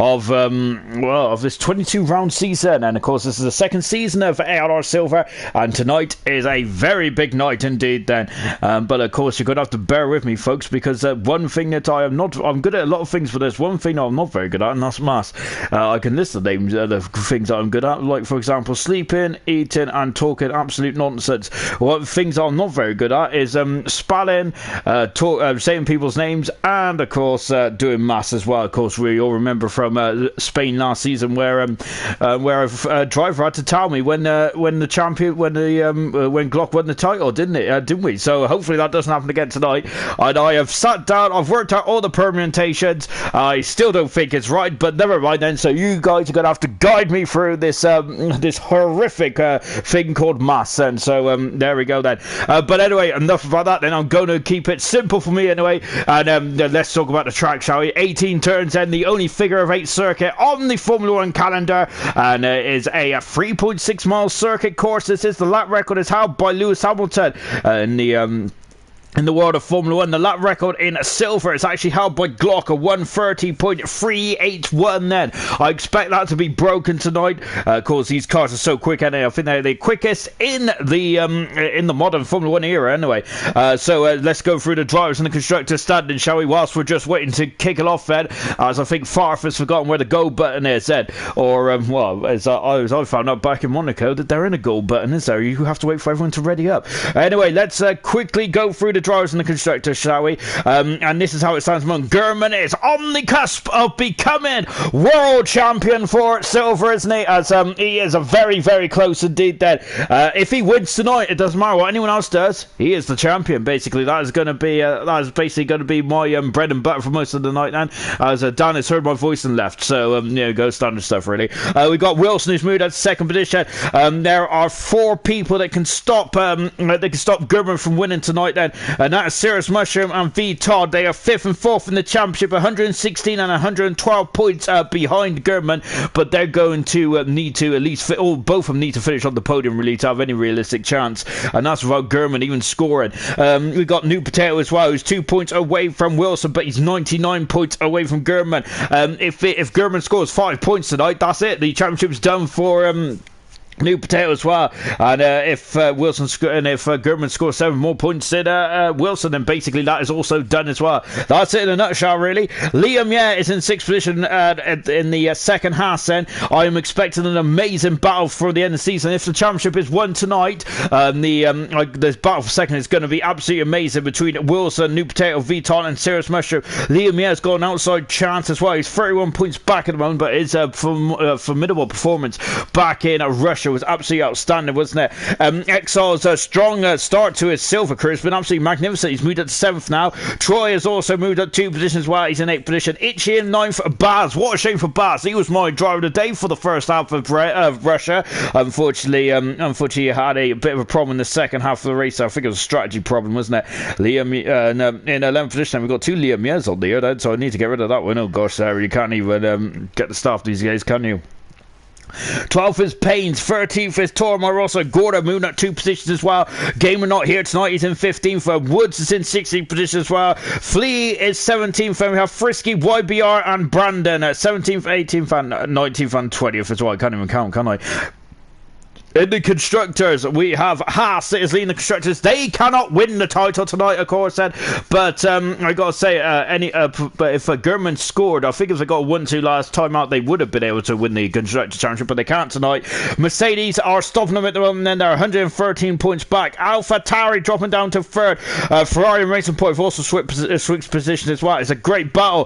of this 22 round season. And of course, this is the second season of ALR Silver, and tonight is a very big night indeed then. But of course, you're gonna have to bear with me, folks, because one thing that I'm good at a lot of things, but there's one thing I'm not very good at, and that's maths. I can list the names of the things that I'm good at, like for example sleeping, eating and talking absolute nonsense. What things I'm not very good at is spelling, saying people's names, and of course doing maths as well. Of course, we all remember from Spain last season where a driver had to tell me when Glock won the title, didn't we? So hopefully that doesn't happen again tonight. And I have sat down, I've worked out all the permutations. I still don't think it's right, but never mind then. So you guys are gonna have to guide me through this this horrific thing called maths. And so there we go then. But anyway, enough about that then. I'm going to keep it simple for me anyway, and let's talk about the track, shall we? 18 turns then, the only figure of 8 circuit on the Formula 1 calendar, and it is a 3.6 mile circuit course. This is the lap record is held by Lewis Hamilton in the world of Formula 1. The lap record in silver is actually held by Glock, a 1:30.381 then. I expect that to be broken tonight. Of course, these cars are so quick, and I think they're the quickest in the modern Formula 1 era anyway. So let's go through the drivers and the constructors standing, shall we, whilst we're just waiting to kick it off then, as I think Farf has forgotten where the go button is then. Or, well, as I found out back in Monaco, that there isn't a go button, is there? You have to wait for everyone to ready up. Anyway, let's quickly go through the drivers and the constructors, shall we? And this is how it stands. German is on the cusp of becoming world champion for silver, isn't he? As he is a very, very close indeed then. If he wins tonight, it doesn't matter what anyone else does. He is the champion, basically. That is basically going to be my bread and butter for most of the night then, as Dan has heard my voice and left. So go standard stuff really. We got Wilson, who's moved at second position. There are 4 people that can stop German from winning tonight then, and that is Cirrus Mushroom and V Todd. They are 5th and 4th in the championship, 116 and 112 points behind German, but they're going to need to at least both of them need to finish on the podium really to have any realistic chance, and that's without German even scoring. We got New Potato as well, who's 2 points away from Wilson, but he's 99 points away from German. If German scores 5 points tonight, that's it. The championship's done for New Potato as well, and if German scores 7 more points than Wilson, then basically that is also done as well. That's it in a nutshell, really. Liam is in 6th position in the second half. Then I am expecting an amazing battle for the end of the season. If the championship is won tonight, this battle for second is going to be absolutely amazing between Wilson, New Potato, Vuitton, and Cirrus Mushroom. Liam has got an outside chance as well. He's 31 points back at the moment, but it's a formidable performance back in Russia was absolutely outstanding, wasn't it? Exile's a strong start to his silver career has been absolutely magnificent. He's moved up to 7th now. Troy has also moved up 2 positions as well. He's in 8th position. Itchy in 9th. Baz, what a shame for Baz. He was my driver of the day for the first half of Russia. Unfortunately, he had a bit of a problem in the second half of the race. I think it was a strategy problem, wasn't it? Liam in 11th position. We've got 2 Liam Yes on there then, so I need to get rid of that one. Oh gosh, Sarah, you can't even get the staff these days, can you? 12th is Paynes, 13th is Torma Rossa. Gorda moving up 2 positions as well. Gamer not here tonight, he's in 15th. Woods is in 16th position as well. Flea is 17th, and we have Frisky, YBR and Brandon at 17th, 18th and 19th and 20th as well. I can't even count, can I? In the constructors, we have Haas that is leading the constructors. They cannot win the title tonight, of course, then. But I gotta say, but if German scored, I think if they got a 1-2 last time out, they would have been able to win the constructor championship, but they can't tonight. Mercedes are stopping them at the moment, and they're 113 points back. AlphaTauri dropping down to 3rd. Ferrari and Racing Point have also switched position as well. It's a great battle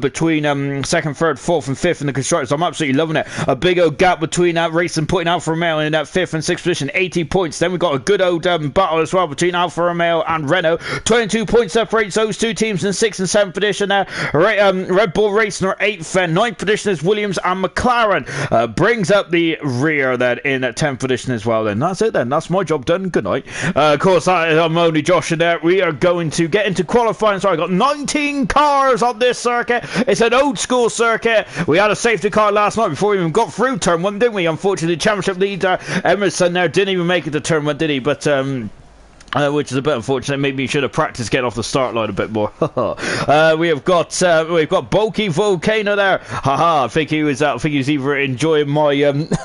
between 2nd, 3rd, 4th, and 5th in the constructors. I'm absolutely loving it. A big old gap between Racing Point and Alfa Romeo in 5th and 6th position, 80 points. Then we've got a good old battle as well between Alfa Romeo and Renault. 22 points separates those 2 teams in 6th and 7th position there. Red Bull Racing are 8th, and 9th position is Williams, and McLaren brings up the rear then in 10th position as well. Then that's it then. That's my job done. Good night. Of course, I'm only Josh in there. We are going to get into qualifying. So I got 19 cars on this circuit. It's an old school circuit. We had a safety car last night before we even got through turn 1, didn't we? Unfortunately, the championship leader Emerson there didn't even make it to turn 1, did he? But which is a bit unfortunate. Maybe you should have practiced getting off the start line a bit more. we've got Bulky Volcano there. Haha! I think he was either enjoying my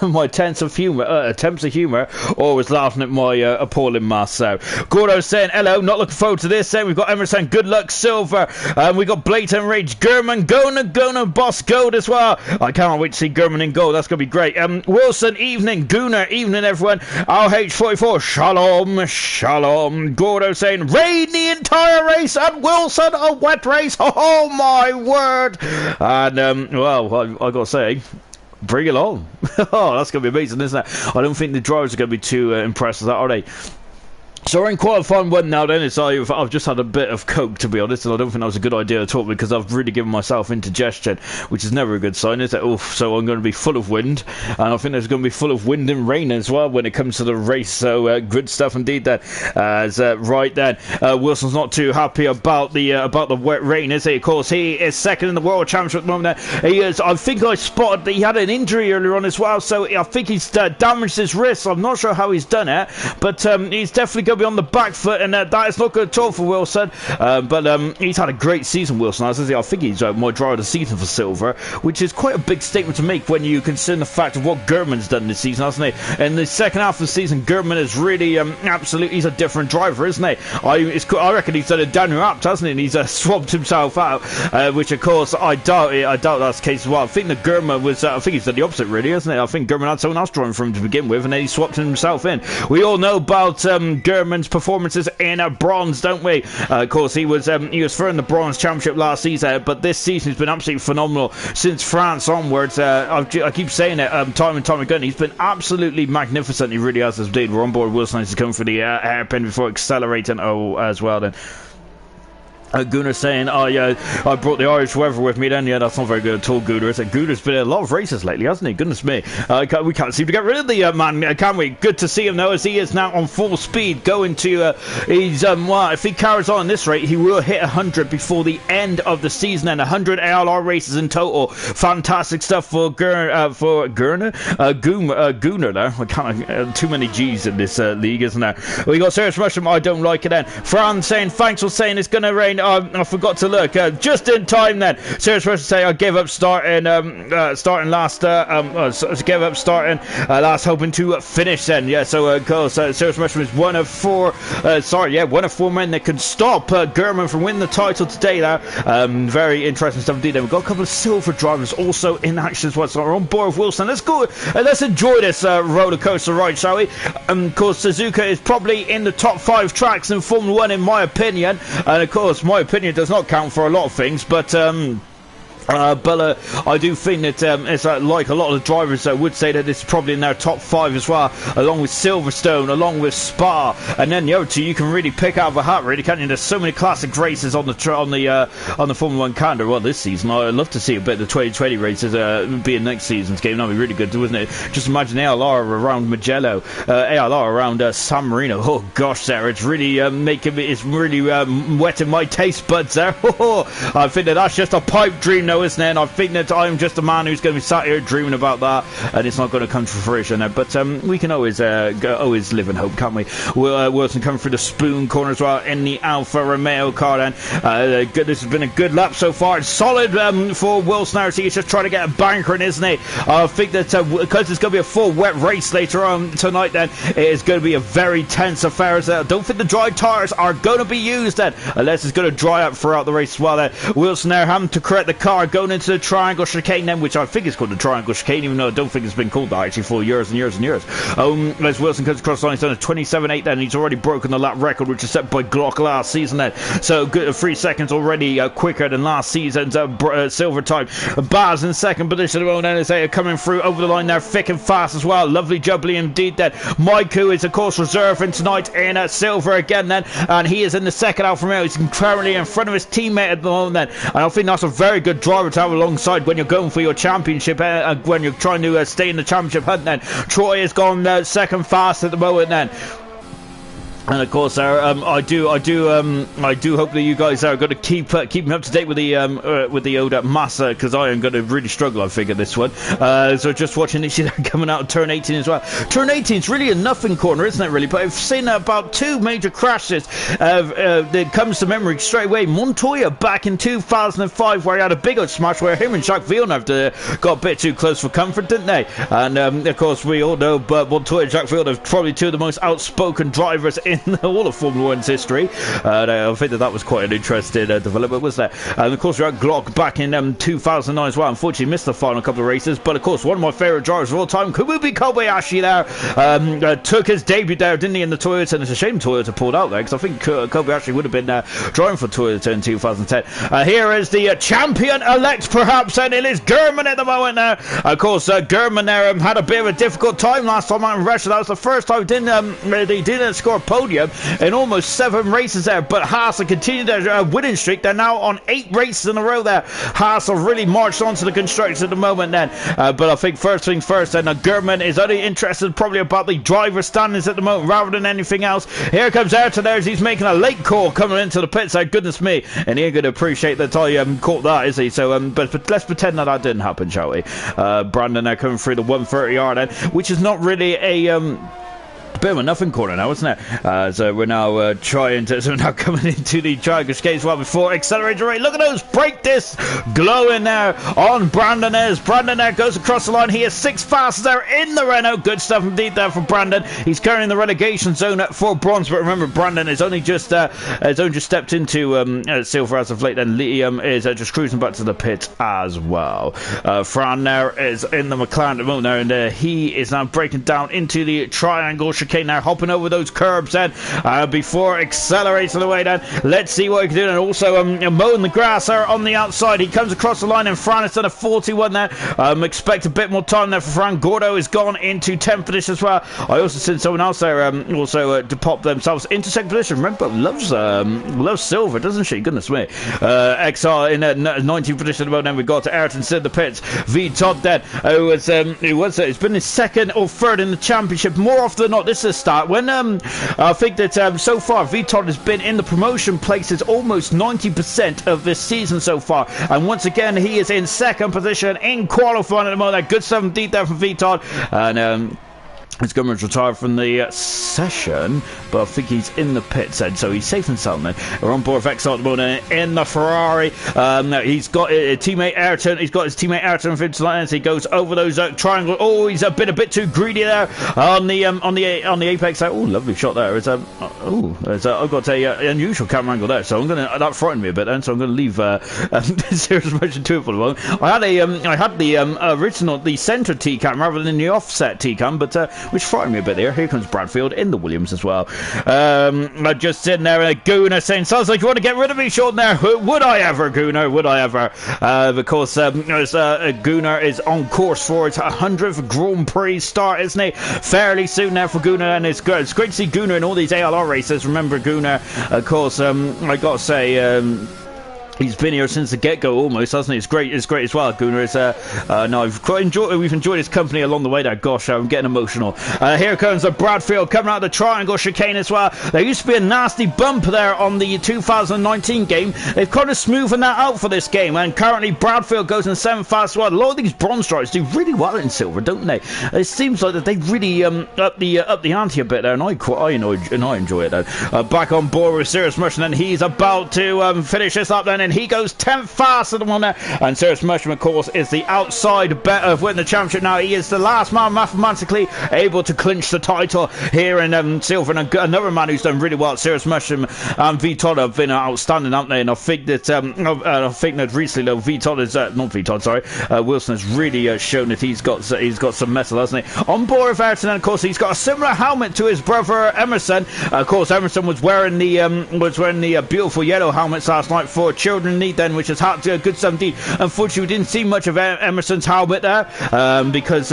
my attempts of humour, or was laughing at my appalling mass. So Gordo saying hello, not looking forward to this. We've got Emerson, good luck Silver. We got Blatant Rage, German, Gona, Boss Gold as well. I can't wait to see German in gold. That's gonna be great. Wilson, evening, Gooner, evening everyone. RH44, shalom. Gordo saying rain the entire race and Wilson a wet race. Oh my word! And well, I gotta say, bring it on. Oh, that's gonna be amazing, isn't it? I don't think the drivers are gonna be too impressed with that, are they? So we're in qualifying one now then. I've just had a bit of coke, to be honest, and I don't think that was a good idea at all, because I've really given myself indigestion, which is never a good sign, is it? Oof, so I'm going to be full of wind, and I think there's going to be full of wind and rain as well when it comes to the race, so good stuff indeed then. Right then, Wilson's not too happy about the wet rain, is he? Of course, he is second in the World Championship at the moment. He is, I think I spotted that he had an injury earlier on as well, so I think he's damaged his wrist. I'm not sure how he's done it, but he's definitely going to be on the back foot, and that is not good at all for Wilson. But he's had a great season, Wilson. As I say, I think he's my driver of the season for Silver, which is quite a big statement to make when you consider the fact of what German's done this season, hasn't he? In the second half of the season, German is really absolutely, he's a different driver, isn't he? I reckon he's done a Daniel Apt, hasn't he? And he's swapped himself out, which of course I doubt that's the case as well. I think that German was, I think he's done the opposite, really, hasn't he? I think German had someone else driving for him to begin with, and then he swapped himself in. We all know about German's performances in bronze, don't we? Of course, he was third in the bronze championship last season, but this season has been absolutely phenomenal since France onwards. I keep saying it time and time again. He's been absolutely magnificent. He really has indeed. We're on board. Wilson needs to come for the hairpin before accelerating. Oh, as well then. Gunnar saying, oh yeah, I brought the Irish weather with me then. Yeah, that's not very good at all, Gunnar. Gunner's been in a lot of races lately, hasn't he? Goodness me. We can't seem to get rid of the man, can we? Good to see him though, as he is now on full speed going to, well, if he carries on this rate, he will hit 100 before the end of the season, and 100 ALR races in total. Fantastic stuff for Gunnar there. I can't, too many G's in this league, isn't there? We got Serious Mushroom, I don't like it then. Fran saying, thanks for saying it's going to rain. I forgot to look just in time then. Serious Mushroom say I gave up starting last hoping to finish then. Yeah, so of course Serious Mushroom is one of four men that can stop German from winning the title today there. Very interesting stuff indeed. We've got a couple of silver drivers also in action as well, so we're on board with Wilson. Let's go, let's enjoy this roller coaster ride, shall we? Of course, Suzuka is probably in the top 5 tracks in Formula 1 in my opinion, and of course my opinion does not count for a lot of things, but I do think that it's like a lot of the drivers would say that it's probably in their top 5 as well, along with Silverstone, along with Spa, and then the other two you can really pick out of a hat, really, can't you? There's so many classic races on the Formula 1 calendar. Well, this season I'd love to see a bit of the 2020 races being next seas's game. That'd be really good, wouldn't it? Just imagine ALR around Mugello, ALR around San Marino. Oh gosh, Sarah, it's really wetting my taste buds there. I think that's just a pipe dream, isn't it? And I think that I'm just a man who's going to be sat here dreaming about that, and it's not going to come to fruition. But we can always live in hope, can't we? Wilson coming through the spoon corner as well in the Alfa Romeo car. Then this has been a good lap so far. It's solid for Wilson. He's just trying to get a banker in, isn't he? I think that because it's going to be a full wet race later on tonight, then it is going to be a very tense affair. I don't think the dry tyres are going to be used then, unless it's going to dry up throughout the race as well. Then Wilson there having to correct the car, going into the triangle chicane then, which I think is called the triangle chicane, even though I don't think it's been called that actually for years and years and years. As Wilson comes across the line, he's done a 27.8 then, he's already broken the lap record which is set by Glock last season then, so good, 3 seconds already quicker than last season's silver time. Baz in second position at the moment, NSA coming through over the line there thick and fast as well, lovely jubbly indeed then. Maiku is of course reserving tonight in silver again then, and he is in the second Alfa Romeo. He's currently in front of his teammate at the moment then, and I think that's a very good driver to have alongside when you're going for your championship, when you're trying to stay in the championship hunt then. Troy has gone second fast at the moment then. And of course, I do hope that you guys are going to keep me up to date with the old Massa, because I am going to really struggle, I figure, this one. So just watching this year coming out of turn 18 as well. Turn 18 is really a nothing corner, isn't it? Really, but I've seen about 2 major crashes that comes to memory straight away. Montoya back in 2005, where he had a big old smash where him and Jacques Villeneuve got a bit too close for comfort, didn't they? And of course, we all know, but Montoya and Jacques Villeneuve probably 2 of the most outspoken drivers in all of Formula 1's history. I think that was quite an interesting development, was there? And of course, we had Glock back in 2009 as well. Unfortunately, missed the final couple of races, but of course, one of my favourite drivers of all time, Kabubi Kobayashi, there took his debut there, didn't he, in the Toyota? And it's a shame Toyota pulled out there, because I think Kobayashi would have been driving for Toyota in 2010. Here is the champion-elect, perhaps, and it is German at the moment now. Of course, German there had a bit of a difficult time last time out in Russia. That was the first time they didn't score a podium in almost 7 races there, but Haas have continued their winning streak. They're now on 8 races in a row there. Haas have really marched on to the constructors at the moment then, but I think first things first then, German is only interested probably about the driver standings at the moment rather than anything else. Here comes Ayrton there as he's making a late call coming into the pits there, goodness me, and he ain't going to appreciate that I caught that, is he? So but let's pretend that didn't happen, shall we? Brandon now coming through the 130R then, which is not really a bit of a nothing corner now, isn't it? So we're now coming into the triangle chicane as well before accelerator rate. Look at those brake discs glowing there on Brandon Ayres. Brandon there goes across the line. He is 6th fastest there in the Renault. Good stuff indeed there for Brandon. He's currently in the relegation zone for bronze, but remember, Brandon has only just stepped into silver as of late. Then Liam is just cruising back to the pit as well. Fran there is in the McLaren at the moment there, and he is now breaking down into the triangle chicane now, hopping over those curbs then before accelerating away then. Let's see what he can do. And also mowing the grass there on the outside. He comes across the line, and Fran has done a 41 there. Expect a bit more time there for Fran. Gordo has gone into 10th position as well. I also seen someone else there to pop themselves into 2nd position. Remember, loves silver, doesn't she? Goodness me. XR in 19th position at the moment. Then we've got to Ayrton in the pits. V Todd then, it's been his 2nd or 3rd in the championship. More often than not, this is a start when I think that so far V Todd has been in the promotion places almost 90% of this season so far, and once again he is in 2nd position in qualifying at the moment. Good stuff indeed there from V Todd, and his government's retired from the session, but I think he's in the pits then, so he's safe and sound then. We're on board with XR at the moment in the Ferrari. He's got his teammate Ayrton. He's got his teammate Ayrton for as he goes over those triangles. Oh, he's a bit too greedy there on the apex there. Oh, lovely shot there. I've got a unusual camera angle there, so that frightened me a bit then, so I'm gonna leave serious motion to it for the moment. I had the centre T-cam rather than the offset T-cam, but which frightened me a bit there. Here comes Bradfield in the Williams as well. Just sitting there, and Gunnar saying, sounds like you want to get rid of me, Sean, there. Would I ever, Gunnar? Would I ever? Of course, Gunnar is on course for his 100th Grand Prix start, isn't he? Fairly soon now for Gunnar, and it's great to see Gunnar in all these ALR races. Remember, Gunnar, of course, I got to say, he's been here since the get-go almost, hasn't he? It's great as well. Gunnar is we've enjoyed his company along the way there. Gosh, I'm getting emotional. Here comes Bradfield coming out of the triangle chicane as well. There used to be a nasty bump there on the 2019 game. They've kind of smoothened that out for this game, and currently Bradfield goes in 7th fast. Well, a lot of these bronze drivers do really well in silver, don't they? It seems like that they really up the ante a bit there, and I enjoy it though. Back on board with Cirrus Mushroom, and he's about to finish this up then. And he goes 10th fast at the moment there. And Cirrus Mushroom, of course, is the outside bet of winning the championship now. He is the last man mathematically able to clinch the title here in silver. And another man who's done really well, Cirrus Mushroom and V Todd have been outstanding, haven't they? And I think that recently, though, Wilson has really shown that he's got some mettle, hasn't he? On board with Ayrton, and of course, he's got a similar helmet to his brother Emerson. Of course, Emerson was wearing the beautiful yellow helmets last night for Chile. midfielder in need then, which is hot, good stuff indeed. Unfortunately, we didn't see much of Emerson's helmet there because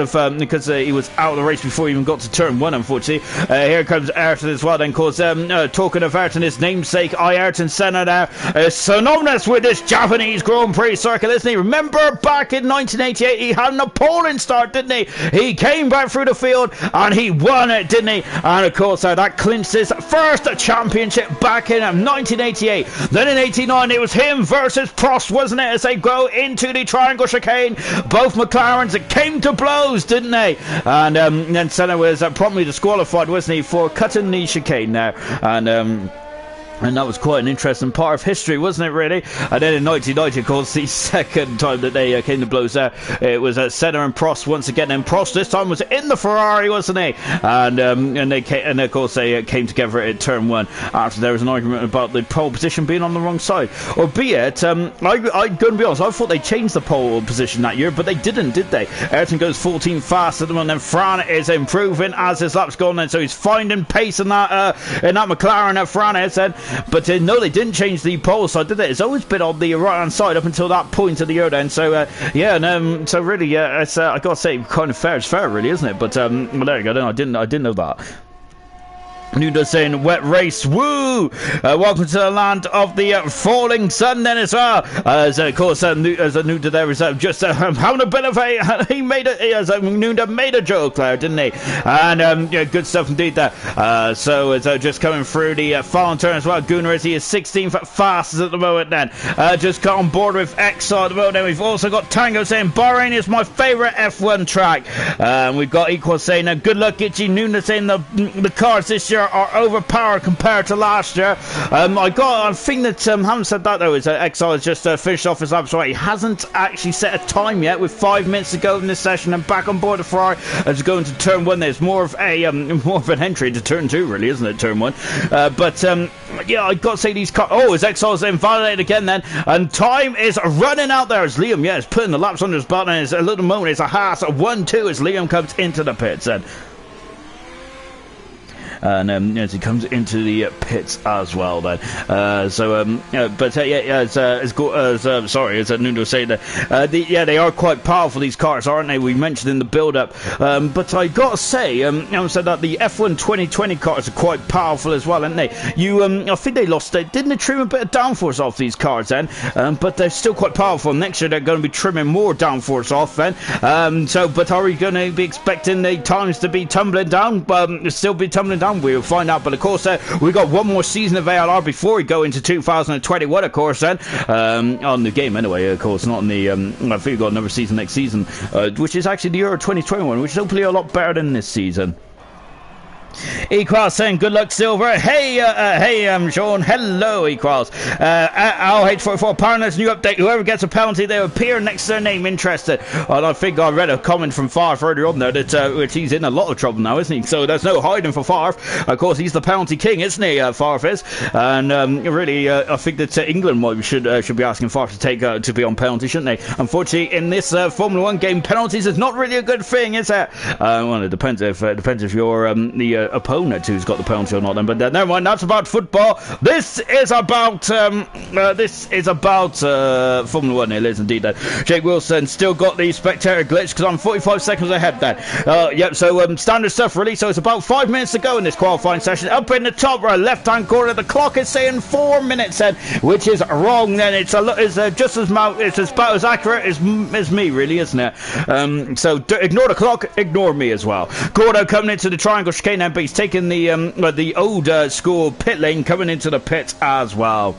he was out of the race before he even got to turn 1, unfortunately. Here comes Ayrton as well then, of course. Talking of Ayrton, his namesake, Ayrton Senna now, synonymous with this Japanese Grand Prix circuit, isn't he? Remember back in 1988, he had an appalling start, didn't he? He came back through the field and he won it, didn't he? And of course, that clinched his first championship back in 1988. Then in 89, it was him versus Prost, wasn't it? As they go into the triangle chicane, both McLarens came to blows, didn't they? And then Senna was promptly disqualified, wasn't he, for cutting the chicane there. And that was quite an interesting part of history, wasn't it, really? And then in 1990, of course, the second time that they came to blows there, it was Senna and Prost once again. And Prost this time was in the Ferrari, wasn't he? And of course, they came together at turn 1 after there was an argument about the pole position being on the wrong side. Albeit, I'm going to be honest, I thought they changed the pole position that year, but they didn't, did they? Ayrton goes 14 fast at the moment, and Fran is improving as his lap's gone, and so he's finding pace in that McLaren that Fran has said. But no, they didn't change the pole side, did they? It's always been on the right hand side up until that point of the year then. So so really, it's I gotta say, kind of fair. It's fair, really, isn't it? But well, there you go. I didn't know that. Nuda saying wet race, woo! Welcome to the land of the falling sun then as well. As of course, Nuda there is just having a bit of a Nuda made a joke there, didn't he? And yeah, good stuff indeed there. So it's just coming through the final turn as well. Gunnar as he is 16th fastest at the moment then. Just got on board with Exar at the moment. Then we've also got Tango saying Bahrain is my favourite F1 track. We've got Equal saying good luck, Itchy. Nuda saying the cars this year are overpowered compared to last year. I think that having said that though, is Exile has just finished off his lap, so he hasn't actually set a time yet with 5 minutes to go in this session and back on board the Ferrari as going to turn 1. There's more of an entry into turn 2, really, isn't it? Turn 1. Yeah, I got to say these cars. Oh, his Exile's invalidated again then, and time is running out there as Liam, is putting the laps under his belt, and it's a little moment. It's a Haas 1-2 as Liam comes into the pits then. And as he comes into the pits as well then. As Nuno was saying that, they are quite powerful, these cars, aren't they? We mentioned in the build-up. But I got to say, said that the F1 2020 cars are quite powerful as well, aren't they? I think they lost, didn't they trim a bit of downforce off these cars then? But they're still quite powerful. Next year they're going to be trimming more downforce off then. But are we going to be expecting the times to be tumbling down? Still be tumbling down? We'll find out. But of course, we've got one more season of ALR before we go into 2021, of course, then. On the game, anyway, of course, not in the. I think we've got another season next season, which is actually the Euro 2021, which is hopefully a lot better than this season. Equals saying good luck, Silver. Hey, Sean. Hello, Equals. LH44 apparently new update. Whoever gets a penalty, they appear next to their name. Interested. And I think I read a comment from Favre earlier on there that which he's in a lot of trouble now, isn't he? So there's no hiding for Favre. Of course, he's the penalty king, isn't he? Favre is. And really, I think that England should be asking Favre to take to be on penalty, shouldn't they? Unfortunately, in this Formula 1 game, penalties is not really a good thing, is it? Well, it depends if you're the opponent who's got the penalty or not then, but never mind, that's about football. This is about Formula 1 here, is indeed that. Jake Wilson still got the spectator glitch because I'm 45 seconds ahead then. Yep, so standard stuff really. So it's about 5 minutes to go in this qualifying session. Up in the top right left hand corner, the clock is saying 4 minutes then, which is wrong then. It's just as about as accurate as me, really, isn't it? So ignore the clock, ignore me as well. Gordo coming into the triangle chicane then, but he's taking the old school pit lane, coming into the pits as well.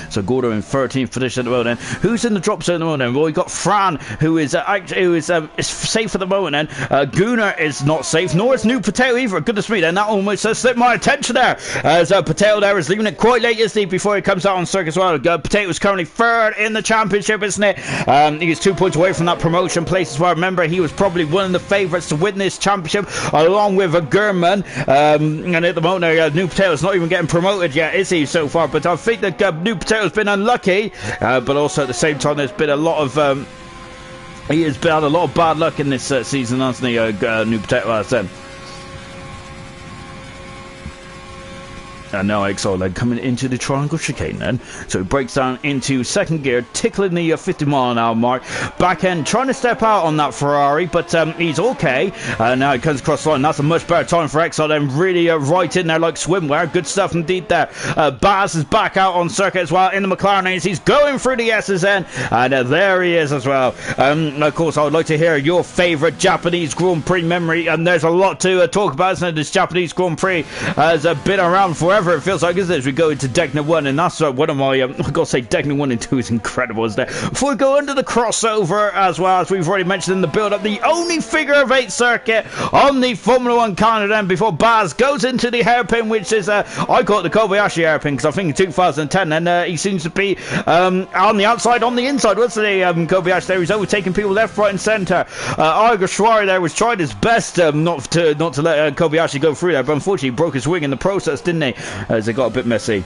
So Gordo in 13th position at the moment. Who's in the drop zone at the moment? Well, we got Fran, who is safe at the moment. Then Gunnar is not safe, nor is New Patel either. Goodness me, then that almost slipped my attention there. As Patel there is leaving it quite late, isn't he, before he comes out on circuit as well. Patel is currently third in the championship, isn't it? He's 2 points away from that promotion place as well. Remember, he was probably one of the favourites to win this championship, along with Gurman. And at the moment, New Patel is not even getting promoted yet, is he, so far? But I think that New Patel has been unlucky, but also at the same time there's been a lot of he has had a lot of bad luck in this season, hasn't he? New Potato, I said. And now Exile then coming into the triangle chicane then. So he breaks down into second gear, tickling the 50 mile an hour mark. Back end trying to step out on that Ferrari, but he's okay. Now he comes across the line. That's a much better time for Exile then. Really right in there like swimwear. Good stuff indeed there. Baz is back out on circuit as well in the McLaren A's. He's going through the SSN, and there he is as well. Of course, I would like to hear your favourite Japanese Grand Prix memory, and there's a lot to talk about, isn't it? This Japanese Grand Prix has been around forever, it feels like, isn't it? As we go into Decna 1, and that's one of my, I've got to say, Decna 1 and 2 is incredible, isn't it? Before we go into the crossover, as well, as we've already mentioned in the build-up, the only figure of 8 circuit on the Formula 1 calendar then, before Baz goes into the hairpin, which is, I call it the Kobayashi hairpin, because I think in 2010, and he seems to be on the outside, on the inside, wasn't he, Kobayashi there? He's overtaking people left, right and centre. Igor Schwari there was tried his best not to let Kobayashi go through there, but unfortunately he broke his wing in the process, didn't he, as it got a bit messy.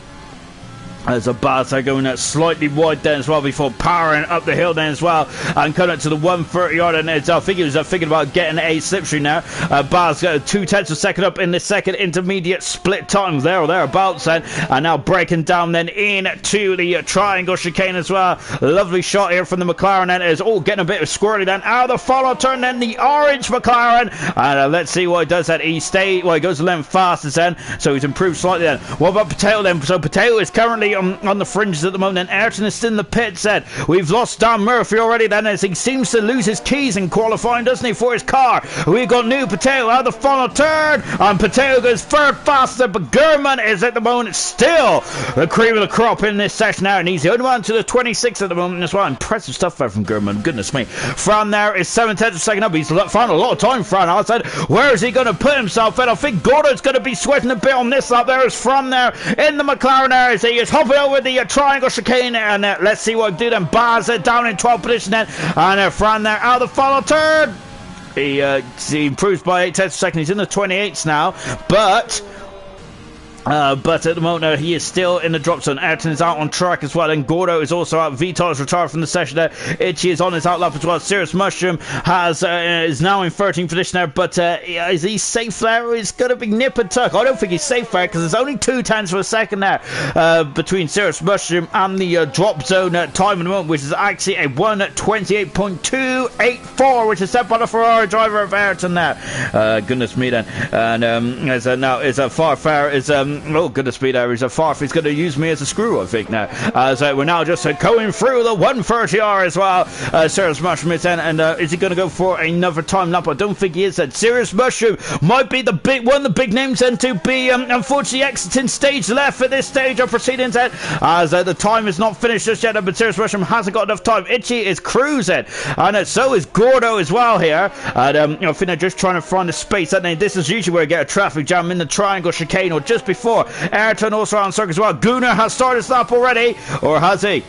There's a Baz going slightly wide then as well before powering up the hill then as well and coming up to the 130 yard, and I think he was thinking about getting a slipstream now. Baz got 0.2 of a second up in the second intermediate split time there or thereabouts then, and now breaking down then into the triangle chicane as well. Lovely shot here from the McLaren then, is all getting a bit of squirrely then out of the follow turn then, the orange McLaren, and let's see what he does then. He goes a length fastest then, so he's improved slightly then. What about Patel then? So Patel is currently on the fringes at the moment, and Ayrton is still in the pits then. We've lost Dan Murphy already then, as he seems to lose his keys in qualifying, doesn't he, for his car. We've got new Patel out of the final turn, and Patel goes third faster, but Gurman is at the moment still the cream of the crop in this session now, and he's the only one to the 26 at the moment as well. Impressive stuff there from Gurman, goodness me. Fran there is 7/10 of a second up. He's found a lot of time, Fran. I said, where is he going to put himself in? I think Gordo's going to be sweating a bit on this lap. There is Fran there in the McLaren area, as he is hopping over the triangle chicane, and let's see what he do then. Baz down in 12th position then, and Fran there out of the final turn. He improves by 8/10 of a second. He's in the 28s now, but at the moment he is still in the drop zone. Ayrton is out on track as well, and Gordo is also out. Vitor is retired from the session there. Itchy is on his outlap as well. Sirius Mushroom is now in 13th position there, but is he safe there? It's going to be nip and tuck. I don't think he's safe there, because there's only 0.2 of a second there between Sirius Mushroom and the drop zone time in the moment, which is actually a 1:28.284, which is set by the Ferrari driver of Ayrton there. Goodness me then. And now is a Farfare is oh goodness me, there is a Farf. He's going to use me as a screw, I think now. So we're now just going through the 130R as well. Sirius Mushroom is in, and is he going to go for another time lap? I don't think he is. Then Sirius Mushroom might be one of the big names then to be unfortunately exiting stage left at this stage of proceedings then, as the time is not finished just yet, but Sirius Mushroom hasn't got enough time. Itchy is cruising, and so is Gordo as well here, and I think they're just trying to find a space. This is usually where you get a traffic jam in the triangle chicane, or just before. Ayrton also on circuit as well. Gunnar has started his lap already, or has he?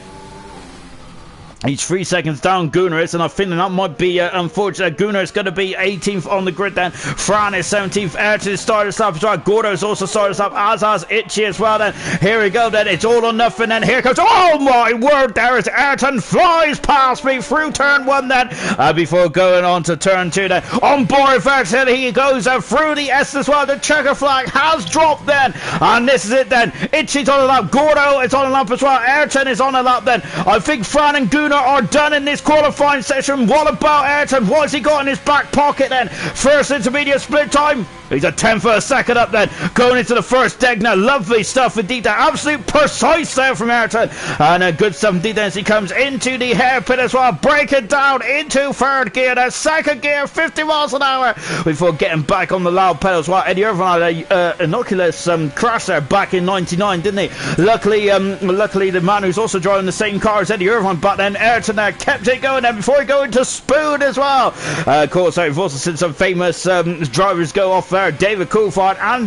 He's 3 seconds down, Gunnar is, and I think that might be unfortunate. Gunnar is going to be 18th on the grid then. Fran is 17th. Ayrton is started his lap as well. Gordo is also started his lap, as has Itchy as well then. Here we go then. It's all or nothing then. Here comes, oh my word, there is Ayrton, flies past me through turn 1 then, before going on to turn 2 then. On board Ayrton, he goes through the S as well. The checker flag has dropped then, and this is it then. Itchy's on the lap. Gordo is on the lap as well. Ayrton is on the lap then. I think Fran and Gunnar are done in this qualifying session. What about Ayrton? What has he got in his back pocket then? First intermediate split time. He's a 10th of a second up then, going into the first Degna. Lovely stuff indeed. Absolute precise there from Ayrton, and good stuff indeed as he comes into the hairpin as well, breaking down into third gear. Then second gear, 50 miles an hour before getting back on the loud pedals. Well, Eddie Irvine had a innocuous crash there back in '99, didn't he? Luckily the man who's also driving the same car as Eddie Irvine, but then Ayrton there kept it going then before he go into Spoon as well. Of course, we've also seen some famous drivers go off there. David Coulthard and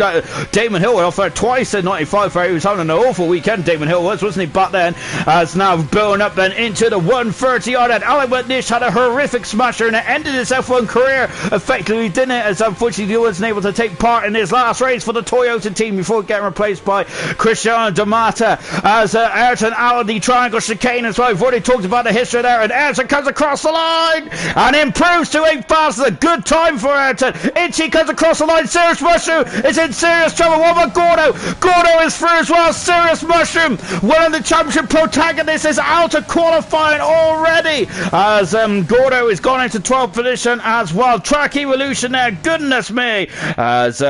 Damon Hill went off there twice in '95. He was having an awful weekend, Damon Hill was, wasn't he? But then it's now building up then into the 130 yard. And Alec McNish had a horrific smasher, and it ended his F1 career effectively, didn't it? As unfortunately he wasn't able to take part in his last race for the Toyota team before getting replaced by Cristiano D'Amata. As Ayrton out of the triangle chicane as well. We've already talked about start of history there, and Ayrton comes across the line and improves to 8 fastest. A good time for Ayrton. Itchy comes across the line. Serious Mushroom is in serious trouble. What about Gordo? Gordo is through as well. Serious Mushroom, one of the championship protagonists, is out of qualifying already, as Gordo is gone into 12th position as well. Track Evolution there, goodness me, as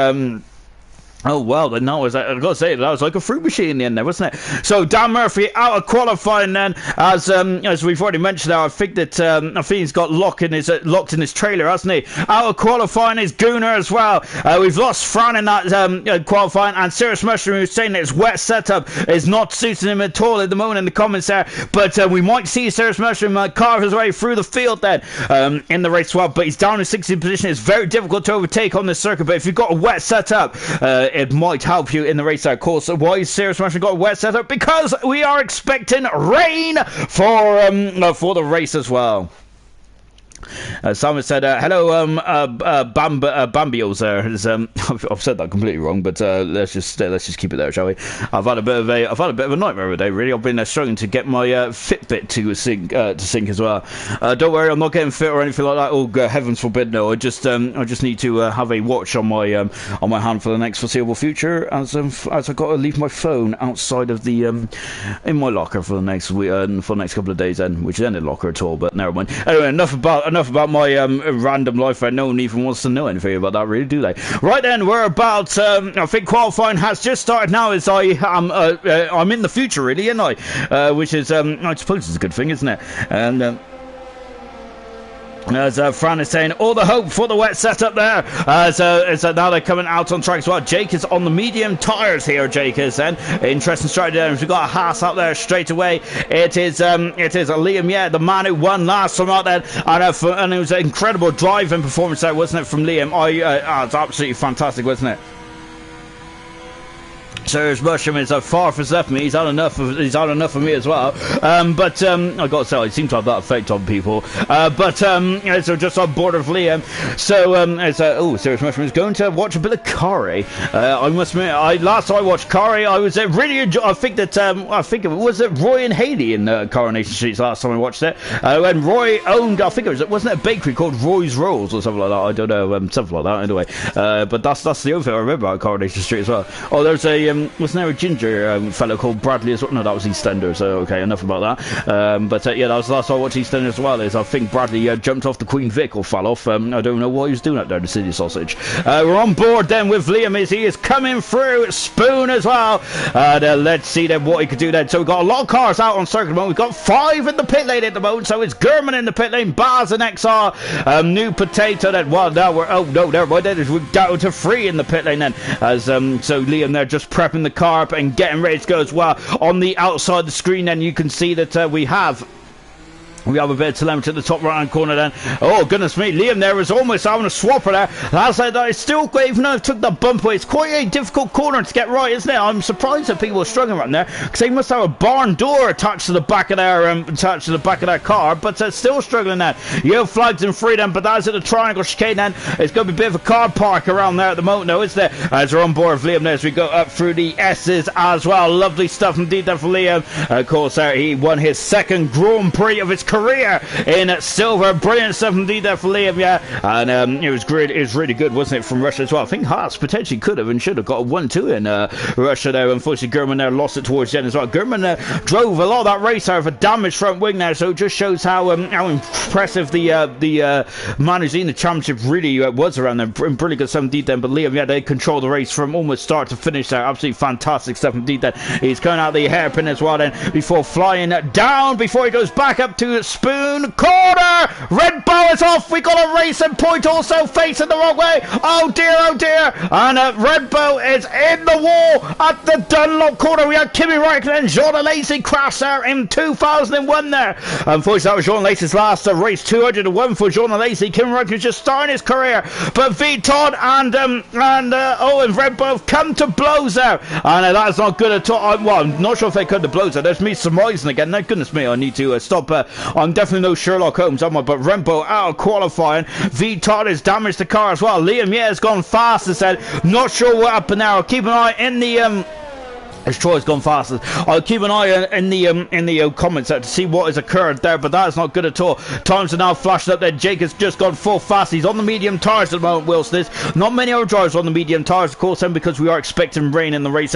oh well, then that was, I've got to say, that was like a fruit machine in the end there, wasn't it? So Dan Murphy out of qualifying then, as we've already mentioned there. I think he's got locked in his trailer, hasn't he? Out of qualifying is Gooner as well. We've lost Fran in that qualifying, and Serious Mushroom, who's saying that his wet setup is not suiting him at all at the moment in the comments there, but we might see Serious Mushroom carve his way through the field then in the race as well, but he's down in 16th position. It's very difficult to overtake on this circuit, but if you've got a wet setup, it might help you in the race. Of course, why is Serious Mushroom got a wet setup? Because we are expecting rain for the race as well. Simon said, "Hello, Bambios." There, I've said that completely wrong, but let's just keep it there, shall we? I've had a bit of a nightmare of a day, really. I've been struggling to get my Fitbit to sync as well. Don't worry, I'm not getting fit or anything like that. Oh, heavens forbid, no. I just need to have a watch on my hand for the next foreseeable future, as I've got to leave my phone outside of the in my locker for the next couple of days, then, which isn't a locker at all. But never mind. Anyway, enough about my random life. No one even wants to know anything about that, really, do they? Right then, we're about I think qualifying has just started now, as I'm in the future, really, isn't I? Which is I suppose it's a good thing, isn't it? And as Fran is saying, all the hope for the wet setup there. So now they're coming out on track as well. Jake is on the medium tyres here. Jake is then interesting strategy there. We've got a Haas out there straight away. It is Liam, yeah, the man who won last time out there, and it was an incredible driving performance there, wasn't it, from Liam? It's absolutely fantastic, wasn't it? Serious Mushroom is far from left me. He's had enough of me as well. But I got to say, I seem to have that effect on people. So just on board of Liam. So Serious Mushroom is going to watch a bit of Corey. I must admit, last time I watched Corey, I was really enjoying. I think it was Roy and Haley in Coronation Street last time I watched it. When Roy owned, I think wasn't it a bakery called Roy's Rolls or something like that? I don't know, something like that. Anyway, but that's the only thing I remember about Coronation Street as well. Oh, there's a wasn't there a ginger fellow called Bradley as well? No, that was EastEnders, so okay, enough about that. Yeah, that was the last time I watched EastEnders as well. I think Bradley jumped off the Queen Vic or fell off. I don't know what he was doing out there, the City Sausage. We're on board then with Liam as he is coming through. Spoon as well. Let's see then what he could do then. So we've got a lot of cars out on circuit at the moment. We've got 5 in the pit lane at the moment. So it's Gurman in the pit lane, Baz and XR, New Potato then. Well, now we're never mind. Then we're down to 3 in the pit lane then. As so Liam there just prepping the car up and getting ready to go as well. On the outside of the screen then you can see that we have a bit of telemetry at the top right hand corner then. Oh goodness me, Liam there is almost having a swapper there. That's like that. It's still, even though it took the bump away, it's quite a difficult corner to get right, isn't it? I'm surprised that people are struggling right there, because they must have a barn door attached to the back of their car, but they're still struggling there. Yellow flags in freedom, but that's at the triangle chicane then. It's going to be a bit of a car park around there at the moment though, isn't there? As we're on board with Liam there as we go up through the S's as well. Lovely stuff indeed there for Liam. Of course he won his 2nd Grand Prix of his career in silver. Brilliant stuff indeed there for Liam, yeah. And it was great. It was really good, wasn't it, from Russia as well? I think Haas potentially could have and should have got a 1-2 in Russia there. Unfortunately, Gurman there lost it towards the end as well. Gurman drove a lot of that race out of a damaged front wing there, so it just shows how impressive the man who's in the championship really was around there. Brilliant good stuff indeed then. But Liam, yeah, they control the race from almost start to finish there. Absolutely fantastic stuff indeed then. He's going out the hairpin as well then, before flying down, before he goes back up to Spoon. Corner! Red Bow is off. We got a racing point also facing the wrong way. Oh dear, oh dear. And Red Bow is in the wall at the Dunlop corner. We had Kimi Räikkönen and Jean Lacey crash there in 2001 there. Unfortunately, that was Jean Lacey's last race. 201 for Jean Lacey. Kimi Räikkönen just starting his career. But Todd and Red Bow have come to blows there. And that's not good at all. I'm not sure if they come to blows there. There's me surmising again. No, goodness me, I need to stop. I'm definitely no Sherlock Holmes, am I? But Rembo out of qualifying. Todd has damaged the car as well. Liam, yeah, has gone fast, as said. Not sure what happened there. I'll keep an eye in the As Troy's gone fastest. I'll keep an eye in the comments to see what has occurred there, but that's not good at all. Times are now flashing up there. Jake has just gone full fast. He's on the medium tyres at the moment, Wilson is. Not many other drivers on the medium tyres, of course, then, because we are expecting rain in the race.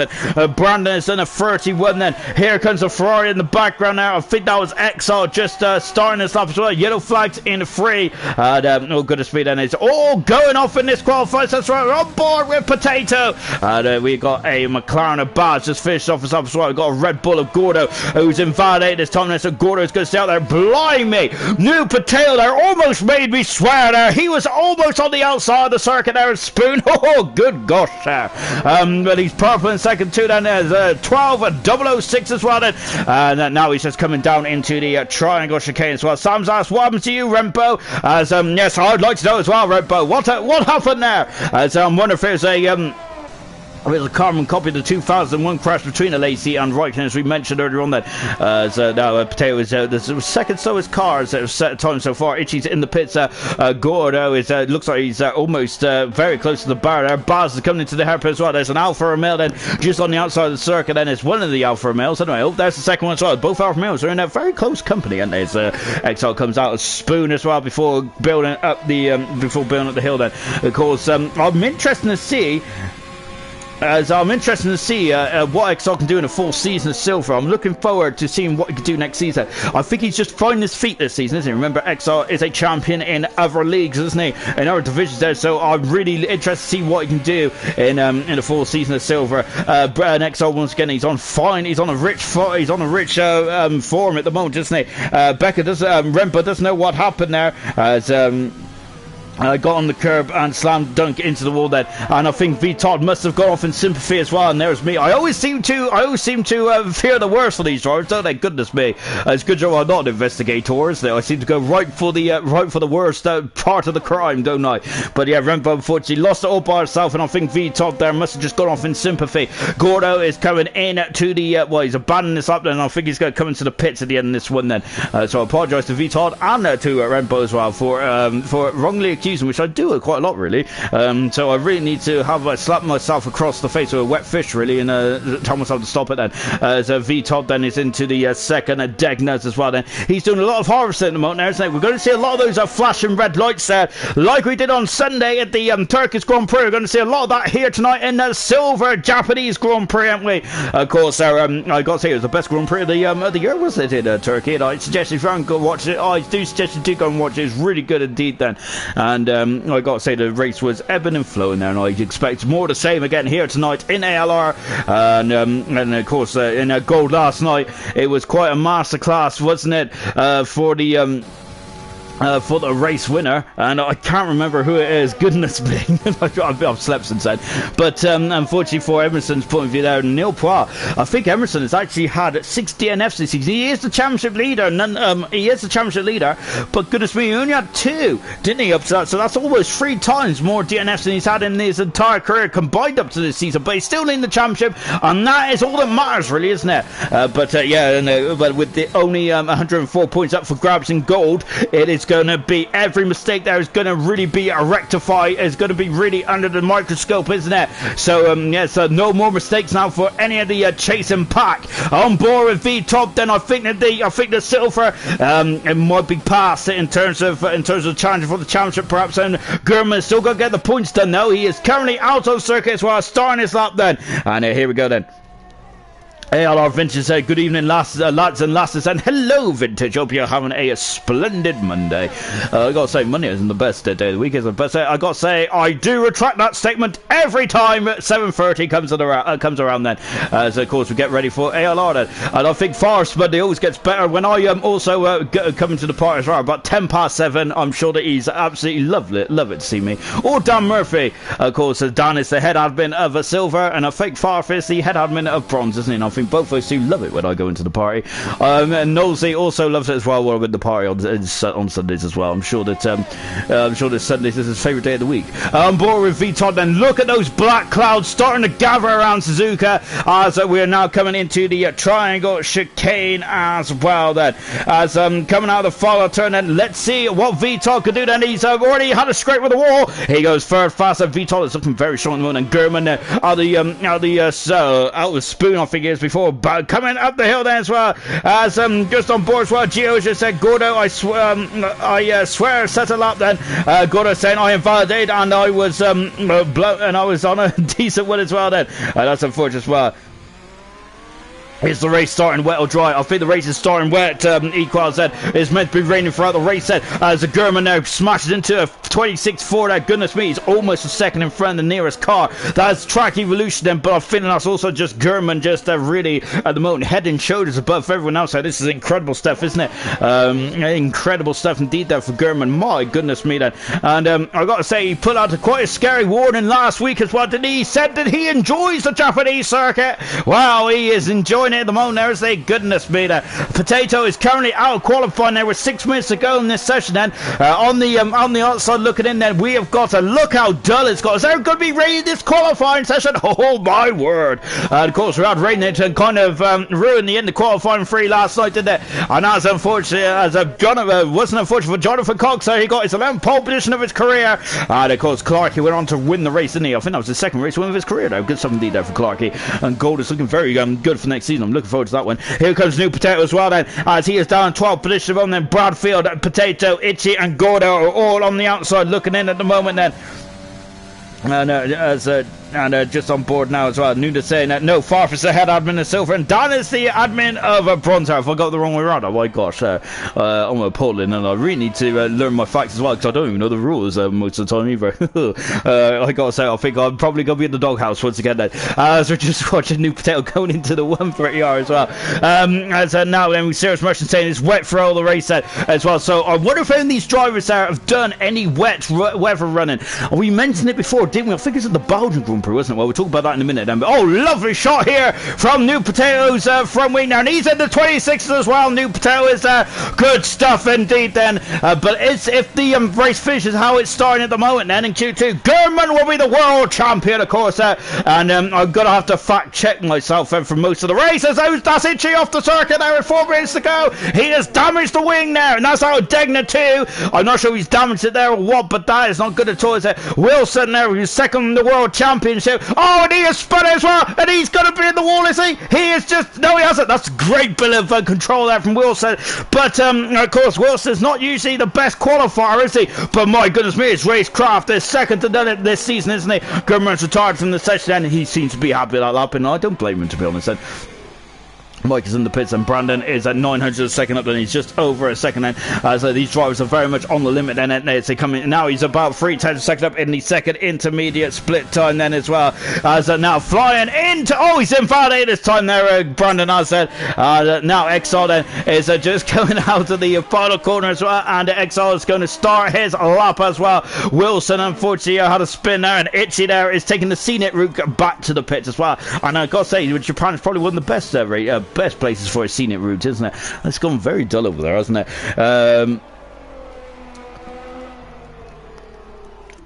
Brandon has done a 31 then. Here comes a Ferrari in the background now. I think that was XR just starting this lap as well. Yellow flags in free. And oh, good speed, and it's all going off in this qualifiers. That's right, we're on board with Potato. And we got a McLaren of Baz just finished off as well. We've got a Red Bull of Gordo who's invalidated this time. So Gordo's going to stay out there. Blimey! New Potato there almost made me swear there. He was almost on the outside of the circuit there and Spoon. Oh, good gosh there. But he's purple in second too. Then there's 12 and 006 as well then. And now he's just coming down into the triangle chicane as well. Sam's asked, what happened to you, Rempo? As yes, I'd like to know as well, Rempo. What happened there? As I wonder if there's a carbon copy of the 2001 crash between the Lacey and Raikkonen, as we mentioned earlier on. That now Potato is the second slowest car time so far. Itchy's in the pits. Gordo is looks like he's almost very close to the bar there. Baz is coming into the hairpin as well. There's an Alfa Romeo then just on the outside of the circuit. Then it's one of the Alfa Romeos. Anyway, oh, there's the second one as well. Both Alfa Romeos are in a very close company, and there's XL comes out as Spoon as well before building up the hill. Then of course I'm interested to see. As I'm interested to see what XR can do in a full season of Silver. I'm looking forward to seeing what he can do next season. I think he's just finding his feet this season, isn't he? Remember, XR is a champion in other leagues, isn't he? In other divisions there. So I'm really interested to see what he can do in a full season of Silver. And XR once again, he's on fine. He's on a rich form at the moment, isn't he? Becca does. Rempa doesn't know what happened there. As got on the curb and slammed dunk into the wall then, and I think V Todd must have gone off in sympathy as well. And there's me. I always seem to fear the worst for these drivers, don't they? Goodness me, it's good job I'm not an investigator, isn't it? I seem to go right for the worst part of the crime, don't I? But yeah, Rempo unfortunately lost it all by herself, and I think V Todd there must have just gone off in sympathy. Gordo is coming in to the he's abandoning this up, and I think he's going to come into the pits at the end of this one then. So I apologise to V Todd and to Rempo as well for wrongly accusing, which I do quite a lot really. So I really need to have slap myself across the face with a wet fish really, and tell myself to stop it then. As V Todd then is into the second, Degnas as well then. He's doing a lot of harvesting at the moment now, isn't it? We're going to see a lot of those flashing red lights there, like we did on Sunday at the Turkish Grand Prix. We're going to see a lot of that here tonight in the Silver Japanese Grand Prix, aren't we? Of course, I got to say it was the best Grand Prix of the year, was it, in Turkey? And I suggest if you haven't go watch it, I do suggest you do go and watch it. It's really good indeed then. And I got to say the race was ebbing and flowing there, and I expect more of the same again here tonight in ALR. And of course in gold last night, it was quite a masterclass, wasn't it, for the race winner, and I can't remember who it is. Goodness me, I've slept since then. But unfortunately for Emerson's point of view there, Neil Poir, I think Emerson has actually had 6 DNFs this season. He is the championship leader, but goodness me, he only had 2, didn't he, up to that? So that's almost 3 times more DNFs than he's had in his entire career combined up to this season. But he's still in the championship, and that is all that matters really, isn't it? But with the only 104 points up for grabs in gold, it is going to be, every mistake there is going to really be rectified, is going to be really under the microscope, isn't it? So so no more mistakes now for any of the chasing pack. On board with V Top, then I think the Silver it might be past it in terms of challenging for the championship perhaps, and Gurman is still going to get the points done though. He is currently out of circuit as well, starting his lap then, and here we go then. ALR Vintage said, good evening lads and lasses, and hello Vintage, hope you're having a splendid Monday. I gotta say, Monday isn't the best day of the week, is it? But I gotta say, I do retract that statement every time 7:30 comes around then. So of course we get ready for ALR then. And I think Forest Monday always gets better when I also come into the party as well. About 7:10, I'm sure that he's absolutely love it to see me. Or Dan Murphy, of course, Dan is the head admin of Silver, and I think Farf is the head admin of Bronze, isn't he? And I think both those two love it when I go into the party. And Nosey also loves it as well when I'm in the party on Sundays as well. I'm sure that Sundays is his favourite day of the week. I'm bored with VTOD. Then look at those black clouds starting to gather around Suzuka as we are now coming into the triangle chicane as well. Then as coming out of the follow turn, then let's see what VTOD can do. Then he's already had a scrape with the wall. He goes third faster. VTOD is looking very strong at the moment. And German out of Spoon, I think it is before, but coming up the hill then as well. As just on board as well, Gio just said, Gordo, I swear, settle up then. Gordo saying I am validated and I was and I was on a decent one as well then. That's unfortunate as well. Is the race starting wet or dry? I think the race is starting wet. Equal said it's meant to be raining throughout the race. Said as the German now smashes into a 26.4. Goodness me, he's almost a second in front of the nearest car. That's Track Evolution then, but I think that's also just German, just really at the moment head and shoulders above everyone else. So this is incredible stuff, isn't it? Incredible stuff indeed there for German. My goodness me then. And I got to say, he put out quite a scary warning last week as well. Did he said that he enjoys the Japanese circuit? Well, he is enjoying it at the moment. There's a goodness me there. Potato is currently out of qualifying. There were 6 minutes to go in this session then. On the outside looking in then, we have got a look how dull it's got. Is there going to be rain this qualifying session? Oh my word. Of course we had rain to kind of ruin the end of qualifying 3 last night, didn't it? And as unfortunate as wasn't unfortunate for Jonathan Cox, so he got his 11th pole position of his career. And of course Clarkey went on to win the race, didn't he? I think that was the second race win of his career though. Good stuff indeed there for Clarkey. And Gold is looking very good for next season. I'm looking forward to that one. Here comes New Potato as well then, as he is down 12th position on then. Bradfield, Potato, Itchy and Gordo are all on the outside looking in at the moment then. And just on board now as well. Nuda saying that no, Farfus the head admin of Silver and Dan is the admin of Bronze. If I got the wrong way around, oh my gosh, I'm appalling, and I really need to learn my facts as well, because I don't even know the rules most of the time either. I gotta say, I think I'm probably gonna be in the doghouse once again then. As we're just watching New Potato going into the 130R as well. As now then, with Serious Merchant saying it's wet for all the race set as well. So I wonder if any of these drivers there have done any wet weather running. We mentioned it before, didn't we? I think it's at the Belgian Grand Prix, wasn't it? Well, we'll talk about that in a minute then. But, oh, lovely shot here from New Potato's front wing now. And he's in the 26s as well. New Potato is good stuff indeed then. But if the race finishes how it's starting at the moment then in Q2, German will be the world champion, of course. And I'm going to have to fact check myself for most of the races. That's Itchy off the circuit there with 4 minutes to go. He has damaged the wing now. And that's out of Degna too. I'm not sure he's damaged it there or what, but that is not good at all. Is it? Wilson there, who's second in the world championship. Oh, and he has spun it as well, and he's going to be in the wall, is he? He is just... No, he hasn't. That's a great bit of control there from Wilson. But, of course, Wilson's not usually the best qualifier, is he? But, my goodness me, it's Racecraft. They're second to done it this season, isn't he? Gurman's retired from the session, and he seems to be happy with that lap, and I don't blame him, to be honest, then. Mike is in the pits and Brandon is at 900 a second up, then he's just over a second then. So these drivers are very much on the limit then as they come in. Now he's about 3 tenths a second up in the second intermediate split time then as well. As now flying into, oh, he's invalidated this time there, Brandon has said. Now Exile then is just coming out of the final corner as well, and Exile is going to start his lap as well. Wilson unfortunately had a spin there, and Itchy there is taking the scenic route back to the pits as well. And I've got to say, Japan is probably one of the best places for a scenic route, isn't it? It's gone very dull over there, hasn't it?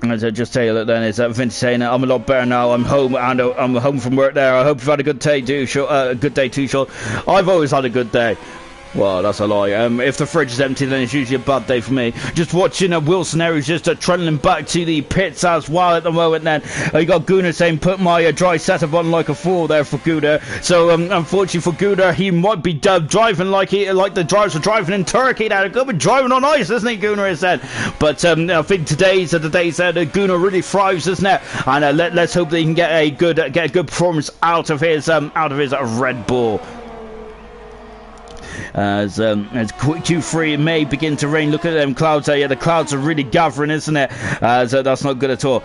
As I just tell you that then is Vince saying I'm a lot better now. I'm home and I'm home from work there. I hope you've had a good day too, Sean. I've always had a good day. Well, that's a lie. If the fridge is empty, then it's usually a bad day for me. Just watching Wilson there, who's just trundling back to the pits as well at the moment then. You got Gunnar saying, put my dry setup on like a fool there for Gunnar. So, unfortunately for Gunnar, he might be driving like the drivers are driving in Turkey now. They're going to be driving on ice, isn't he, Gunnar has said. But I think today's the days that Gunnar really thrives, isn't it? And let's hope that he can get a good performance out of his Red Bull. As Q3 may begin to rain. Look at them clouds there. Yeah, the clouds are really gathering, isn't it? So that's not good at all.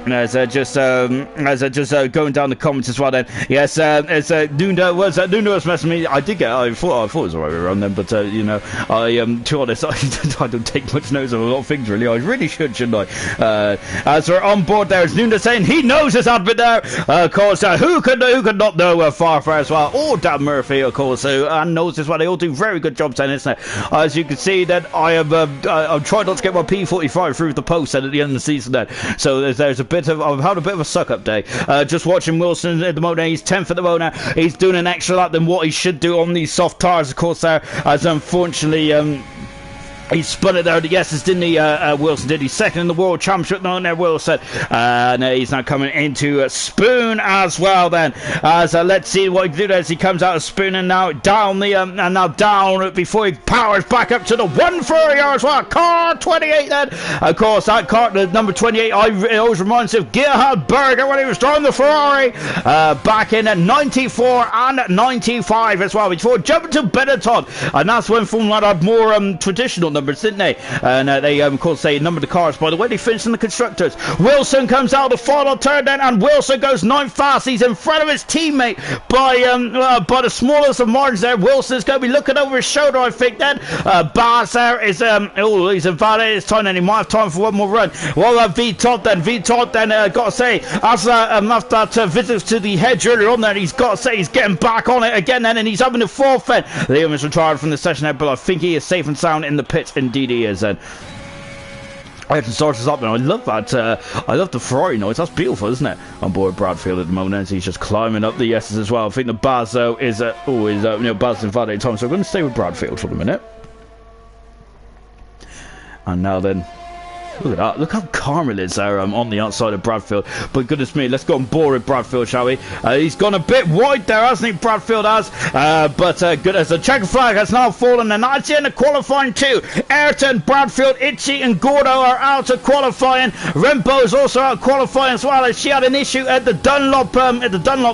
As just going down the comments as well. Then yes, as Nunda was messing me. I thought it was the right way around then, but you know, to be honest, I don't take much notice of a lot of things really. I really shouldn't I? As we're on board there, is Nunda saying he knows his advert there. Of course, who could not know Farfar as well, or Dan Murphy, of course, who knows as well. They all do very good jobs then, isn't it? As you can see, that I'm trying not to get my P45 through the post at the end of the season then. So there's I've had a bit of a suck-up day. Just watching Wilson at the moment. He's 10th at the moment. He's doing an extra lap than what he should do on these soft tyres, of course, there. As unfortunately, he spun it there. Yes, didn't he? Wilson did. He's second in the World Championship now. There, Wilson. And he's now coming into Spoon as well. Then, as let's see what he can do as he comes out of Spoon and now down the and now down before he powers back up to the 130 as well. Car 28. Then, of course, that car, the number 28. It always reminds me of Gerhard Berger when he was driving the Ferrari back in 94 and 95 as well. Before jumping to Benetton, and that's when Formula 1 had more traditional numbers, didn't they? And they of course they numbered the cars by the way they finished in the constructors. Wilson comes out of the final turn then, and Wilson goes 9th fast. He's in front of his teammate by the smallest of margins there. Wilson's going to be looking over his shoulder, I think. Then Baz there is he's invalid his time, and he might have time for one more run. Well, V-Todd then got to say after that visit to the hedge earlier on there, he's got to say he's getting back on it again then, and he's having the fourth then. Liam is retired from the session there, but I think he is safe and sound in the pit. Indeed he is. And I have to start this up now. I love that. I love the Ferrari noise. That's beautiful, isn't it? On board Bradfield at the moment, as he's just climbing up the S's as well. I think the Baz though is Baz invalidated time, so I'm going to stay with Bradfield for the minute. And now then, look at that. Look how calm it is there on the outside of Bradfield. But goodness me, let's go on board with Bradfield, shall we? He's gone a bit wide there, hasn't he? Bradfield has. But good as the checker flag has now fallen. And that's the end of qualifying too. Ayrton, Bradfield, Itchy and Gordo are out of qualifying. Rempo's also out of qualifying as well, as she had an issue at the Dunlop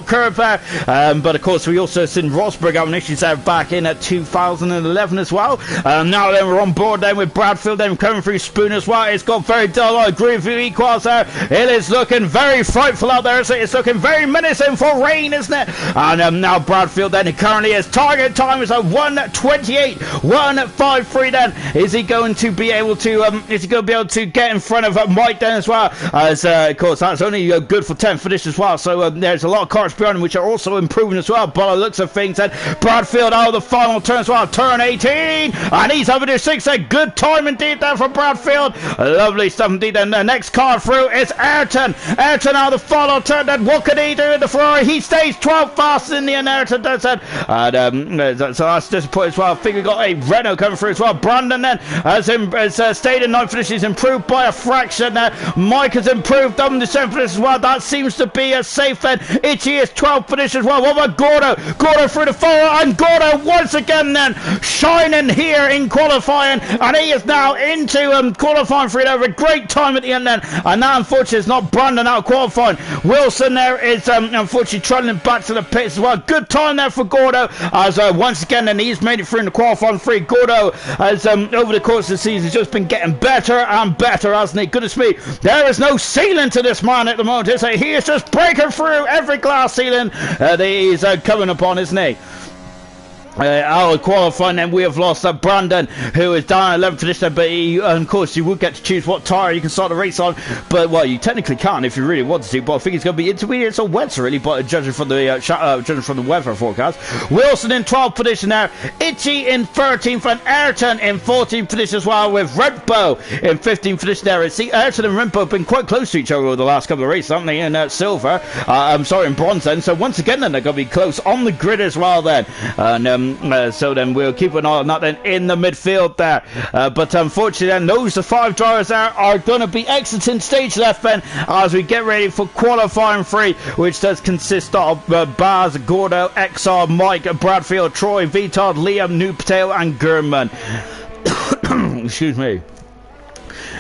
curve there. But of course we also seen Rosberg having issues there back in 2011 as well. Now then we're on board then with Bradfield then coming through Spoon as well. It's got very dull. I agree with you, Equals there. It is looking very frightful out there. It's looking very menacing for rain, isn't it? And now Bradfield then currently his target time is a 1:28, 1:53. Then is he going to be able to get in front of Mike then as well? As of course that's only good for 10th finish as well. So there's a lot of cars behind him which are also improving as well. By the looks of things, then Bradfield out of the final turn as well. Turn 18, and he's having a 6. A good time indeed there for Bradfield. Lovely stuff indeed. And the next car through is Ayrton. Ayrton out of the final turn. Then what can he do in the Ferrari? He stays 12th fast in the end. Ayrton does that. And so that's disappointing as well. I think we got a Renault coming through as well. Brandon then has stayed in 9th finish. He's improved by a fraction there. Mike has improved on the 7th finish as well. That seems to be a safe then. Itchy is 12th finish as well. What about Gordo? Gordo through the final, and Gordo once again then shining here in qualifying, and he is now into qualifying for it over a great time at the end then. And now unfortunately it's not Brandon out qualifying. Wilson there is unfortunately trundling back to the pits as well. Good time there for Gordo, as once again then he's made it through in the qualifying free. Gordo has over the course of the season just been getting better and better, hasn't he? Goodness me, there is no ceiling to this man at the moment, is he? He is just breaking through every glass ceiling that he's coming upon, isn't he? Out of qualifying then we have lost Brandon, who is down 11th position, but of course you would get to choose what tyre you can start the race on, but well, you technically can if you really want to, but I think it's going to be intermediate or wet really, but judging from the weather forecast. Wilson in 12th position there, Itchy in 13th, and Ayrton in 14th position as well, with Rempo in 15th position there. See, Ayrton and Rempo have been quite close to each other over the last couple of races, haven't they, in silver, I'm sorry, in bronze then, so once again then they're going to be close on the grid as well then. And so then we'll keep an eye on that then in the midfield there. But unfortunately then those the 5 drivers there are going to be exiting stage left then as we get ready for qualifying 3, which does consist of Baz, Gordo, XR, Mike, Bradfield, Troy, Vitard, Liam, New Patel and Gurman. Excuse me.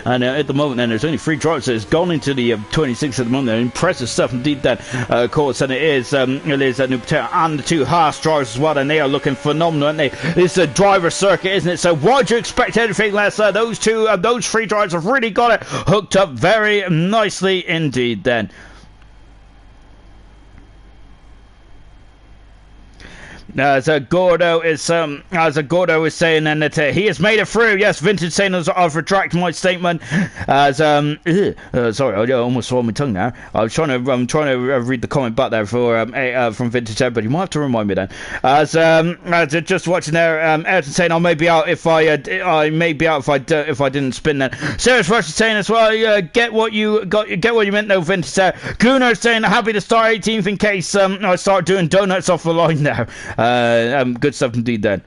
And at the moment, then there's only 3 drivers. So it's gone into the 26 at the moment. Impressive stuff indeed. Then, of course, and it is Nuptel and the 2 Haas drivers as well, and they are looking phenomenal, aren't they? It's a driver circuit, isn't it? So why do you expect anything less? Those 3 drivers have really got it hooked up very nicely indeed. Then. As Gordo is saying, then that he has made it through. Yes, Vintage saying I've retracted my statement. As sorry, I almost swallowed my tongue now. I'm trying to read the comment back there for from Vintage. But you might have to remind me then. As just watching there, Ayrton saying I may be out if I didn't spin then. Serious Rush is saying as well. Get what you meant though, Vintage. Gunnar saying happy to start 18th in case I start doing donuts off the line now. Good stuff indeed then.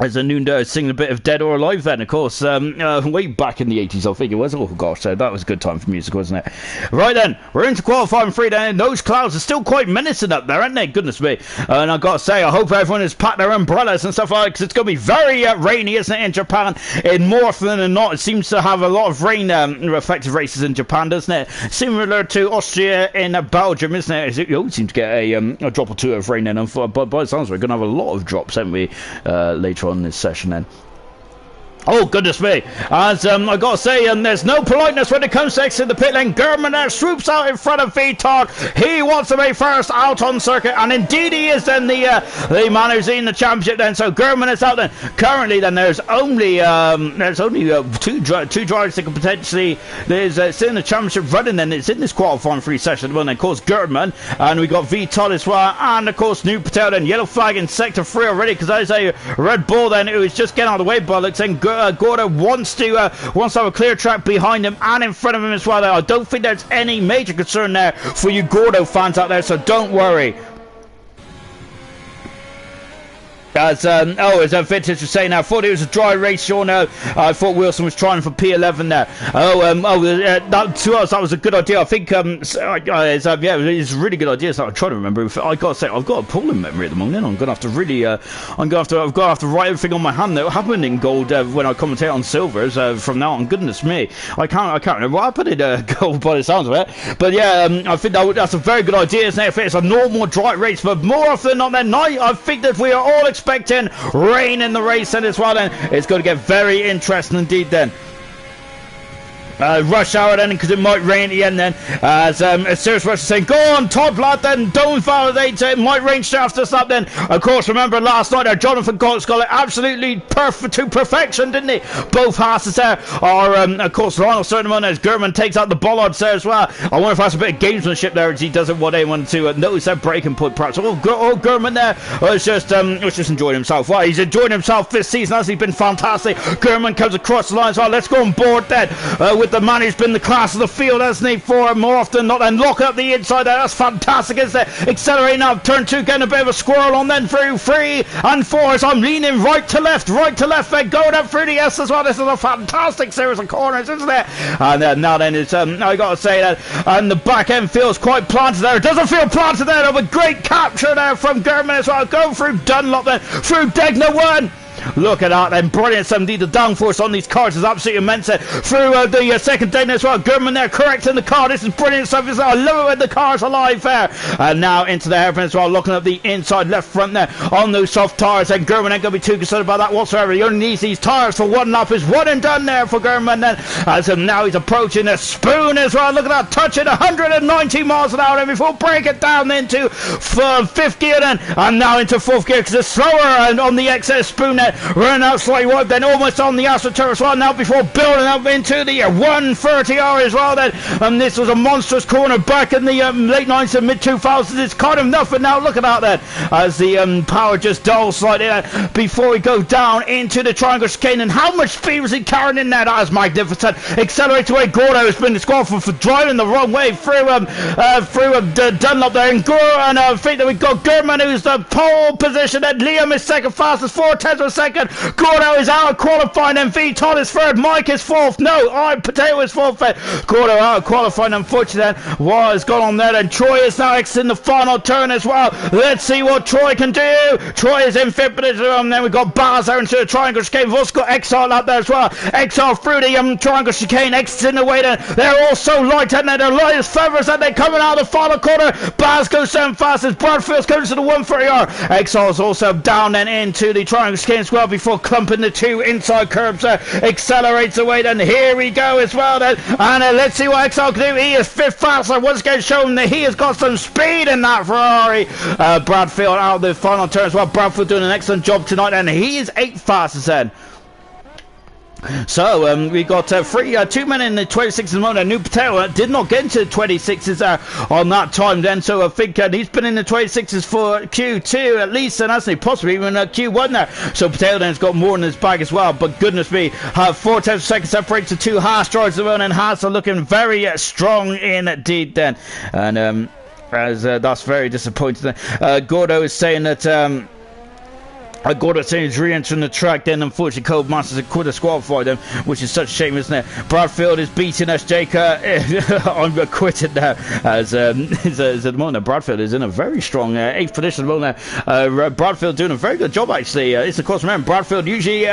As a noon singing a bit of Dead or Alive then, of course, way back in the 80s, I think it was. Oh gosh, that was a good time for music, wasn't it? Right then, we're into qualifying 3 then, and those clouds are still quite menacing up there, aren't they? Goodness me. And I've got to say, I hope everyone has packed their umbrellas and stuff like that, because it's going to be very rainy, isn't it, in Japan? In more often than not, it seems to have a lot of rain affected races in Japan, doesn't it? Similar to Austria in Belgium, isn't it? It always seems to get a drop or 2 of rain in, and by the sounds we're going to have a lot of drops, haven't we, later on in this session then. Oh goodness me, as I gotta say, there's no politeness when it comes to exiting the pit lane. German there swoops out in front of Vital. He wants to be first out on circuit, and indeed he is then the man who's in the championship then. So German is out then. Currently then there's only 2 drivers that can potentially, it's in the championship running then. It's in this qualifying 3 session. Well then, of course, German, and we got Vital as well, and of course New Patel then. Yellow flag in sector 3 already, because there's a Red Bull then who is just getting out of the way, but looks saying Gordo wants to have a clear track behind him and in front of him as well. I don't think there's any major concern there for you Gordo fans out there, so don't worry. As Vintage was saying, I thought it was a dry race, Sean. I thought Wilson was trying for P11 there. That to us, that was a good idea. I think it's a really good idea. So I'm trying to remember. I gotta say, I've got a appalling memory at the moment. I'm gonna have to really, I've got to write everything on my hand that happened in gold when I commentate on silvers from now on. Goodness me, I can't remember what happened in gold by the sounds of it. But yeah, I think that's a very good idea, isn't it? If it's a normal dry race, but more often than not, I think that we are all expecting rain in the race then as well. Then it's going to get very interesting indeed then. Rush hour then, because it might rain at the end then. As Serious Rush is saying, go on Todd lad then, don't validate it might rain straight after this lap then. Of course, remember last night Jonathan Colts got it absolutely perfect to perfection, didn't he? Both Haas's there are of course Lionel Certain as German takes out the bollards there as well. I wonder if that's a bit of gamesmanship there as he doesn't want anyone to notice that breaking point perhaps. German there was just enjoying himself. Well, he's enjoying himself this season, hasn't he? Been fantastic. German comes across the line as well. Let's go on board then with the man who's been the class of the field, hasn't he, for more often not, and lock up the inside there. That's fantastic, isn't it? Accelerating now, turn 2, getting a bit of a squirrel on then through 3 and 4 as I'm leaning right to left then going up through the S as well. This is a fantastic series of corners, isn't it? And now then it's I gotta say that, and the back end feels quite planted there. It doesn't feel planted there though, but great capture there from German as well. Going through Dunlop then, through Degner 1. Look at that then, brilliant. Indeed, the downforce on these cars is absolutely immense. Through the second day as well, German there correcting the car. This is brilliant stuff. I love it when the car's alive there. And now into the hairpin as well, looking at the inside left front there on those soft tyres. And German ain't going to be too concerned about that whatsoever. He only needs these tyres for 1 lap. Is 1 and done there for German then. As now he's approaching the spoon as well. Look at that, touching 190 miles an hour then before break it down into 5th gear then. And now into 4th gear because it's slower and on the excess spoon there. Running out slightly wide, then almost on the AstroTurf as well now before building up into the 130R as well then. And this was a monstrous corner back in the late 90s and mid 2000s. It's kind of nothing now. Look at that then as the power just dulls slightly before we go down into the triangle chicane. And how much speed was he carrying in there? That is magnificent. Accelerate away. Gordo has been disqualified for driving the wrong way through Dunlop there. And I think that we've got German who's the pole position, and Liam is second fastest, 4/10 of a second. second. Gordo is out of qualifying, and V-Todd is third. Mike is fourth. No, Potato is fourth. Gordo out of qualifying, unfortunately. What has gone on there? And Troy is now exiting the final turn as well. Let's see what Troy can do. Troy is in fifth position. Then we've got Bars there into the triangle chicane. We've also got Exile out there as well. Exile through the triangle chicane, exiting the way there. They're all so light, and they're light as feathers, and they're coming out of the final corner. Bars goes down fast as Bradfield's going to the 130R. Exile's also down then into the triangle chicane as well before clumping the two inside curbs. Accelerates away then. Here we go as well then. And let's see what Exile can do. He is fifth faster. Once again showing that he has got some speed in that Ferrari. Bradfield out of the final turn as well. Bradfield doing an excellent job tonight, and he is eighth fastest then. So we got 2 men in the 26s at the moment. New Potato did not get into the 26s on that time then, so I think he's been in the 26s for Q2 at least, and hasn't he? Possibly even Q1 there. So Potato then's got more in his bag as well, but goodness me, 4 tenths of a second separate to 2 Haas drivers at the moment, and Haas are looking very strong indeed then, and as that's very disappointing. Gordo is saying that Gordo saying he's re-entering the track, then unfortunately Codemasters have quit a disqualified them, which is such a shame, isn't it? Bradfield is beating us, Jake. I'm quitting now. As at the moment, Bradfield is in a very strong 8th position at the moment. Bradfield doing a very good job, actually. It's of course, remember, Bradfield usually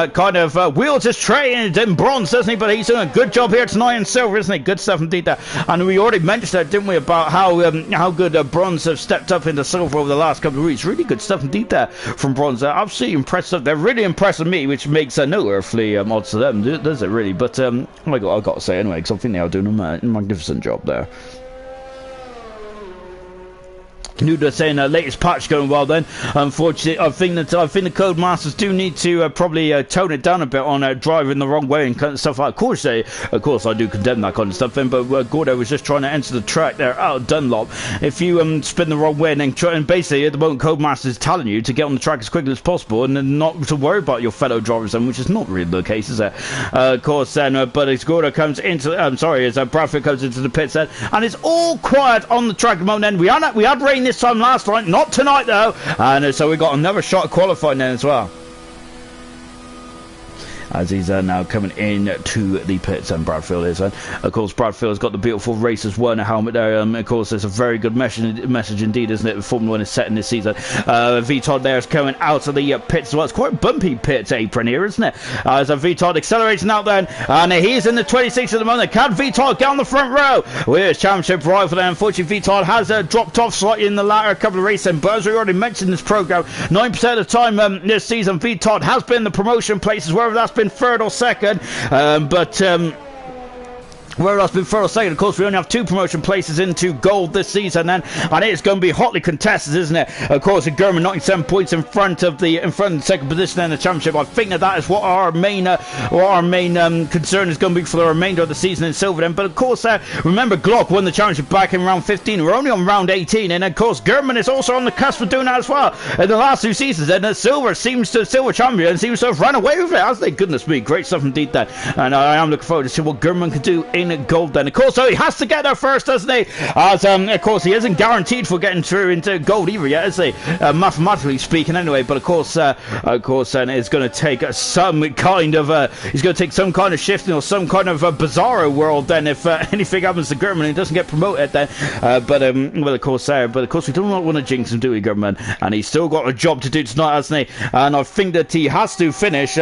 kind of wields his trade in bronze, doesn't he? But he's doing a good job here tonight in silver, isn't he? Good stuff indeed there. And we already mentioned that, didn't we, about how good bronze have stepped up into silver over the last couple of weeks. Really good stuff indeed there from bronze. Absolutely impressive. They're really impressing me, which makes no earthly odds to them, does it really? But I've got to say anyway, because I think they are doing a magnificent job there. Nuda saying latest patch going well then. Unfortunately, I think the Codemasters do need to probably tone it down a bit on driving the wrong way and kind of stuff like that. Of course I do condemn that kind of stuff then, but Gordo was just trying to enter the track there out of Dunlop. If you spin the wrong way and then and basically at the moment Codemasters is telling you to get on the track as quickly as possible and then not to worry about your fellow drivers then, which is not really the case, is it? Of course then, but as Gordo comes into, as Bradford comes into the pits then, and it's all quiet on the track at the moment then. We had rain this time last night, not tonight though, and so we got another shot at qualifying then as well, as he's now coming in to the pits, and Bradfield is. And of course, Bradfield's got the beautiful Racers 1 helmet there. Of course, there's a very good message indeed, isn't it? The Formula 1 is set in this season. V-Todd there is coming out of the pits as well. It's quite a bumpy pits apron here, isn't it? As V-Todd accelerating out there, and he's in the 26 at the moment. Can V-Todd get on the front row? With his championship rival there. Unfortunately, V-Todd has dropped off slightly in the latter couple of races, but as we already mentioned in this program, 9% of the time this season, V-Todd has been the promotion places, whether that's been third or second, where that's been for a second. Of course, we only have 2 promotion places into gold this season, and it's going to be hotly contested, isn't it? Of course, German 97 points in front of the second position in the championship. I think that is what our main concern is going to be for the remainder of the season in silver. Then, but of course, remember Glock won the championship back in round 15. We're only on round 18, and of course, German is also on the cusp of doing that as well. In the last 2 seasons, and the silver champion seems to have run away with it, hasn't they? Goodness me, great stuff indeed. That, and I am looking forward to see what German can do in gold then. Of course, so he has to get there first, doesn't he? As of course he isn't guaranteed for getting through into gold either yet, is he? Mathematically speaking anyway, but of course then it's going to take some kind of shifting or some kind of a bizarro world then if anything happens to German and he doesn't get promoted then. But of course we do not want to jinx him, do we, German? And he's still got a job to do tonight, hasn't he? And I think that he has to finish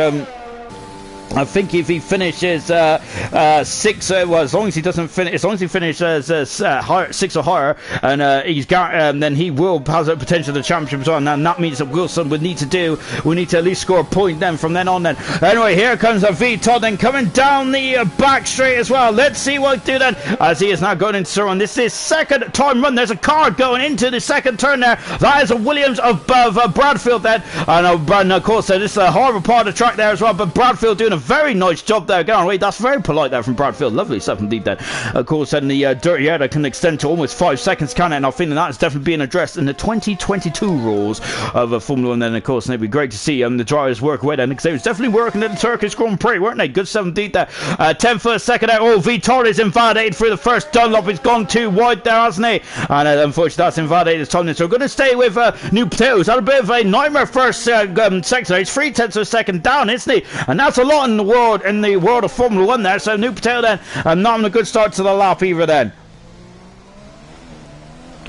I think if he finishes 6, as long as he doesn't finish, as long as he finishes 6 or higher, and then he will has a potential the championship as well. And that means that Wilson would need to at least score a point then from then on. Then anyway, here comes a V-Todd then coming down the back straight as well. Let's see what he do then, as he is now going into turn. This is second time run. There's a car going into the second turn there. That is a Williams above Bradfield then, and of course this is a horrible part of the track there as well. But Bradfield doing a very nice job there. Get on away. That's very polite there from Bradfield. Lovely stuff indeed then. Of course, and the dirty air that can extend to almost 5 seconds, can it? And I think that's definitely being addressed in the 2022 rules of Formula 1 then, of course. And it'd be great to see the drivers work away then, because they was definitely working at the Turkish Grand Prix, weren't they? Good stuff indeed there. 10 for a second there. Oh, Vitor is invalidated through the first Dunlop. He's gone too wide there, hasn't he? And unfortunately, that's invalidated this time. So we're going to stay with New Potatoes. Had a bit of a nightmare first section. He's 3/10 of a second down, isn't he? And that's a lot in the world of Formula 1 there. So New Potato then not having a good start to the lap either then.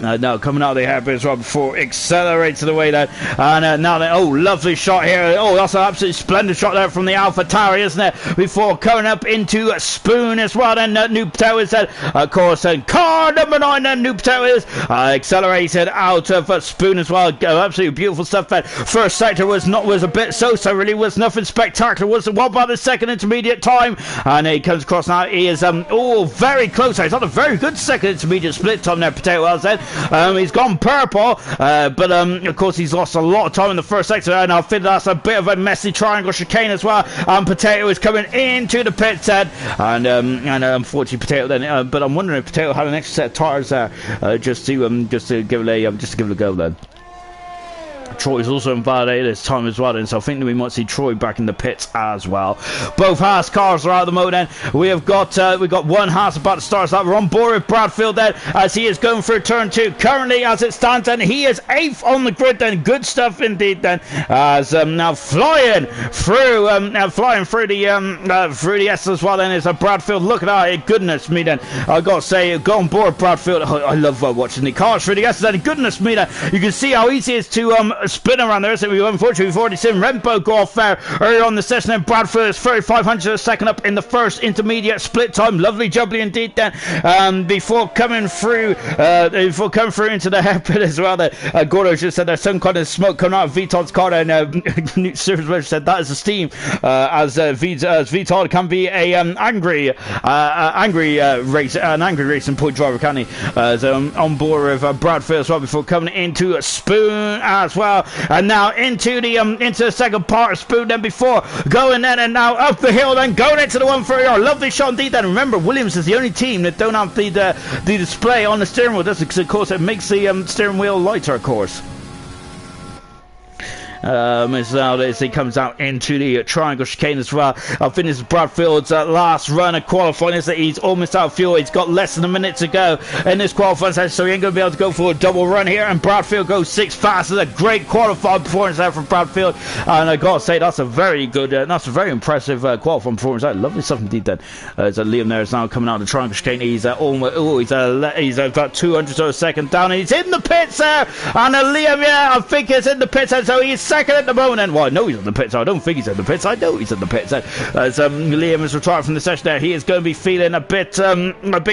Now coming out of the hairpin as well before accelerates to the way there, and now then, oh, lovely shot here. Oh, that's an absolutely splendid shot there from the Alpha Tower, isn't it? Before coming up into Spoon as well. Then New Potato is of course, and car number 9 then New Potato is accelerated out of Spoon as well. Absolutely beautiful stuff there. First sector was a bit so really, was nothing spectacular. Was what about the second intermediate time? And he comes across now. He is very close. He's on a very good second intermediate split time there. Potato well said. He's gone purple, but of course he's lost a lot of time in the first sector, and I think that's a bit of a messy triangle chicane as well. And Potato is coming into the pits head, and unfortunately Potato then. But I'm wondering if Potato had an extra set of tires there, just to give it a go then. Troy's also invalidated this time as well, and so I think that we might see Troy back in the pits as well. Both Haas cars are out of the mode then. We've got one Haas about to start, so we're on board with Bradfield then, as he is going through turn 2 currently as it stands, and he is 8th on the grid then. Good stuff indeed then, as now flying through the S as well then is Bradfield. Look at that, goodness me then. I gotta say, go on board Bradfield. I love watching the cars through the S then. Goodness me then, you can see how easy it is to spin around there. So unfortunately we've already seen Rempo go off there earlier on the session, and Bradford is 3500 a second up in the first intermediate split time. Lovely jubbly indeed then, before coming through into the hairpin as well there. Gordo just said there's some kind of smoke coming out of Viton's car, and Newt said that is the steam, as Viton can be a angry racing point driver, can he? On board with Bradford as well before coming into Spoon as well. And now into the second part of Spoon then, before going then and now up the hill then going into the 130. Lovely shot indeed then. Remember, Williams is the only team that don't have the display on the steering wheel. That's because of course it makes the steering wheel lighter, of course. As he comes out into the triangle chicane as well. I think this is Bradfield's last run of qualifying. Is that he's almost out of fuel. He's got less than a minute to go in this qualifying session, so he ain't going to be able to go for a double run here. And Bradfield goes 6th fast. It's a great qualifying performance there from Bradfield, and I gotta say that's a very good, that's a very impressive qualifying performance. Lovely stuff indeed. Then Liam there is now coming out of the triangle chicane. He's he's about 200 of a second down, and he's in the pits there. And Liam, yeah, I think he's in the pits, and so he's second at the moment. Well, I know he's in the pits. I don't think he's in the pits. I know he's in the pits. As Liam is retired from the session there, he is going to be feeling a bit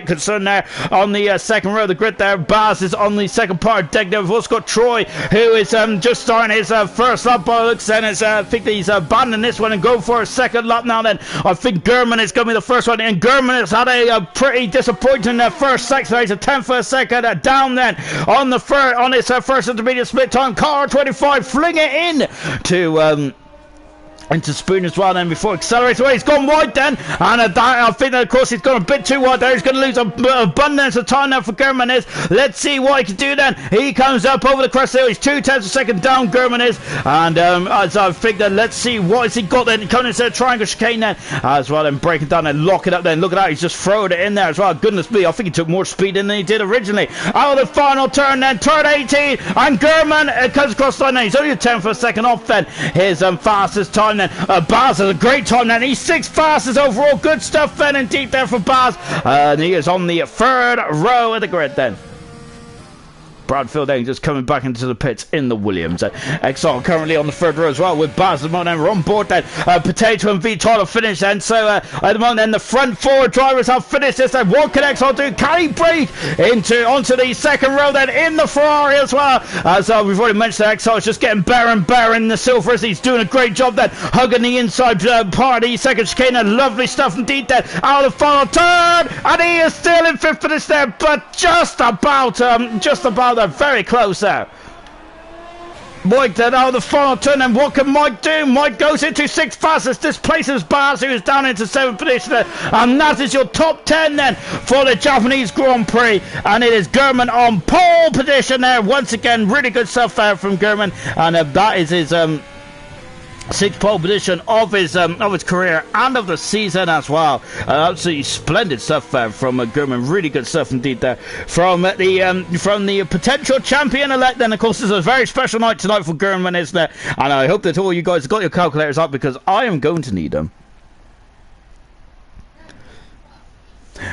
concerned there on the second row of the grid there. Baz is on the second part of deck there. We've also got Troy, who is just starting his first lap by the looks, and I think that he's abandoning this one and going for a second lap now. Then I think Gurman is going to be the first one, and Gurman has had a pretty disappointing first sector. He's a 10th for a second down then on his first intermediate split time. Car 25 fling it in to into Spoon as well then before accelerates away. He's gone wide then, and I think that of course he's gone a bit too wide there. He's going to lose abundance of time now for Gurman is. Let's see what he can do then. He comes up over the crest hill. He's 2/10 a second down, Gurman is, and as I think that, let's see what has he got then. Coming into the triangle chicane then as well, then breaking down and lock it up then. Look at that, he's just throwing it in there as well. Goodness me, I think he took more speed in than he did originally. Out of the final turn then, turn 18, and Gurman comes across the line then. He's only a 10th for a second off then his fastest time then. Baz has a great time then. He's 6th fastest overall. Good stuff then indeed there for Baz. And he is on the 3rd row of the grid then. Bradfield then just coming back into the pits in the Williams. Exile currently on the 3rd row as well with Baz at the moment. We're on board then. Potato and Vitor have finished then. So at the moment then the front 4 drivers have finished this then. What can Exile do? Can he break onto the 2nd row then in the Ferrari as well? As we've already mentioned, Exile is just getting better and better in the Silvers. He's doing a great job then, hugging the inside part of the second chicane. Lovely stuff indeed then. Out of the final turn, and he is still in 5th finish there, but just about very close there. Mike then out of the final turn, and what can Mike do? Mike goes into 6th fastest, displaces Baz, who is down into 7th position, and that is your top 10 then for the Japanese Grand Prix, and it is German on pole position there. Once again, really good stuff there from German, and that is his 6th pole position of his career and of the season as well. Absolutely splendid stuff from German. Really good stuff indeed there from the potential champion-elect. And of course, this is a very special night tonight for German, isn't it? And I hope that all you guys have got your calculators up, because I am going to need them.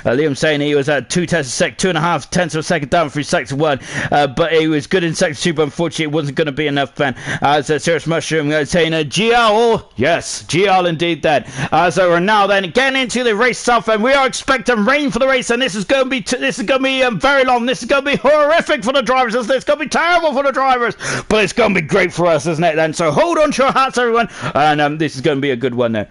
Liam saying he was at 2 tenths a sec, 2.5 tenths of a second down through sector 1, but he was good in sector 2, but unfortunately it wasn't going to be enough then. As Serious Mushroom saying GL, yes, GL indeed then. So we're now then getting into the race itself, and we are expecting rain for the race, and this is going to be very long. This is going to be horrific for the drivers, isn't it? It's going to be terrible for the drivers, but it's going to be great for us, isn't it then? So hold on to your hats, everyone, and this is going to be a good one there.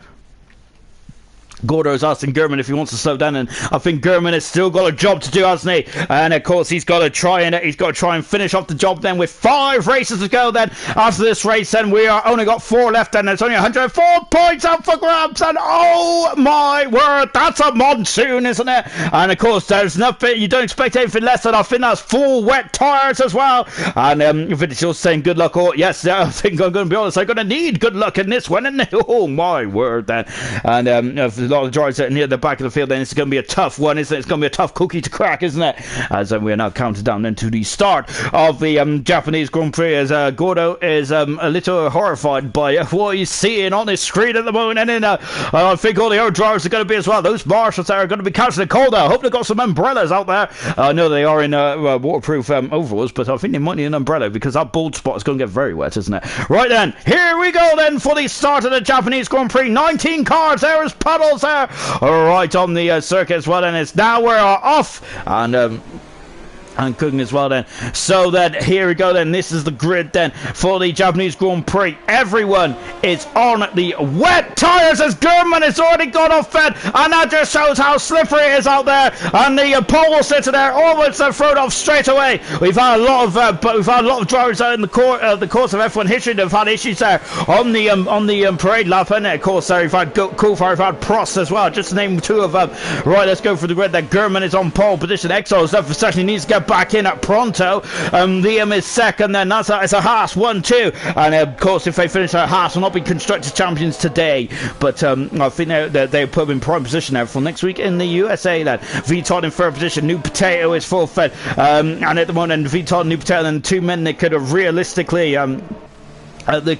Gordo's asking German if he wants to slow down, and I think German has still got a job to do, hasn't he? And of course he's got to try and finish off the job then with 5 races to go then after this race, and we are only got 4 left, and there's only 104 points up for grabs, and oh my word, that's a monsoon, isn't it? And of course there's nothing, you don't expect anything less than, I think that's 4 wet tires as well. And Vinicius saying good luck. Oh yes, I think I'm going to be honest, I'm going to need good luck in this one, and oh my word then. And a lot of drivers near the back of the field, then it's going to be a tough one, isn't it? It's going to be a tough cookie to crack, isn't it? As we are now counted down into the start of the Japanese Grand Prix, as Gordo is a little horrified by what he's seeing on his screen at the moment, and then I think all the other drivers are going to be as well. Those marshals are going to be catching the cold. I hope they've got some umbrellas out there. I know they are in waterproof overalls, but I think they might need an umbrella, because that bald spot is going to get very wet, isn't it? Right then, here we go then for the start of the Japanese Grand Prix. 19 cars, there is puddles there right on the circuit as well, and it's now we're off and cooking as well then. So then here we go then, this is the grid then for the Japanese Grand Prix. Everyone is on the wet tires as German has already got off fed, and that just shows how slippery it is out there, and the pole sitter there almost thrown off straight away. We've had a lot of drivers out in the course of F1 history that have had issues there on the parade lap, and of course there we've had Coulthard, we've had Prost as well, just to name 2 of them. Right, let's go for the grid. That German is on pole position. Exo certainly needs to get back in at pronto. Liam is second, then it's a Haas 1-2, and of course if they finish that, Haas will not be constructors champions today, but I think they put them in prime position now for next week in the USA then. Vitot in 3rd position, New Potato is 4th fed, and at the moment Vitot and New Potato, and 2 men that could have realistically they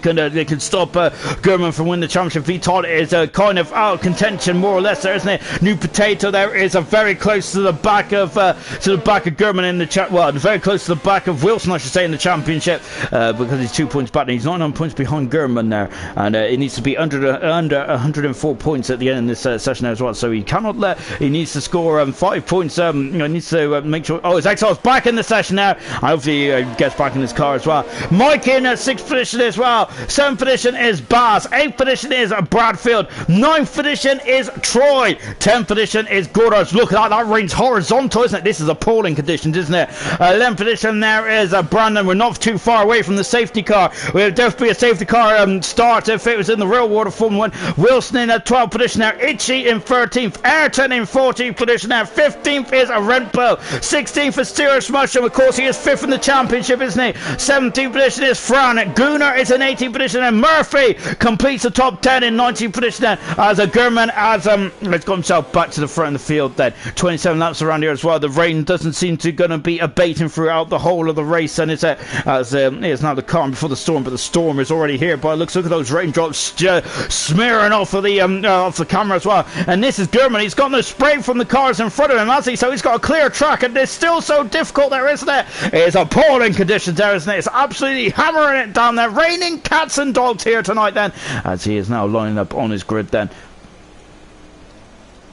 can stop German from winning the championship. Vitot is kind of out of contention more or less there, isn't it? New Potato there is very close to the back of German in the very close to the back of Wilson, I should say, in the championship, because he's 2 points back, and he's 9 points behind German there, and it needs to be under 104 points at the end of this session as well. So he needs to score 5 points. He needs to make sure. Oh, his Exile's back in the session now. Hopefully he gets back in his car as well. Mike in 6th position as well. 7th position is Baz. 8th position is Bradfield. 9th position is Troy. 10th position is Gordos. Look at that rain's horizontal, isn't it? This is appalling conditions, isn't it? 11th position there is Brandon. We're not too far away from the safety car. We'll definitely be a safety car start if it was in the real world of Formula 1. Wilson in 12th position there. Itchy in 13th. Ayrton in 14th position there. 15th is Renpo. 16th is Steers Mushroom. Of course, he is 5th in the championship, isn't he? 17th position is Fran. Gunnar is in 18th position, and Murphy completes the top 10 in 19th position then, as a German has got himself back to the front of the field then. 27 laps around here as well. The rain doesn't seem to going to be abating throughout the whole of the race, and it's now the calm before the storm, but the storm is already here. But look at those raindrops smearing off of the camera as well. And this is German. He's got no spray from the cars in front of him, has he? So he's got a clear track, and it's still so difficult there, isn't it? It's appalling conditions there, isn't it? It's absolutely hammering it down there. Raining cats and dogs here tonight then, as he is now lining up on his grid then.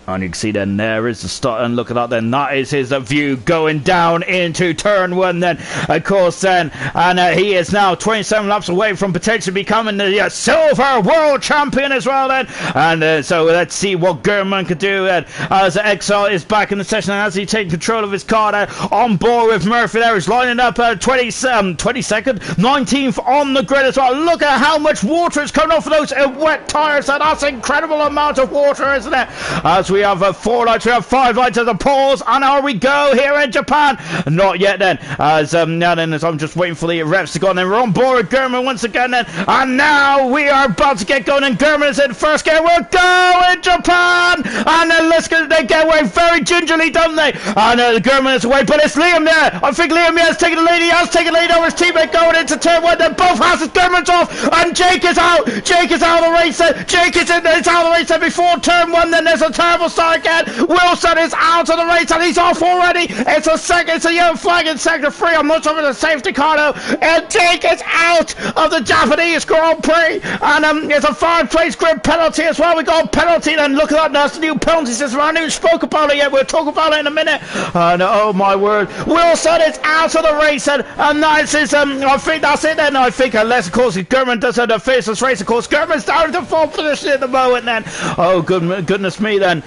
And you can see then there is the start, and look at that then, that is his view going down into turn 1 then, of course then, and he is now 27 laps away from potentially becoming the silver world champion as well then, and so let's see what German could do as Exile is back in the session, and as he takes control of his car on board with Murphy there, he's lining up 22nd, 19th on the grid as well. Look at how much water is coming off of those wet tyres, and that's an incredible amount of water, isn't it? As we have 4 lights, we have 5 lights as a pause, and are we go here in Japan? Not yet then, as now then, as I'm just waiting for the reps to go on, then we're on board with German once again then, and now we are about to get going, and German is in first gear. We're going Japan, and then they get away very gingerly, don't they? And German is away, but it's Liam there. I think Liam has taken the lead. He has taken the lead over his teammate going into turn 1. Then both houses, German's off, and Jake is out. Jake is out of the race then. Jake is out of the race then before turn 1. Then there's a terrible start again. Wilson is out of the race and he's off already. It's a yellow flag in sector 3. I'm not sure if it's a safety car now. And Jake is out of the Japanese Grand Prix, and it's a 5th place grid penalty as well. We got a penalty, and look at that, that's the new penalty system. I haven't even spoke about it yet. We'll talk about it in a minute. And oh my word, Wilson is out of the race, and that's his, I think that's it then. I think unless of course German does have the finish this race, of course German's down to 4th position at the moment then. Oh goodness me then.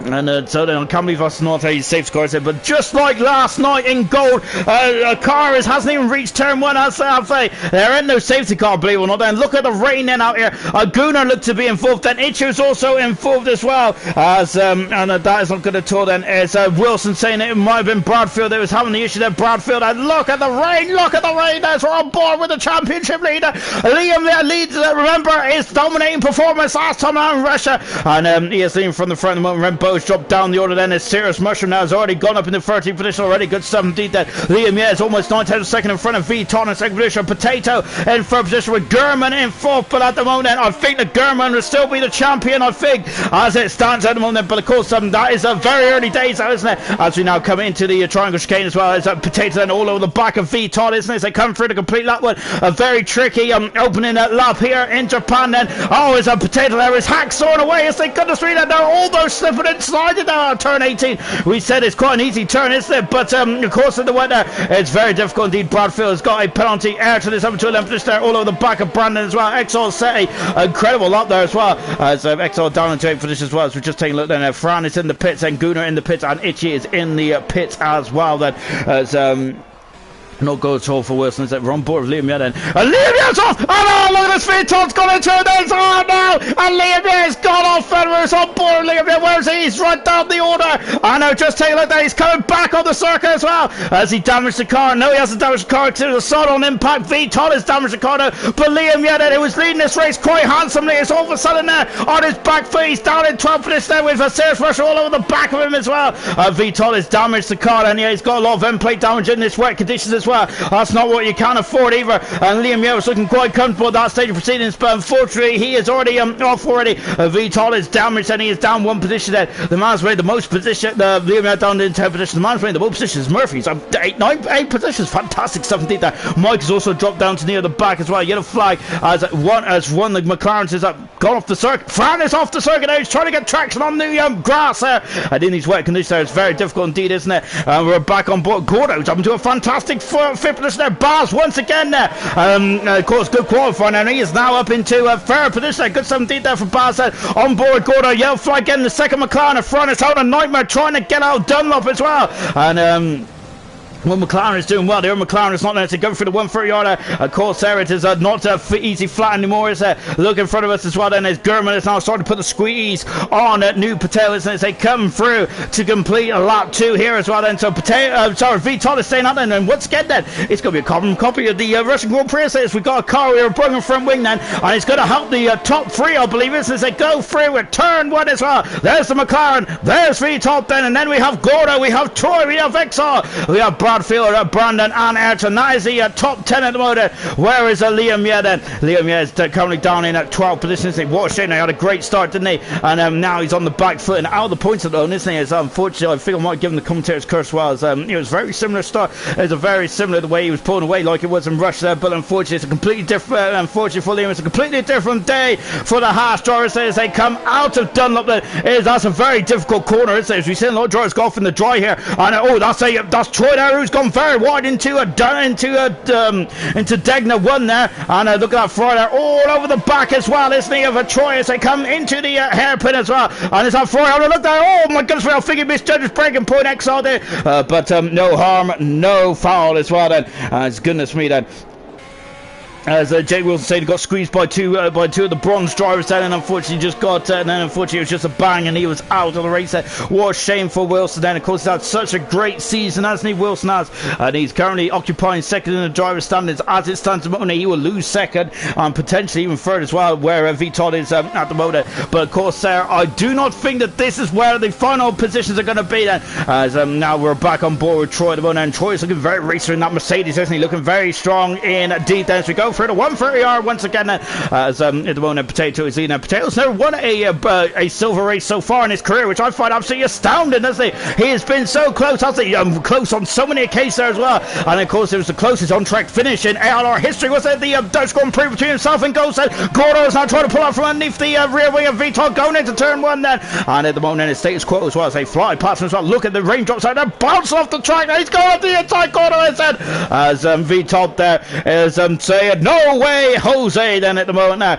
And so then I can't believe that's not a safe score, but just like last night in gold, a car hasn't even reached turn 1, have they? There ain't no safety car, believe it or not. Then look at the rain then out here. Gunnar looked to be involved, then Ichu's also involved as well, as and that is not good at all then. It's Wilson saying it might have been Bradfield that was having the issue there. Bradfield, and look at the rain, there's we're on board with the championship leader. Liam there leads, remember his dominating performance last time out in Russia, and he is leading from the front at the moment. Rembo's dropped down the order then, as Sirius Mushroom now has already gone up in the 13th position already. Good stuff indeed then. Liam is almost 9 seconds in front of Viton in 2nd position. Potato in 3rd position with German in 4th, but at the moment I think that German will still be the champion, I think, as it stands at the moment. But of course that is a very early days now, isn't it, as we now come into the triangle chicane as well. As Potato then all over the back of Viton, isn't it, as they come through to complete that one. A very tricky opening lap here in Japan then. Oh, it's a Potato there, is hacksawing away, as they goodness me, they're almost slipping and sliding down on turn 18. We said it's quite an easy turn, isn't it? But of course in the weather it's very difficult indeed. Bradfield has got a penalty. Ayrton is up to 11th position there, all over the back of Brandon as well. Exile set a incredible lap there as well, as Exile down into 8th position as well. As we're just taking a look then, Fran is in the pits, and Gunnar in the pits, and Itchy is in the pits as well then, as no goal at all for Wilson. Is that we're on board with Liam Yedden, and Liam Yedden's off, and oh look at this, Viton's gone into it, there's now, and Liam Yedden's gone off, Federer's on board. Liam Yedden, where's he? He's right down the order. I know, just take a look there, he's coming back on the circuit as well, as he damaged the car. No, he hasn't damaged the car to the side on impact. Viton has damaged the car now, but Liam Yedden, who was leading this race quite handsomely, is all of a sudden there on his back foot. He's down in 12th position there with a serious pressure all over the back of him as well. Viton has damaged the car, and yeah, he's got a lot of end plate damage in this wet conditions as well. That's not what you can afford either, and Liam Yedden was looking quite comfortable at that stage of proceedings, but unfortunately he is already off already. Viton is damaged, and he is down 1 position there. The man's made the most position, Liam Yedden down in 10th position. The man's made the most positions. Murphy's 8 positions. Fantastic stuff indeed there. Mike has also dropped down to near the back as well. Yellow flag as one the McLaren's is gone off the circuit. Fran is off the circuit now. He's trying to get traction on the grass there, and in these wet conditions there, it's very difficult indeed, isn't it? We're back on board. Gordo's up into a fantastic 5th position there. Bars once again there, of course good qualifying, and he is now up into a fair position there. Good stuff indeed there for Bars there. On board Gordo, yellow flag getting the 2nd McLaren. Front is out a nightmare trying to get out Dunlop as well, and well, McLaren is doing well. The other McLaren is not there to go through the 130-yarder. Of course, there it is not easy flat anymore. It's look in front of us as well. Then there's German is now starting to put the squeeze on New Patel, isn't it? As they come through to complete a lap 2 here as well. Then so Viton is staying out there. And once again, then it's going to be a carbon copy of the Russian Grand Prix. As we've got a car with a broken front wing then, and it's going to help the top 3, I believe, as they go through with turn 1 as well. There's the McLaren. There's Viton then, and then we have Gordo, we have Troy, we have Exar, we have Bradfield, Brandon and Ayrton. That is the top 10 at the moment. Where is Liam Yeh then? Liam Yeh is currently down in at 12 position. What a shame, they had a great start, didn't they? And now he's on the back foot and out of the points at the moment, isn't he? It's, unfortunately, I think I might give him the commentator's curse as well. It was very similar start. It was a very similar the way he was pulling away like it was in Rush there, but unfortunately it's a completely different, unfortunately for Liam, it's a completely different day for the Haas drivers as they come out of Dunlop. That's a very difficult corner, isn't it? As we've seen a lot of drivers go off in the dry here. And that's Troy there who's gone very wide into Degner 1 there. And look at that fly there all over the back as well, isn't he, of a Troy as they come into the hairpin as well. And it's that fly. Look there. Oh my goodness, I think he misjudged his braking point XR there. But no harm, no foul as well then. Goodness me then. As Jake Wilson said, he got squeezed by two of the bronze drivers then, and unfortunately it was just a bang and he was out of the race there. What a shame for Wilson then. Of course, he's had such a great season, hasn't he, Wilson has? And he's currently occupying second in the driver's standings. As it stands at the moment, he will lose second and potentially even third as well, where Vital is at the moment. But of course, I do not think that this is where the final positions are going to be then. As now we're back on board with Troy at the moment, and Troy is looking very racer in that Mercedes, isn't he? Looking very strong in deep then as we go for the 130R once again. As at the moment, Potato is leading. Potato's never won a silver race so far in his career, which I find absolutely astounding, doesn't he? He has been so close, hasn't he? Close on so many occasions there as well. And of course, it was the closest on-track finish in ALR history, was it? The Dutch Grand Prix between himself and Ghost. Gordo is now trying to pull out from underneath the rear wing of Vital going into turn 1 then. And at the moment, it's status quo as well as they fly past him as well. Look at the raindrops out there, bounce off the track. He's going off the inside corner, I said. As Vital there is saying, no way, Jose, then at the moment now.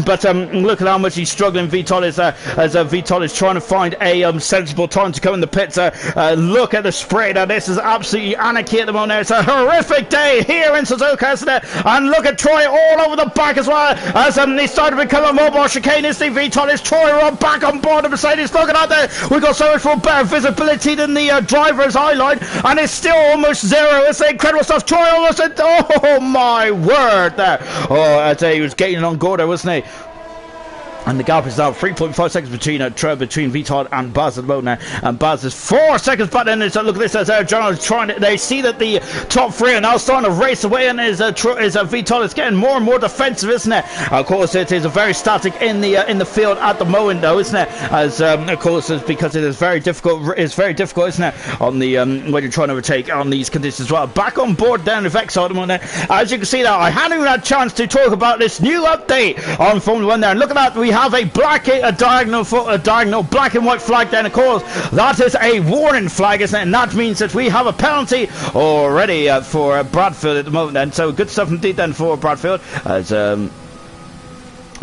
But look at how much he's struggling. Vital is as Vital is trying to find a sensible time to come in the pits. Look at the spray now. This is absolutely anarchy at the moment. It's a horrific day here in Suzuka, isn't it? And look at Troy all over the back as well. As they started to become a mobile chicane. Is the Vital is Troy are back on board the Mercedes. Look at that there. We've got so much more better visibility than the driver's eye line, and it's still almost zero. It's incredible stuff. Troy almost said, oh my word there. Oh, I'd say he was getting on Gordo, wasn't he? And the gap is now 3.5 seconds between Vital and Baz at the moment now. And Baz is 4 seconds back then. Look at this as John is trying to. They see that the top three are now starting to race away, and Vital is getting more and more defensive, isn't it? Of course, it is a very static in the field at the moment, though, isn't it? As of course, it's because it is very difficult. It's very difficult, isn't it? On the when you're trying to overtake on these conditions as well. Back on board down with Exo at the moment. As you can see now, I hadn't even had a chance to talk about this new update on Formula 1 there. And look at that, we have a diagonal black and white flag then. Of course, that is a warning flag, isn't it? And that means that we have a penalty already for Bradfield at the moment. And so good stuff indeed then for Bradfield. As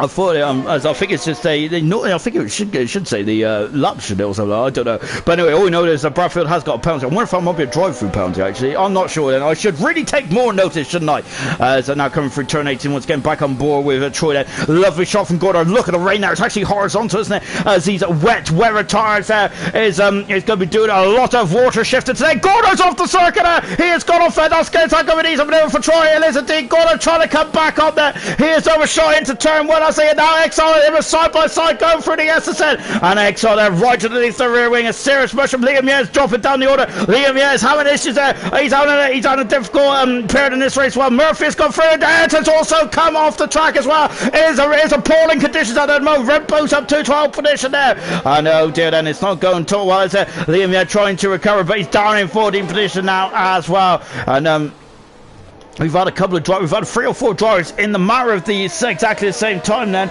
I thought, as I think it's just I think it should say the lap should also. I don't know, but anyway, all we know is that Bradfield has got a penalty. I wonder if I might be a drive-through penalty. Actually, I'm not sure. Then I should really take more notice, shouldn't I? So now coming through turn 18 once again, back on board with Troy. There, lovely shot from Gordon. Look at the rain there. It's actually horizontal, isn't it? As these wet weather tires there is going to be doing a lot of water shifting today. Gordon's off the circuit. He has gone off there. That's going to come in easy maneuver for Troy. It is indeed Gordon trying to come back up there. He is overshot into turn 1. I see it now. Exile it was side by side going through the SSN, and Exile there right underneath the rear wing. A serious rush from Liam Yeh dropping down the order. Liam Yeh is having issues there. He's on a difficult period in this race. Well, Murphy's gone through. Ayrton's also come off the track as well. It is appalling conditions at the moment. Red Bull's up to 12th position there. I know, dear, then it's not going too well. It's Liam Yeh trying to recover, but he's down in 14th position now as well. And we've had a couple of drivers. We've had 3 or 4 drivers in the matter of exactly the same time. Then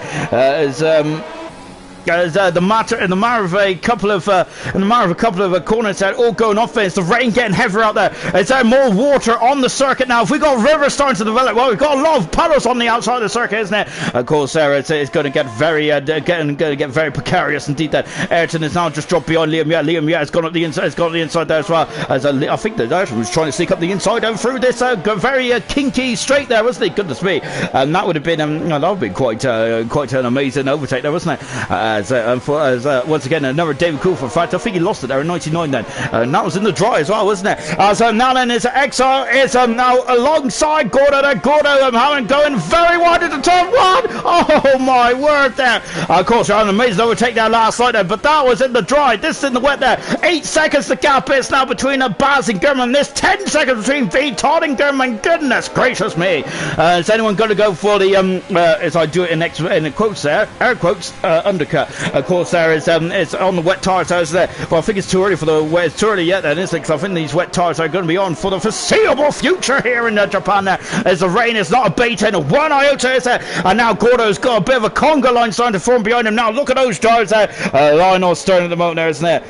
the matter of a couple of corners that all going off there. It's the rain getting heavier out there. Is there more water on the circuit now? If we got rivers starting to develop, well, we've got a lot of puddles on the outside of the circuit, isn't it? Of course, it's going to get very very precarious indeed. That Ayrton is now just dropped behind Liam Yeh. Liam Yeh has gone up the inside. Has gone up the inside there as well. As I think that Ayrton was trying to sneak up the inside and through this very kinky straight there, wasn't he? Goodness me, that would have been quite an amazing overtake there, wasn't it? Once again, another David Cool for fact. I think he lost it there in 99 then. And that was in the dry as well, wasn't it? So now then is Exile is now alongside Gordo. Gordo going very wide into turn 1. Oh my word there. Of course, an amazing overtake there last night there, but that was in the dry. This is in the wet there. 8 seconds the gap is now between Baz and Gurman. There's 10 seconds between V, Todd and Gurman. Goodness gracious me. Is anyone going to go for the, as I do it in the quotes there, air quotes, undercut. Of course, there is it's on the wet tires there. Well, I think it's too early for the wet. It's too early yet then, isn't it? Because I think these wet tires are going to be on for the foreseeable future here in Japan there. As the rain is not abating, 1 iota is there. And now Gordo's got a bit of a conga line starting to form behind him. Now look at those drivers there. Lionel Stern at the moment there, isn't there?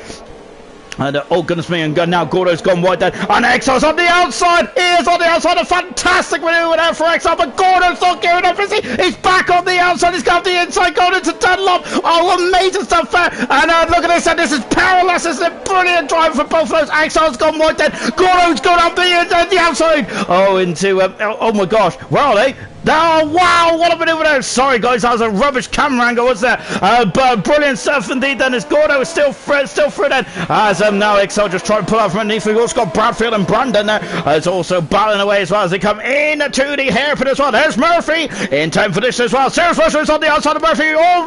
And oh goodness me, and now Gordo's gone wide then, and Exo's on the outside. He is on the outside. A fantastic manoeuvre there for Exo, but Gordo's not giving up, is he? He's back on the outside. He's got the inside going into Dunlop. Oh, amazing stuff there. And look at this, and this is perilous, isn't it? Brilliant drive for both of those. Exo's gone wide then. Gordo's gone up the outside. Oh, into oh my gosh, where are they? Oh wow, what a maneuver there. Sorry guys, that was a rubbish camera angle, wasn't there? But brilliant stuff indeed then, as Gordo is still through then, as now Excel just trying to pull out from underneath. We've also got Bradfield and Brandon there, it's also battling away as well as they come into the hairpin as well. There's Murphy in time for this as well. Serious Rusher is on the outside of Murphy. Oh,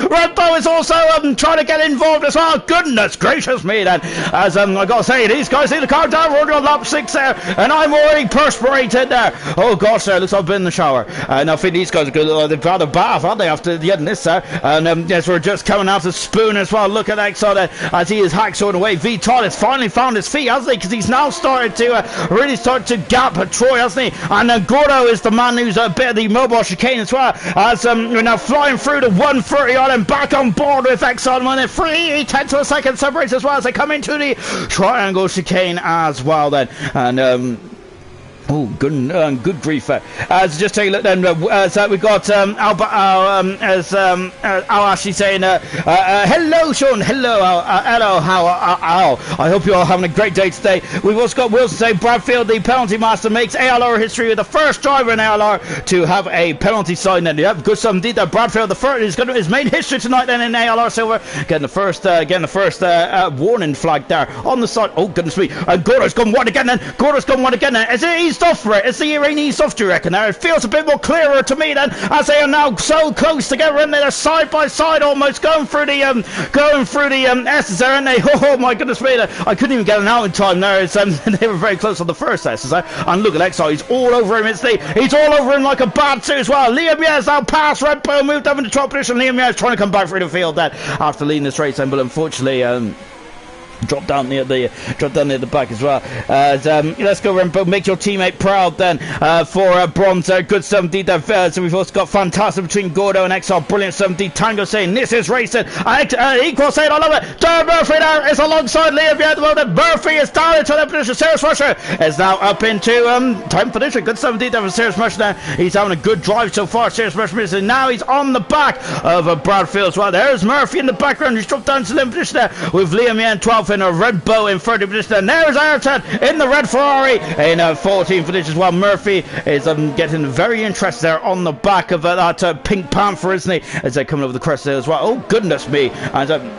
Red Bull is also trying to get involved as well. Goodness gracious me then, as I gotta say, these guys see the car down, we're on lap 6 there, and I'm already perspirated there. Oh gosh, there looks like I've been in the shower. And I think these guys are good. They've had a bath, haven't they, after the end of this, sir? And yes, we're just coming out of Spoon as well. Look at Exo there as he is hacksawing away. V Todd has finally found his feet, hasn't he? Because he's now started to really start to gap at Troy, hasn't he? And Gordo is the man who's a bit of the mobile chicane as well. As we're now flying through the 130 on and back on board with Exo on 3/10 to a second separates as well as they come into the triangle chicane as well then. And oh, good grief. Just take a look then. So we've got Al actually saying, hello, Sean. Hello, hello, Al. I hope you're all having a great day today. We've also got Wilson saying, Bradfield, the penalty master, makes ALR history with the first driver in ALR to have a penalty sign. Then, yep, good stuff indeed. Bradfield, the first, is going to his main history tonight then in ALR Silver. Getting the first warning flag there on the side. Oh, goodness me. Gordo's gone wide again then. Is it eased off for it? Is the rain eased off, do you reckon? There, it feels a bit more clearer to me then, as they are now so close together, and they're side by side almost going through the S's there, and they, oh my goodness me, I couldn't even get an out in time there. It's, they were very close on the first S's there, and look at Exile, he's all over him. He's all over him like a bad suit as well. Liam Yaz now passed Red Bull, moved up into top position. Liam Yaz trying to come back through the field then after leading this race, but unfortunately drop down near the back as well. Let's go around and make your teammate proud then for bronze. Good 70 there. So we've also got fantastic between Gordo and Exile. Brilliant 70. Tango saying this is racing. Equal saying I love it. Darren Murphy now is alongside Liam at the moment. Murphy is down into the position. Serious Rusher is now up into time for this. Good 70 there for Serious Rusher there. He's having a good drive so far. Serious Rusher is now he's on the back of Bradfield as well. There's Murphy in the background. He's dropped down to the position there with Liam in 12th. In a Red Bull in 30th position, and there's Ayrton in the red Ferrari in 14th position as well. Murphy is getting very interested there on the back of that Pink Panther, isn't he? As they're coming over the crest there as well. Oh goodness me! And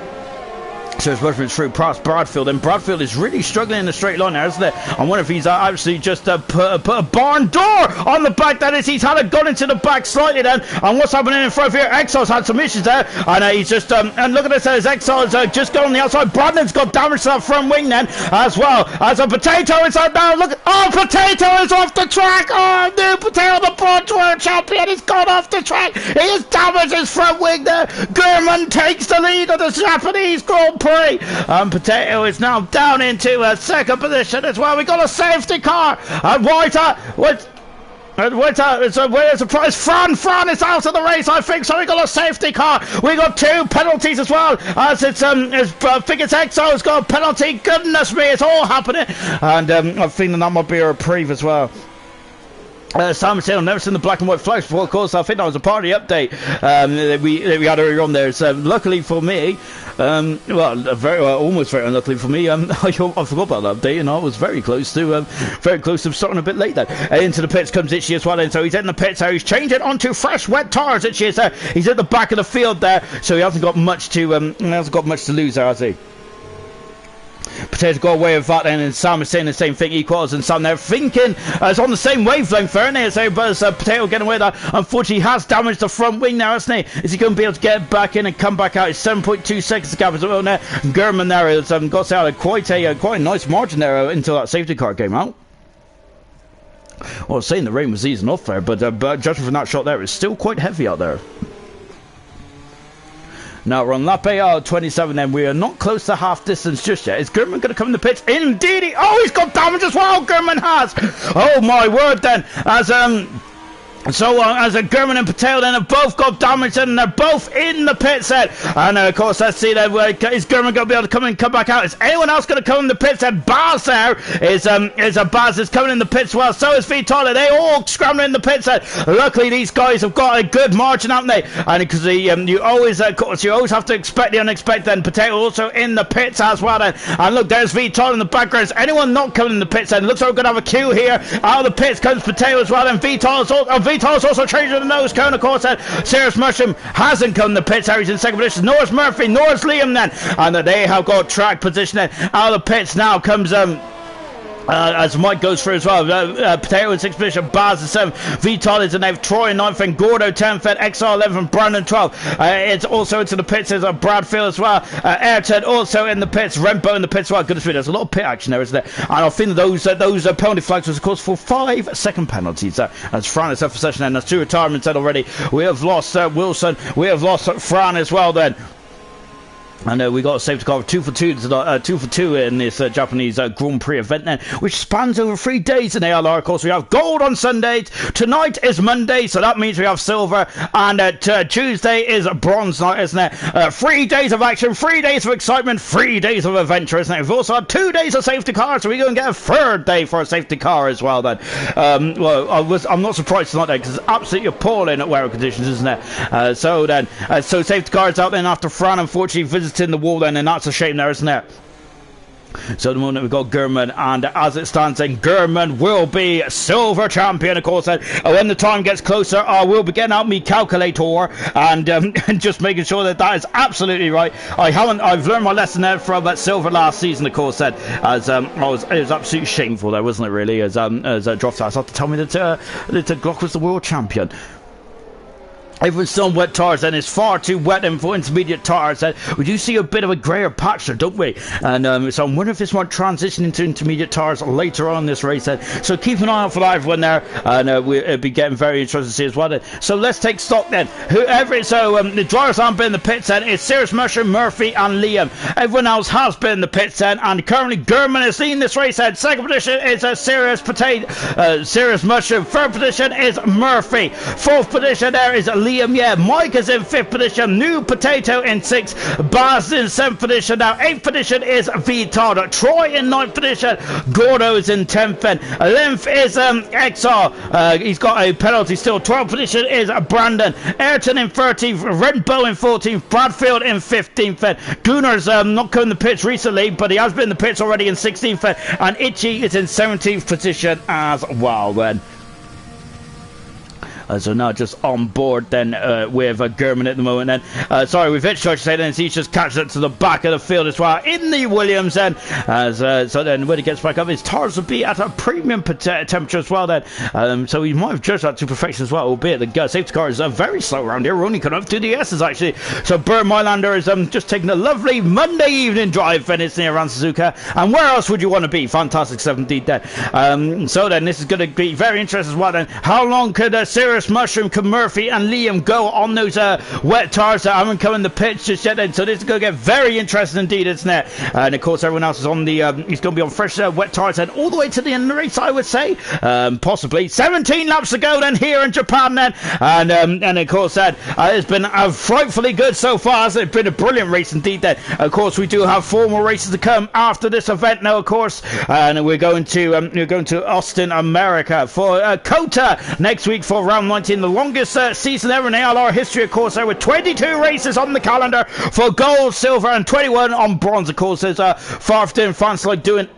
so it's working through past Bradfield, and Bradfield is really struggling in the straight line there, isn't it? I wonder if he's actually just put a barn door on the back. That is, he's had it gone into the back slightly then. And what's happening in front here? Exile's had some issues there, and he's just and look at this, as Exile's just gone on the outside. Brandon's got damage to that front wing then as well. As a Potato inside now. Look, oh, Potato is off the track. Oh, new Potato, the Bronze World Champion, he's gone off the track. He has damaged his front wing there. Gurman takes the lead of the Japanese Grand Prix. Potato is now down into second position as well. We got a safety car, and Where's the prize? Fran is out of the race, I think. So we got a safety car. We got 2 penalties as well. As it's I think it's Exo's got a penalty. Goodness me, it's all happening. And I'm feeling that might be a reprieve as well. Simon said, I've never seen the black and white flags before. Of course, I think that was a part of the update that we had earlier on there. So, luckily for me, almost very unluckily for me, I forgot about that update, and I was very close to starting a bit late there. Into the pits comes Itchy as well, and so he's in the pits. So he's changing onto fresh wet tires. Itchy is there. He's at the back of the field there, so he hasn't got much to lose there, has he? Potato got away with that then, and Sam is saying the same thing, equals, and Sam they're thinking it's on the same wavelength there, isn't it? But Potato getting away with that. Unfortunately, he has damaged the front wing now, hasn't he? Is he going to be able to get back in and come back out? It's 7.2 seconds to gap as well there. Gurman there has got to say quite a nice margin there until that safety car came out. Well, I was saying the rain was easing off there, but judging from that shot there, it's still quite heavy out there. Now we're on lap 27 then. We are not close to half distance just yet. Is Gurman going to come in the pits? Indeed he's got damage as well. Gurman has. Oh my word then. As Gurman and Patel then have both got damage and they're both in the pit set. And of course, let's see that is Gurman going to be able to come in and come back out? Is anyone else going to come in the pit set? Baz there is Baz is coming in the pits well. So is Vitaly. They all scrambling in the pit set. Luckily, these guys have got a good margin, haven't they? And because you always have to expect the unexpected. And Potato also in the pits as well. Then. And look, there's Vitaly in the background. Is anyone not coming in the pits? And looks like we're going to have a queue here. Out of the pits comes Potato as well. And Vitaly's also changing the nose cone, of course. Serious Mushroom hasn't come in the pits. He's in second position. Norris Murphy, Norris Liam then. And they have got track position then. Out of the pits now comes as Mike goes through as well. Potato in 6th position, Baz in 7th, Vitaly in 8th, Troy in 9th, and Gordo 10th, XR 11th, Brandon 12th. It's also into the pits. There's Bradfield as well. Ayrton also in the pits. Rembo in the pits as well. Goodness me, there's a lot of pit action there, isn't there? And I think those penalty flags was, of course, for 5-second penalties. As Fran is up for session, and there's 2 retirements then already. We have lost Wilson. We have lost Fran as well then. And we got a safety car of 2 for 2 in this Japanese Grand Prix event then, which spans over 3 days in ALR. Of course, we have gold on Sundays. Tonight is Monday, so that means we have silver. And Tuesday is bronze night, isn't it? 3 days of action, 3 days of excitement, 3 days of adventure, isn't it? We've also had 2 days of safety car, so we're going to get a 3rd day for a safety car as well then. I'm not surprised tonight then, because it's absolutely appalling at weather conditions, isn't it? So safety cars out then after Fran, unfortunately, visiting the wall then, and that's a shame there, isn't it? So at the moment we've got Gurman, and as it stands then, Gurman will be silver champion, of course. When the time gets closer, I will be getting out my calculator and just making sure that is absolutely right. I've learned my lesson there from silver last season, of course. It was absolutely shameful there, wasn't it? Really, as Drops had to tell me that Glock was the world champion. Everyone's still on wet tires, and it's far too wet and for intermediate tires. We do see a bit of a greyer patch there, don't we? And so I'm wondering if this might transition into intermediate tires later on in this race. So keep an eye out for that, everyone there, and we'll be getting very interested to see as well. So let's take stock then. The drivers haven't been in the pits then. It's Serious Mushroom, Murphy, and Liam. Everyone else has been in the pits then, and currently Gurman is leading this race. Second position is Serious Mushroom. 3rd position is Murphy. 4th position there is Liam. Yeah, Mike is in 5th position. New Potato in 6th. Baz in 7th position. Now 8th position is Vitar. Troy in 9th position. Gordo is in 10th. 11th is XR. He's got a penalty still. 12th position is Brandon. Ayrton in 13th. Renbo in 14th. Bradfield in 15th. Gunnar's not come in the pits recently, but he has been in the pits already in 16th. And Itchy is in 17th position as well then. So now just on board then with Gurman at the moment then. Sorry, with Itch, I should say, then he's just catching it to the back of the field as well in the Williams then. So then when he gets back up, his tires will be at a premium temperature as well then. So he might have judged that to perfection as well, albeit the safety car is very slow around here. We're only coming up to the S's actually. So Bert Mylander is just taking a lovely Monday evening drive finishing around Suzuka. And where else would you want to be? Fantastic 17th then. So then this is going to be very interesting as well then. How long could Serious Serious Mushroom, Murphy and Liam go on those wet tires that haven't come in the pits just yet then. So this is going to get very interesting indeed, isn't it? And of course everyone else is on the he's going to be on fresh wet tires then all the way to the end of the race, I would say. Possibly 17 laps to go then here in Japan then. And of course that has been frightfully good so far. It's been a brilliant race indeed then. Of course we do have 4 more races to come after this event now, of course. And we're going to Austin, America for Kota next week for round 19, the longest season ever in ALR history, of course. There were 22 races on the calendar for gold, silver and 21 on bronze, of course. There's Farfton in France like doing...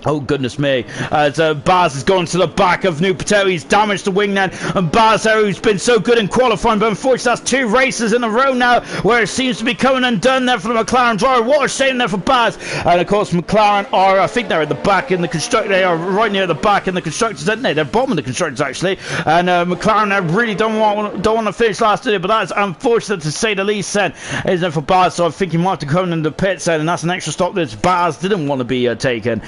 Oh goodness me, as Baz has gone to the back of New Patel. He's damaged the wing then, and Baz there, who's been so good in qualifying, but unfortunately that's 2 races in a row now where it seems to be coming undone there for the McLaren driver. What a shame there for Baz. And of course McLaren are, I think they're at the back in the constructor. They are right near the back in the constructors, aren't they? They're bottom of the constructors actually, and McLaren really don't want to finish last today, but that's unfortunate to say the least then, isn't it, for Baz? So I think he might have to come in the pits then, and that's an extra stop that Baz didn't want to be taken.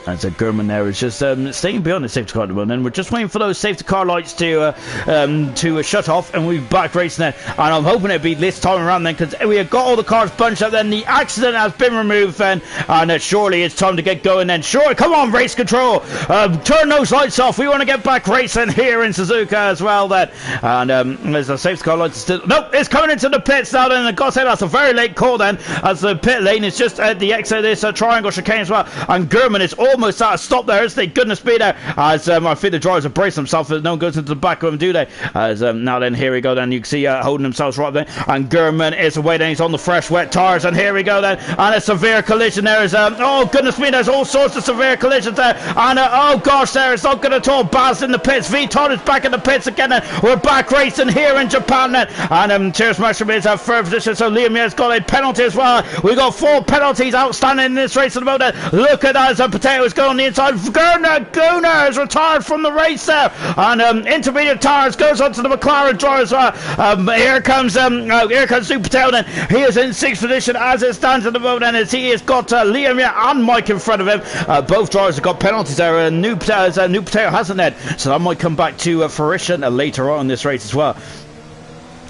As Gurman there is just staying beyond the safety car at the moment, and we're just waiting for those safety car lights to shut off, and we'll be back racing then. And I'm hoping it'll be this time around then, because we have got all the cars bunched up then. The accident has been removed then, and surely it's time to get going then. Sure, come on, race control, turn those lights off. We want to get back racing here in Suzuka as well then. And there's the safety car lights still. Nope, it's coming into the pits now then. And God said that's a very late call then, as the pit lane is just at the exit of this triangle chicane as well. And Gurman is almost at a stop there, isn't he? Goodness me there. As I think the drivers have braced themselves, no one goes into the back of them, do they? As now then, here we go then. You can see holding themselves right there. And Gurman is away then. He's on the fresh wet tires, and here we go then. And a severe collision there is oh goodness me, there's all sorts of severe collisions there. And oh gosh, there it's not good at all. Baz in the pits. Vitor is back in the pits again then. We're back racing here in Japan then. And Cheers Mushroom is at third position, so Liam has got a penalty as well. We got 4 penalties outstanding in this race at the moment. Look at that, as Potatoes go on the inside. Gunnar is retired from the race there, and intermediate tires goes onto the McLaren driver as well. Here comes New Patel then. He is in 6th position as it stands at the moment, as he has got Liam and Mike in front of him. Both drivers have got penalties there, and New Patel hasn't then, so that might come back to fruition later on in this race as well.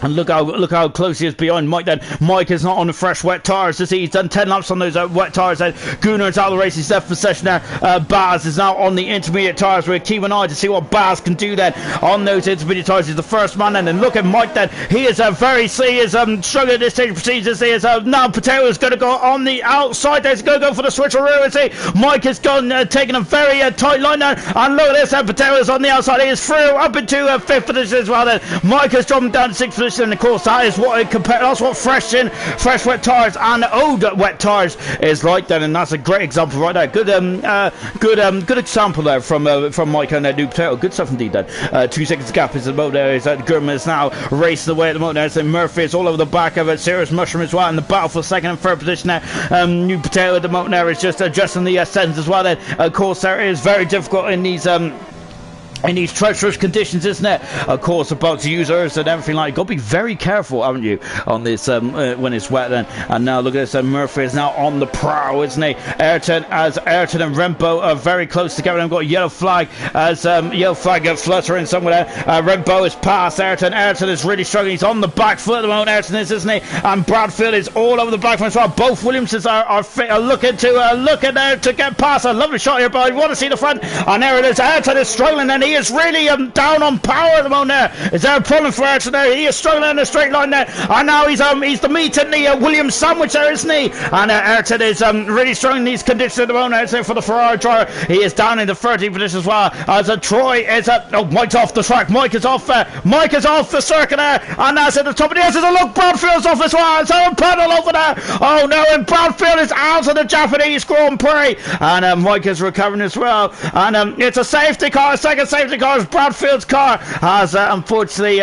And look how close he is behind Mike then. Mike is not on the fresh wet tires. He's done 10 laps on those wet tires then. Gunnar is out of the race. He's left possession there. Baz is now on the intermediate tires. We're keeping an eye to see what Baz can do then on those intermediate tires. He's the first man then. And look at Mike then. He is struggling at this stage of procedures. He is now Patel is going to go on the outside there. He's going to go for the switcheroo. Is he? Mike has gone taking a very tight line there. And look at this. Patel is on the outside. He is through up into 5th position as well then. Mike has dropped down to 6th position. And of course that is what that's what fresh wet tires and old wet tires is like then, and that's a great example right there. Good example there from Mike and New Potato. Good stuff indeed then. 2 seconds gap is the moment there. Is that Gurman is now racing away at the moment there. So Murphy is all over the back of it. Serious Mushroom as well in the battle for 2nd and 3rd position there. New Potato at the moment there is just adjusting the settings as well then. Of course there is very difficult in these treacherous conditions, isn't it? Of course, about to users and everything like that. Got to be very careful, haven't you, on this when it's wet then. And now look at this. Murphy is now on the prow, isn't he? Ayrton and Rembo are very close together. I've got a yellow flag as yellow flag fluttering somewhere there. Rembo is past Ayrton. Ayrton is really struggling. He's on the back foot at the moment. Ayrton is, isn't he? And Bradfield is all over the back foot as well. Both Williamsons are looking to get past. A lovely shot here, but I want to see the front. And there it is. Ayrton is struggling, and he is really down on power at the moment there. Is there a problem for Ayrton there? He is struggling in a straight line there. And now he's the meat in the Williams sandwich there, isn't he? And Ayrton is really struggling in these conditions at the moment. I'd say for the Ferrari driver, he is down in the 13th position as well. As Troy is Mike's off the track. Mike is off the circuit there. And that's at the top of the air. Look, Bradfield's off as well. It's a pedal over there. Oh no, and Bradfield is out of the Japanese Grand Prix. And Mike is recovering as well. And it's a safety car, a second safety car. Bradfield's car has unfortunately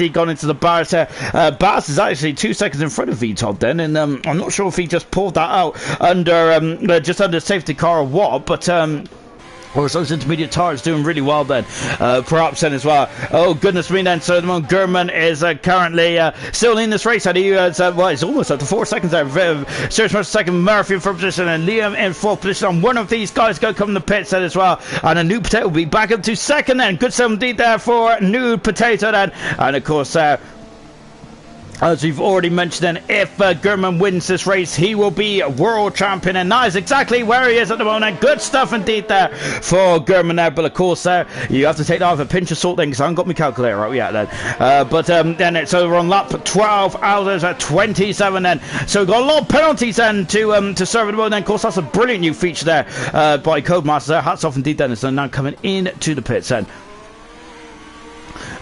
gone into the bars. Bass is actually 2 seconds in front of Vitor then, and I'm not sure if he just pulled that out under just under safety car or what, but Or those intermediate tires doing really well then, perhaps then as well. Oh goodness me then, so Gurman is currently still in this race, and he is, well, he's almost up to 4 seconds there. Serious Much second, Murphy in first position, and Liam in fourth position. And one of these guys go come in the pits then as well, and a New Potato will be back up to second then. Good 7D there for New Potato then, and of course as we've already mentioned, then, if Gurman wins this race, he will be world champion, and that is exactly where he is at the moment. Good stuff indeed there for Gurman there, but of course, you have to take that with a pinch of salt then, because I haven't got my calculator out yet then. But then it's over on lap 12, hours at 27 then. So we've got a lot of penalties then to serve at the moment. Then, of course, that's a brilliant new feature there by Codemasters there. Hats off indeed then. So now coming into the pits then.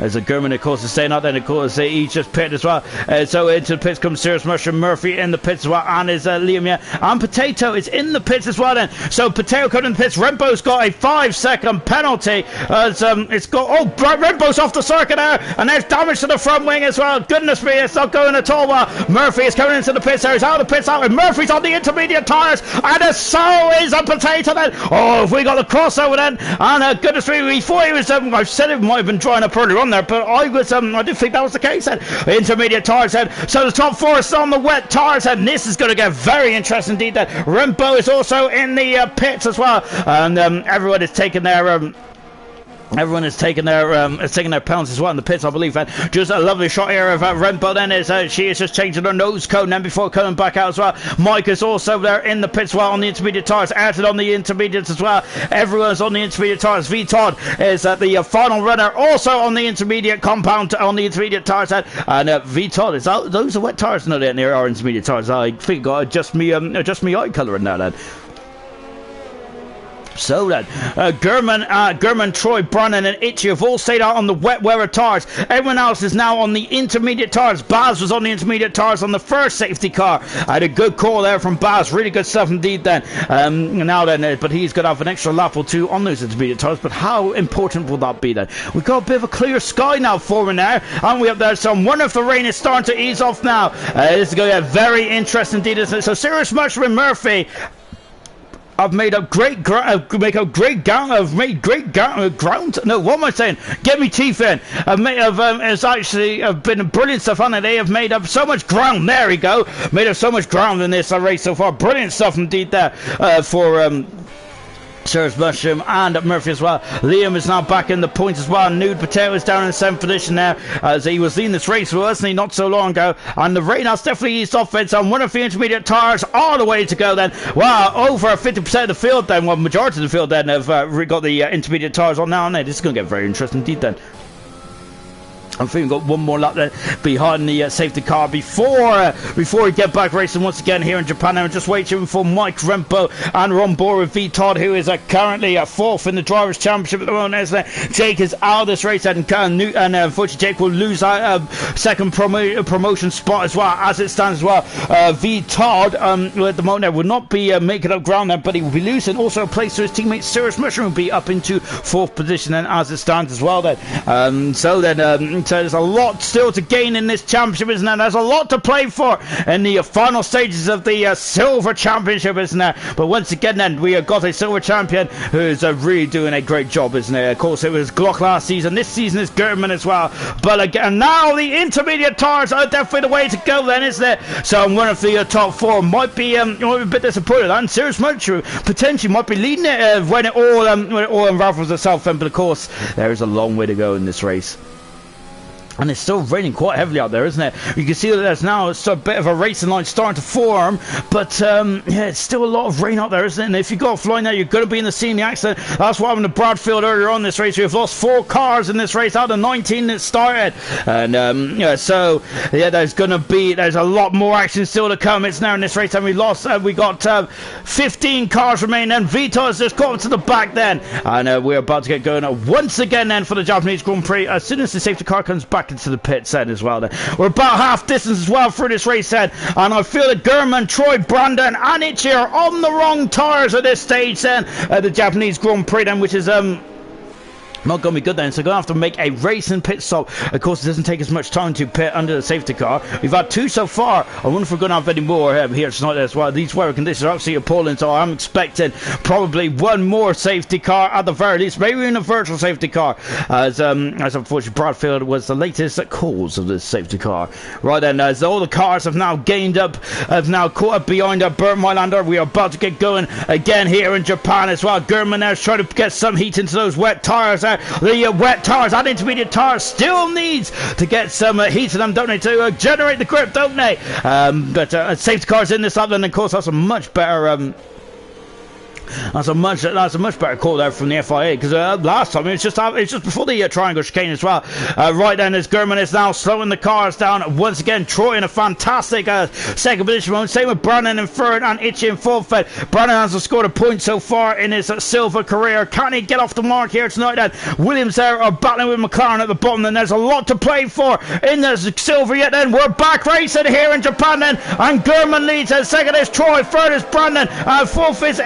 As a Gurman, of course, is staying out there, and of course, he's just pitted as well. So into the pits comes Serious Mushroom, Murphy in the pits as well, and is Liam, yeah. And Potato is in the pits as well then. So Potato coming in the pits. Rembo's got a 5-second penalty. As it's got, oh, Rembo's off the circuit now, and there's damage to the front wing as well. Goodness me, it's not going at all well. Murphy is coming into the pits there. He's out of the pits out, and Murphy's on the intermediate tyres, and so is a Potato then. Oh, if we got the crossover then, and goodness me, before he was, I've said it might have been drying up earlier on there, but I didn't think that was the case then. Intermediate tires then, so the top four is on the wet tires, and this is going to get very interesting indeed then. Rembo is also in the pits as well, and everyone is taking their everyone is taking their penalties as well in the pits, I believe. And just a lovely shot here of Rembo then, is she is just changing her nose cone then before coming back out as well. Mike is also there in the pits as well on the intermediate tyres. Added on the intermediates as well. Everyone's on the intermediate tyres. V Todd is the final runner, also on the intermediate compound on the intermediate tyres. And V Todd is out. Those are wet tyres. No, they are intermediate tyres. I think I just me eye colour in there then. So then, Gurman, Troy, Brannan and Itchy have all stayed out on the wet weather tyres. Everyone else is now on the intermediate tyres. Baz was on the intermediate tyres on the first safety car. I had a good call there from Baz. Really good stuff indeed then. But he's going to have an extra lap or two on those intermediate tyres. But how important will that be then? We've got a bit of a clear sky now forming now. And we have there, so I wonder if the rain is starting to ease off now. This is going to get very interesting indeed, isn't it? So Serious Mushroom Murphy, I've made up great ground. No, what am I saying? Get me teeth in. It's actually been brilliant stuff on it. They have made up so much ground. There we go. Made up so much ground in this race so far. Brilliant stuff indeed there for Serious Mushroom and Murphy as well. Liam is now back in the points as well. Nude Potato is down in the 7th position now, as he was leading this race, wasn't he, not so long ago. And the rain has definitely eased off it, so one of the intermediate tyres all the way to go then. Wow, over 50% of the field then, well, majority of the field then have got the intermediate tyres on now, and this is going to get very interesting indeed then. I think we've got one more lap there behind the safety car before we get back racing once again here in Japan. I'm just waiting for Mike Rembo and Ron Bohr with V Todd, who is currently 4th in the Drivers' Championship at the moment. Jake is out of this race, and unfortunately Jake will lose out second promotion spot as well as it stands as well. V Todd at the moment will not be making up ground there, but he will be losing also a place to his teammate Serious Mushroom, will be up into 4th position then as it stands as well then. So there's a lot still to gain in this championship, isn't there? There's a lot to play for in the final stages of the Silver Championship, isn't there? But once again then, we have got a Silver Champion who's really doing a great job, isn't it? Of course, it was Glock last season. This season is Gurman as well. But again, now the intermediate tyres are definitely the way to go then, isn't it? So one of the top four might be a bit disappointed. And Serious Mushroom potentially might be leading it when it all unravels itself. But of course, there is a long way to go in this race. And it's still raining quite heavily out there, isn't it? You can see that there's now a bit of a racing line starting to form, but yeah, it's still a lot of rain out there, isn't it? And if you go offline now, you're going to be in the scene of the accident. That's what happened to Bradfield earlier on this race. We've lost 4 cars in this race out of 19 that started, and there's a lot more action still to come. It's now in this race, and we got 15 cars remaining, and Vito's just got to the back then, and we're about to get going once again then for the Japanese Grand Prix as soon as the safety car comes back into the pits then as well. We're about half distance as well through this race then, and I feel that Gurman, Troy, Brandon and Itchy are on the wrong tyres at this stage then, the Japanese Grand Prix then, which is Not going to be good then, so going to have to make a racing pit stop. Of course, it doesn't take as much time to pit under the safety car. We've had 2 so far. I wonder if we're going to have any more here tonight as well. These weather conditions are absolutely appalling, so I'm expecting probably 1 more safety car at the very least, maybe even a virtual safety car, as unfortunately Bradfield was the latest cause of this safety car. Right then, as all the cars have now caught up behind Bert Mylander, we are about to get going again here in Japan as well. German now is trying to get some heat into those wet tyres there. The wet tyres and intermediate tyres still needs to get some heat in them, don't they, to generate the grip, don't they? But safety cars in this lap, then of course that's a much better that's a much better call there from the FIA, because last time it was just before the triangle chicane as well. Right then, as German is now slowing the cars down once again. Troy in a fantastic second position moment. Same with Brandon in third and Itchy in fourth. Brandon hasn't scored a point so far in his silver career. Can he get off the mark here tonight then? Williams there are battling with McLaren at the bottom, and there's a lot to play for in the silver yet then. We're back racing here in Japan then, and German leads. Second is Troy, third is Brandon, fourth is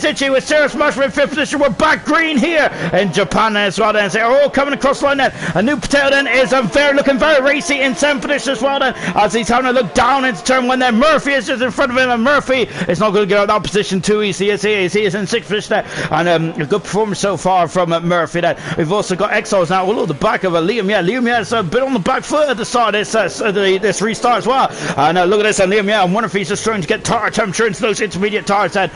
Itchy with Cirrus Mushroom in fifth position. We're back green here in Japan as well then. So they're all coming across the line then. A new Patel then is looking very racy in seventh position as well then, as he's having a look down into turn one there. Murphy is just in front of him, and Murphy is not going to get out of that position too easy as he is in sixth position there. And a good performance so far from Murphy there. We've also got Exiles now all over the back of Liam. Liam has a bit on the back foot at the start of this restart as well. And look at this, and Liam, I wonder if he's just trying to get tire temperature into those intermediate tires then.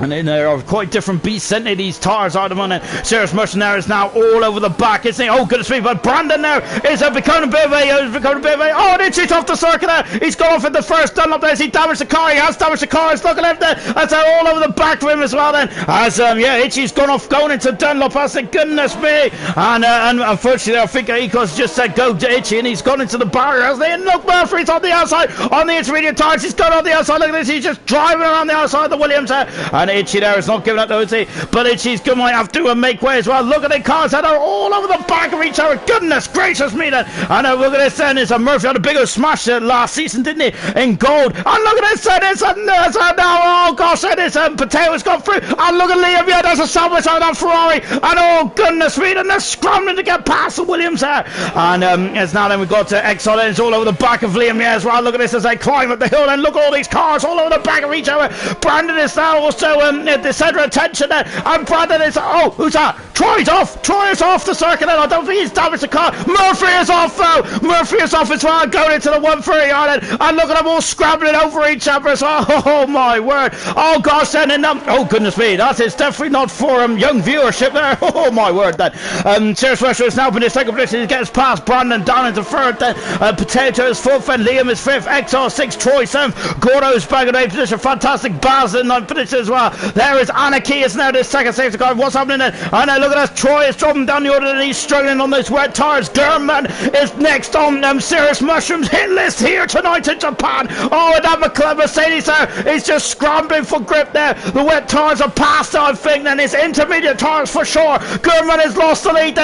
And then there are quite different beasts, isn't they, these tires are the one. Cirrus Mushroom there is now all over the back, isn't he? Oh, goodness me, but Brandon now is becoming a bit of a, oh, and it's off the circuit there. He's gone off in the first Dunlop there. Has he damaged the car? He has damaged the car. It's looking at there. That's all over the back of him as well then. As, Itchy's gone off going into Dunlop. I said, goodness me. And unfortunately, I think Ecos just said go to Itchy, and he's gone into the barrier, hasn't he? And look, Murphy's on the outside, on the intermediate tires. He's gone on the outside. Look at this. He's just driving around the outside of the Williams there. And Itchy there is not giving up though, is he? But Itchy's going to have to make way as well. Look at the cars that are all over the back of each other. Goodness gracious me then. And look at this then. It's a Murphy had a bigger smash last season, didn't he? In gold. And look at this then. Oh gosh, this Potato's gone through. And look at Liam. Yeah, there's a sandwich out of that Ferrari. And oh goodness me, then they're scrambling to get past the Williams there. And as now then we've got Exxon. It's all over the back of Liam as well. Look at this as they climb up the hill. And look at all these cars all over the back of each other. Brandon is now also the centre of attention there, and Brandon is, oh, who's that? Troy's off. Troy is off the circuit, and I don't think he's damaged the car. Murphy is off though. Murphy is off as well, going into the 130 island, and look at them all scrambling over each other as well. Oh my word. Oh gosh then, and oh goodness me, that is definitely not for young viewership there. Oh my word then. Cirrus Mushroom is now in his second position. He gets past Brandon down into third then. Potato is fourth, and Liam is fifth. Exor 6, Troy 7th. Gordo's back in 8th position. Fantastic Baz in 9th position as well. There is Anarchy is now the second safety car. What's happening then? And look at that. Troy is dropping down the order, and he's struggling on those wet tires. German is next on Cirrus Mushroom's hit list here tonight in Japan. Oh, and that Mercedes there is just scrambling for grip there. The wet tires are past, I think, then it's intermediate tires for sure. German has lost the lead.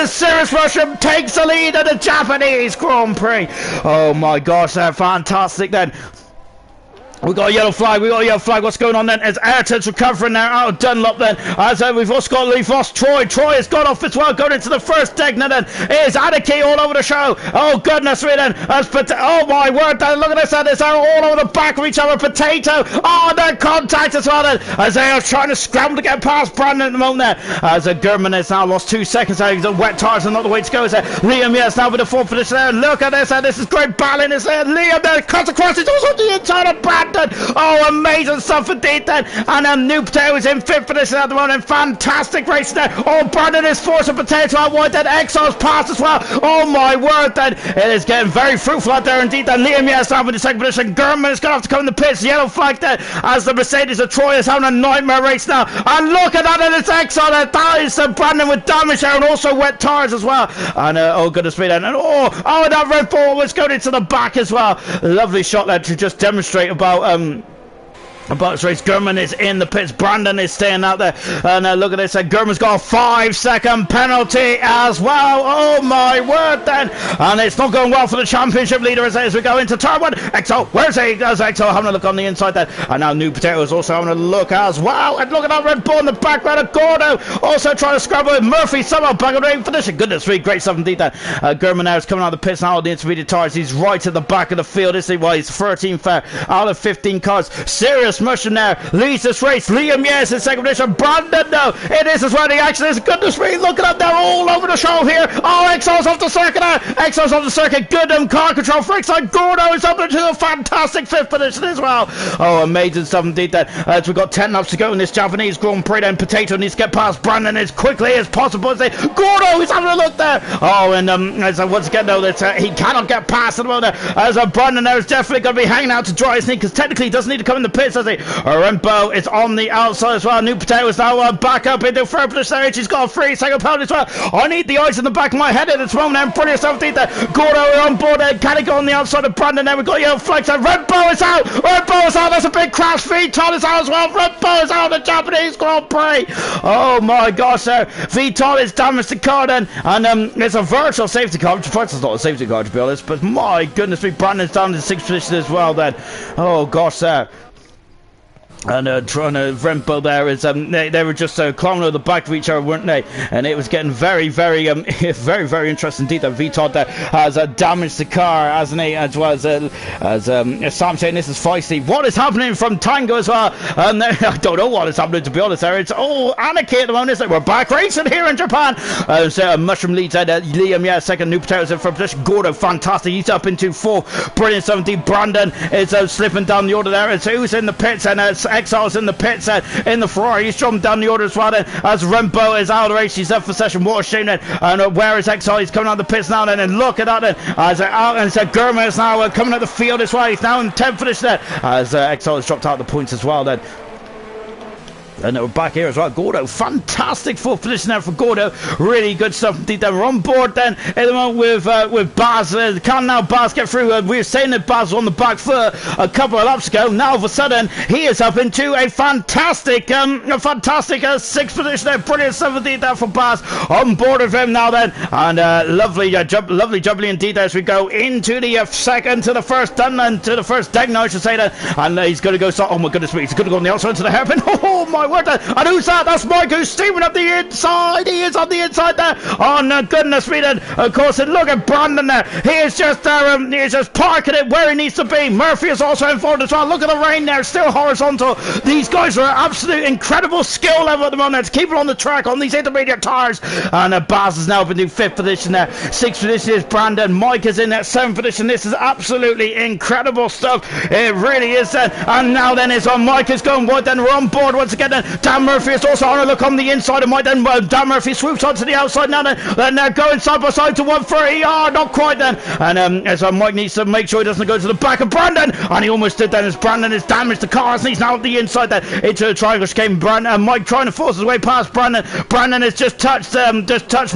Cirrus Mushroom takes the lead at the Japanese Grand Prix. Oh my gosh, they're fantastic then. We got a yellow flag. What's going on then? As Ayrton's recovering now out of Dunlop then. As we've lost Troy. Troy has gone off as well, going into the first Degna then. Here's Anarchy all over the show. Oh goodness me then. Oh my word then. Look at this. They're all over the back of each other. Potato. Oh, they're contact as well then. As they are trying to scramble to get past Brandon at the moment there. As German has now lost 2 seconds there. The wet tires are not the way to go. Is Liam, yes, now with the fourth position there. Look at this. This is great battling. Is Liam there cuts across. It's also the inside of Brandon. Oh, amazing stuff indeed then. And New Potato is in fifth position at the moment. Fantastic race there. Oh, Brandon is forcing Potato out wide then. Exo's passed as well. Oh my word then. It is getting very fruitful out there indeed. And Liam yes now in the second position. German is going to have to come in the pits. Yellow flag there as the Mercedes of Troy is having a nightmare race now. And look at that, and it's Exo there. That is Brandon with damage there, and also wet tires as well. And oh goodness me then. And that Red Bull was going into the back as well. Lovely shot there to just demonstrate about But race, Gurman is in the pits. Brandon is staying out there. And look at this. Gurman's got a 5-second penalty as well. Oh my word then. And it's not going well for the championship leader as we go into turn 1. Exo, where's he? There's Exo having a look on the inside there. And now New Potato is also having a look as well. And look at that Red Bull in the background of Gordo. Also trying to scrabble with Murphy. Somehow back on the ring finish. Goodness me, great stuff indeed there. Gurman now is coming out of the pits now on the intermediate tires. He's right at the back of the field. This is why he's 13th out of 15 cars. Serious Mushroom now leads this race. Liam, yes, in second position. Brandon, no, it is as well. The action is. Goodness me, look at them. They're all over the show here. Oh, Exo's off the circuit now. Exo's off the circuit. Good car control for Exo. Gordo is up into a fantastic 5th position as well. Oh, amazing stuff indeed then. We've got 10 laps to go in this Japanese Grand Prix. Then Potato needs to get past Brandon as quickly as possible. Gordo is having a look there. Oh, and once again, though, that he cannot get past at the moment. As Brandon there is definitely going to be hanging out to dry his knee because technically he doesn't need to come in the pits, does he? Rembo is on the outside as well. New Potato is now back up into third position there. She's got a 3-second penalty as well. I need the eyes in the back of my head at this moment. And brilliant stuff there. Gordo on board there. Can he go on the outside of Brandon? There we got yellow flags. Rembo is out. Rembo is out. That's a big crash. Viton is out as well. Rembo is out of the Japanese Grand Prix. Oh my gosh, sir. Viton is damaged the car then. And it's a virtual safety car. Which it's not a safety car to be honest. But my goodness me, Brandon's down in 6th position as well then. Oh gosh, sir. And trying to Rempo there is they were just climbing over the back of each other, weren't they? And it was getting very very interesting indeed that Viton there has damaged the car, hasn't he? As well as Sam saying this is feisty. What is happening from Tango as well? And I don't know what is happening to be honest there. It's all anarchy at the moment, isn't it? We're back racing here in Japan. So Mushroom leads out Liam, yeah, second. New Potatoes in first position. Gordo, fantastic. He's up into 4th. Brilliant 17. Brandon is slipping down the order there. It's who's in the pits and Exile's in the pits in the Ferrari. He's jumping down the order as well then, as Rembo is out of the race. He's up for session. What a shame then. And where is Exile? He's coming out of the pits now then, and look at that then, as Gurma is now coming out the field as well. He's now in 10th finish there, as Exile has dropped out the points as well then. And we're back here as well. Gordo, fantastic 4th position there for Gordo. Really good stuff indeed. We're on board then at the moment with Baz. Can now Baz get through? We were saying that Baz was on the back foot a couple of laps ago. Now all of a sudden he is up into a fantastic 6th position there. Brilliant stuff indeed there for Baz. On board with him now then, and lovely jubbly indeed as we go into the second to the first done and to the first deck now I should say that. And he's going to go. Oh my goodness me, he's going to go on the outside to the hairpin. Oh my word! And who's that? That's Mike who's steaming up the inside. He is on the inside there. Oh no, goodness me then. Of course, and look at Brandon there. He is just parking it where he needs to be. Murphy is also in forward as well. Look at the rain there, still horizontal. These guys are absolute incredible skill level at the moment. To keep it on the track on these intermediate tires. And Baz is now up into 5th position there. 6th position is Brandon. Mike is in that 7th position. This is absolutely incredible stuff. It really is. And now then it's on. Mike is going wide. Then we're on board once again. Dan Murphy is also on a look on the inside of Mike. Then Dan Murphy swoops onto the outside now. Then they're going side by side to 130. Oh, not quite then. And as Mike needs to make sure he doesn't go to the back of Brandon. And he almost did then as Brandon has damaged the car. And he's now at the inside there into the triangle scheme. Brandon, Mike trying to force his way past Brandon. Brandon has just touched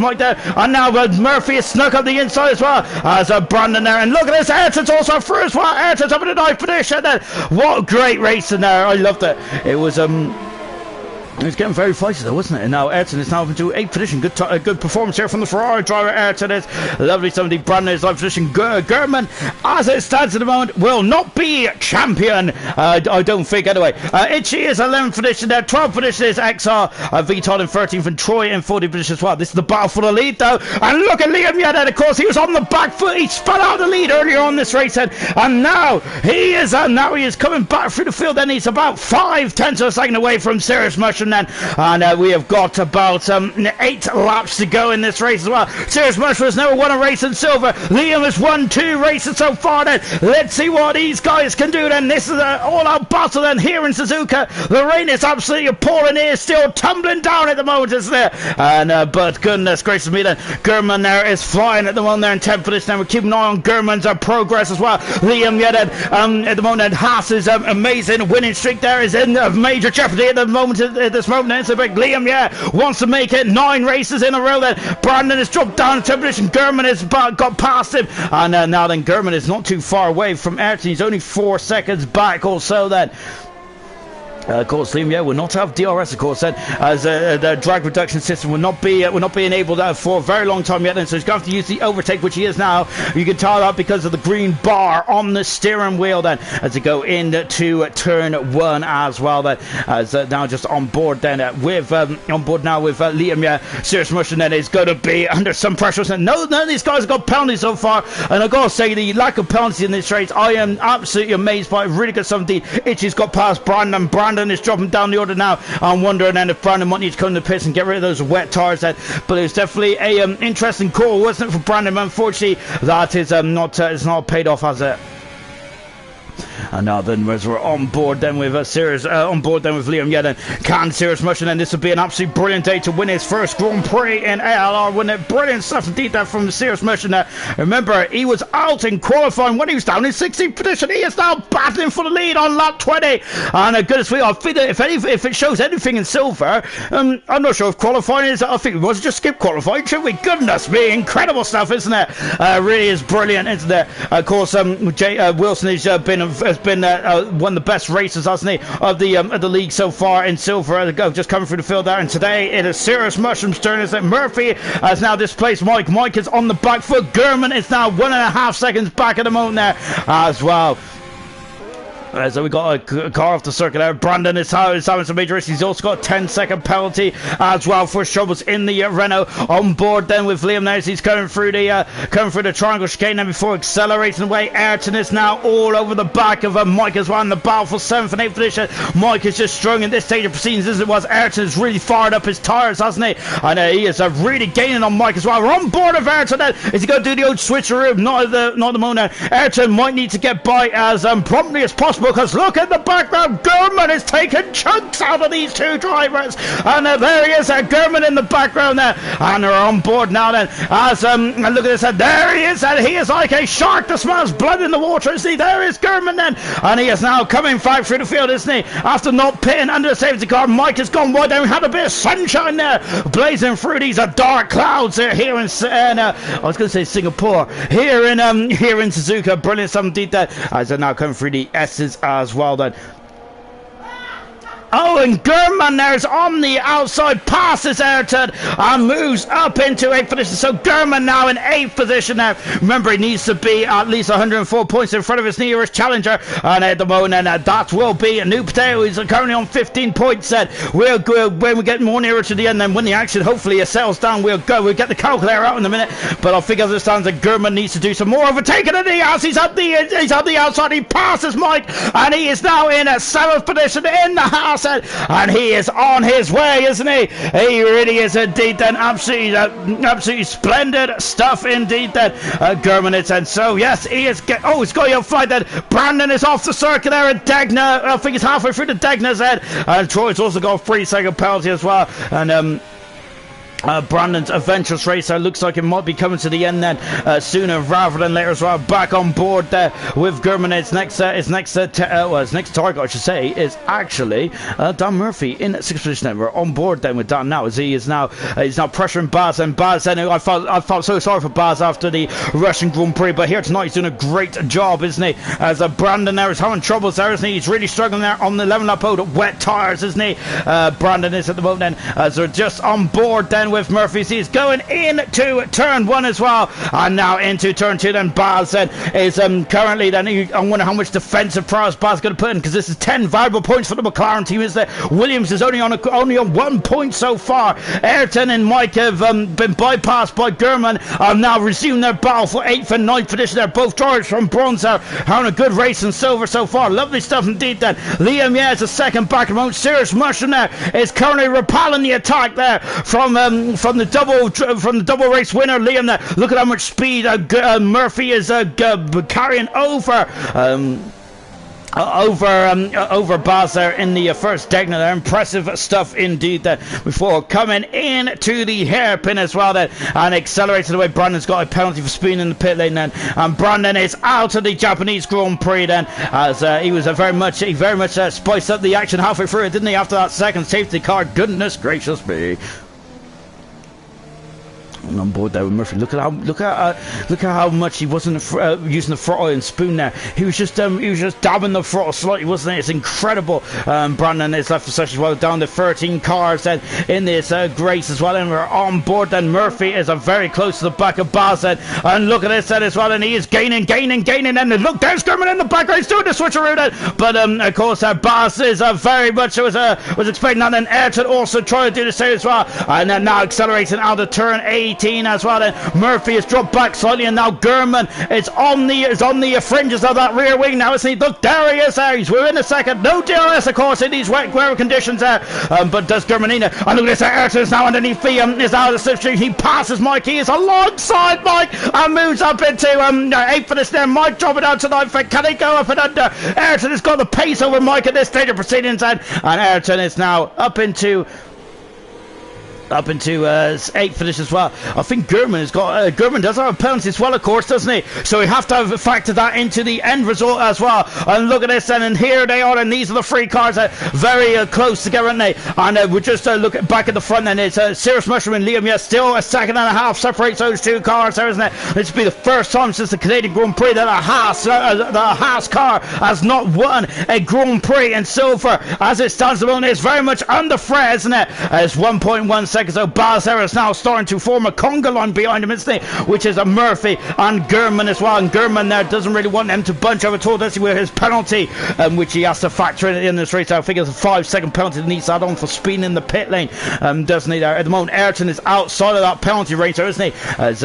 Mike there. And now Murphy has snuck up the inside as well as Brandon there. And look at this. Ayrton's also through as well. Ayrton's up in the 9th position then. What great racing there. I loved it. It was It was getting very feisty though, wasn't it? And now Ayrton is now into 8th position. Good performance here from the Ferrari driver. Ayrton is lovely. Somebody. Brandon is 9th position. Gurman, as it stands at the moment, will not be champion. I don't think anyway. Itchy is 11th position there. 12th position is XR. Viton in 13th and Troy in 14th position as well. This is the battle for the lead though. And look at Liam Yedden. Of course, he was on the back foot. He spun out the lead earlier on this race then. And now he is coming back through the field. Then he's about 5/10 of a second away from Serious Mushroom then. And we have got about 8 laps to go in this race as well. Serious Mushroom has never won a race in silver. Liam has won 2 races so far then. Let's see what these guys can do then. This is an all-out battle then here in Suzuka. The rain is absolutely appalling here. Still tumbling down at the moment, isn't it? And but goodness gracious me then. Gurman there is flying at the moment there in 10th position. We're keeping an eye on Gurman's progress as well. Liam Yedden at the moment. Haas's amazing winning streak there is in major jeopardy at the moment. At this moment, it's a big Liam, wants to make it 9 races in a row. Then Brandon has dropped down to 10th position. Gurman has got past him, and now then Gurman is not too far away from Ayrton. He's only 4 seconds back or so then. Of course, Liam, will not have DRS, of course, then, as the drag reduction system will not be enabled for a very long time yet. Then, so he's going to have to use the overtake, which he is now. You can tell that because of the green bar on the steering wheel. Then, as they go into turn 1 as well. Then, as now just on board then with Liam, Serious Motion then is going to be under some pressure. So none of these guys have got penalties so far, and I've got to say the lack of penalties in this race, I am absolutely amazed by. Really good stuff indeed. Itchy's got past Brandon. Brandon is dropping down the order now. I'm wondering then if Brandon might need to come to the pits and get rid of those wet tires then. But it was definitely a interesting call, wasn't it, for Brandon? Unfortunately, that is it's not paid off, has it? And now then, as we're on board then with Liam, then can Serious Motion, and this would be an absolutely brilliant day to win his first Grand Prix in ALR. Wouldn't it? Brilliant stuff indeed there from Serious Motion there. Remember, he was out in qualifying when he was down in 16th position. He is now battling for the lead on lap 20. And goodness me, I think that if it shows anything in silver, I'm not sure if qualifying is. I think we must just skip qualifying, should we? Goodness me, incredible stuff, isn't it? Really is brilliant, isn't it? Of course, Wilson has been one of the best racers, hasn't he, of the league so far in silver. Just coming through the field there, and today it is Serious Mushroom's turn. Is it? Murphy has now displaced Mike. Mike is on the back foot. Gurman is now 1.5 seconds back at the moment there as well. So we got a car off the circuit there. Brandon is having some major issues. He's also got a 10-second penalty as well for troubles in the Renault. On board then with Liam now as he's coming through the triangle chicane and before accelerating away. Ayrton is now all over the back of Mike as well in the battle for 7th and 8th position. Mike is just strong in this stage of proceedings as it was. Ayrton has really fired up his tyres, hasn't he? And he is really gaining on Mike as well. We're on board of Ayrton then. Is he going to do the old switcheroo? Not the moment. Ayrton might need to get by as promptly as possible, because look at the background. Gurman is taking chunks out of these two drivers, and there he is, Gurman in the background there, and they're on board now then as look at this, there he is, and he is like a shark that smells blood in the water, isn't he? There is Gurman then, and he is now coming back through the field, isn't he, after not pitting under the safety car. Mike has gone wide down. We had a bit of sunshine there blazing through these dark clouds here in I was going to say Singapore, here in Suzuka. Brilliant stuff indeed there as they're now coming through the S's as well then. Oh, and Gurman there's on the outside, passes Ayrton and moves up into 8th position. So Gurman now in 8th position now. Remember, he needs to be at least 104 points in front of his nearest challenger. And at the moment, that will be a New Potato. He's currently on 15 points set. We'll go when we get more nearer to the end. Then when the action hopefully settles down, we'll get the calculator out in a minute. But I think as it stands, that Gurman needs to do some more overtaking, and he has. He's at the outside. He passes Mike, and he is now in 7th position in the house. And he is on his way, isn't he? He really is indeed then. Absolutely splendid stuff indeed then. Gurman is, and so yes, he is. He's going to fight then. Brandon is off the circuit there, and Degner, I think he's halfway through the Degner's head. And Troy's also got a 3-second penalty as well. And Brandon's adventurous racer looks like it might be coming to the end then sooner rather than later as well. Back on board there with Gurman. His next target, I should say, is actually Dan Murphy in 6th position. Then we're on board then with Dan now as he's now pressuring Baz, and Baz. And I felt so sorry for Baz after the Russian Grand Prix, but here tonight he's doing a great job, isn't he? As Brandon there is having troubles there, isn't he? He's really struggling there on the 11 lap road, wet tires, isn't he? Brandon is at the moment then as they're just on board then with Murphy. He's going into turn 1 as well, and now into turn 2 then. Baz then is currently then, I wonder how much defensive prowess Baz going to put in, because this is 10 valuable points for the McLaren team, is there? Williams is only on 1 point so far. Ayrton and Mike have been bypassed by Gurman, now resumed their battle for 8th and 9th position. They're both drivers from bronze there, having a good race in silver so far. Lovely stuff indeed then. Liam is a second back at the moment. Serious Mushroom there is currently repelling the attack there from the double race winner Liam there. Look at how much speed Murphy is carrying over Baz there in the first Degner there. Impressive stuff indeed there before coming in to the hairpin as well there and accelerated away. Brandon's got a penalty for speeding in the pit lane then, and Brandon is out of the Japanese Grand Prix then, as he very much spiced up the action halfway through it, didn't he, after that second safety car. Goodness gracious me. on board there with Murphy. Look at how much he wasn't using the throttle and spoon there. He was just dabbing the throttle slightly, wasn't it? It's incredible. Brandon is left for such as well, down to 13 cars then in this race as well, and we're on board then. Murphy is very close to the back of Baz then, and look at this then as well, and he is gaining, and look, there's German in the back, he's doing the switcheroo then, but of course Baz is very much was expecting that, and Ayrton also trying to do the same as well, and then now accelerating out of turn 18 as well. Then Murphy has dropped back slightly, and now Gurman is on the fringes of that rear wing now. Look, there he is there. He's within a second. No DRS, of course, in these wet weather conditions there. But does Gurmanina? And look at this. Ayrton is now underneath the is out of the slipstream. He passes Mike. He is alongside Mike and moves up into 8th for this there. Mike dropping down to 9th. Can he go up and under? Ayrton has got the pace over Mike at this stage of proceedings, and Ayrton is now up into 8th for this as well. I think Gurman does have a penalty as well, of course, doesn't he? So we have to factor that into the end result as well. And look at this then, and here they are, and these are the three cars very close together, aren't they? And we just look back at the front, and it's Cirrus Mushroom and Liam. Yes, still a second and a half separates those two cars there, isn't it? This will be the first time since the Canadian Grand Prix that the Haas car has not won a Grand Prix in silver. As it stands at the moment, it's very much under threat, isn't it? It's 1.1 seconds. So Baz is now starting to form a conga line behind him, isn't he? Which is a Murphy and Gurman as well. And Gurman there doesn't really want them to bunch over at all, does he, with his penalty, which he has to factor in this race. I think it's a 5-second penalty that needs to add on for speeding in the pit lane, doesn't he? There at the moment, Ayrton is outside of that penalty range, isn't he? As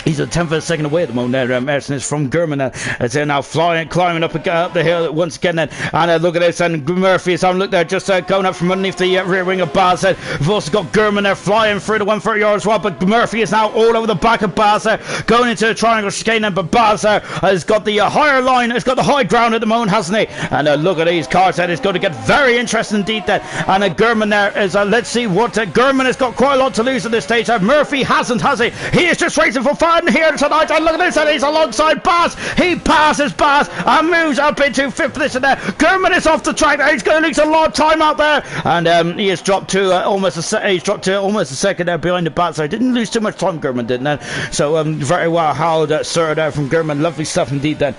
he's a 10th of a second away at the moment there. Ayrton is from Gurman as they're now climbing up the hill once again then. And look at this, and Murphy is on, look there, just going up from underneath the rear wing of Baz. We've also got Gurman there flying through the 130 yard as well, but Murphy is now all over the back of Baz going into the triangle chicane then, but Baz has got the higher line, has got the high ground at the moment, hasn't he? And look at these cars then, it's going to get very interesting indeed then. And Gurman there is, let's see what Gurman has got quite a lot to lose at this stage. Murphy hasn't, has he? He is just racing for fire here tonight, and look at this, and he's alongside Baz. He passes Baz and moves up into 5th position there. Gurman is off the track. He's going to lose a lot of time out there, and he has dropped to almost a second there behind the Baz. So he didn't lose too much time, Gurman didn't. So very well held sir there from Gurman. Lovely stuff indeed then.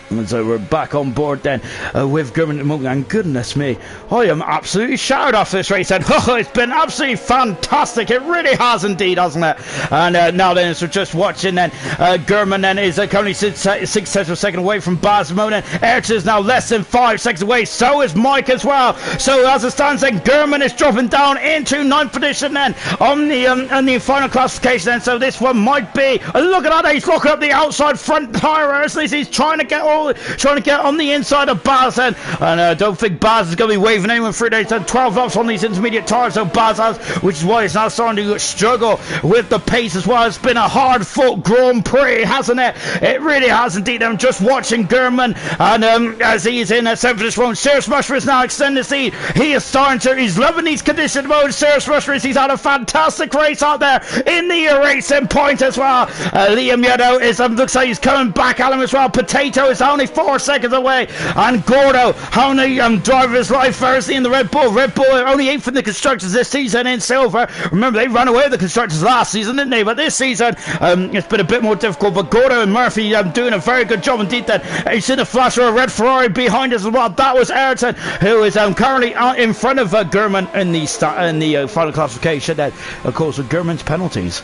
And so we're back on board then with Gurman at the moment, and goodness me, I am absolutely shattered off this race, and it's been absolutely fantastic. It really has indeed, hasn't it? And now then, as we're just watching then, Gurman then is currently 6 tenths of a second away from Baz at the moment. Ayrton is now less than 5 seconds away, so is Mike as well. So as it stands then, Gurman is dropping down into 9th position then on the final classification then. So this one might be, look at that, he's locking up the outside front tyre, he's trying to get on the inside of Baz, and I don't think Baz is going to be waving anyone through. They've done 12 laps on these intermediate tyres, so Baz has, which is why he's now starting to struggle with the pace as well. It's been a hard-fought Grand Prix, hasn't it? It really has indeed. I'm just watching Gurman, and as he's in a 7th position, Cirrus Mushroom is now extending the lead. He's loving these condition modes. Cirrus Mushroom, he's had a fantastic race out there in the racing point as well. Liam Yeddo is looks like he's coming back at him as well. Potato is only 4 seconds away, and Gordo only driver his life firstly in the Red Bull only 8th in the constructors this season in silver. Remember, they ran away with the constructors last season, didn't they? But this season it's been a bit more difficult, but Gordo and Murphy doing a very good job indeed. Then you see the flash of a red Ferrari behind us as well. That was Ayrton, who is currently in front of Gurman in the final classification then, of course, with Gurman's penalties.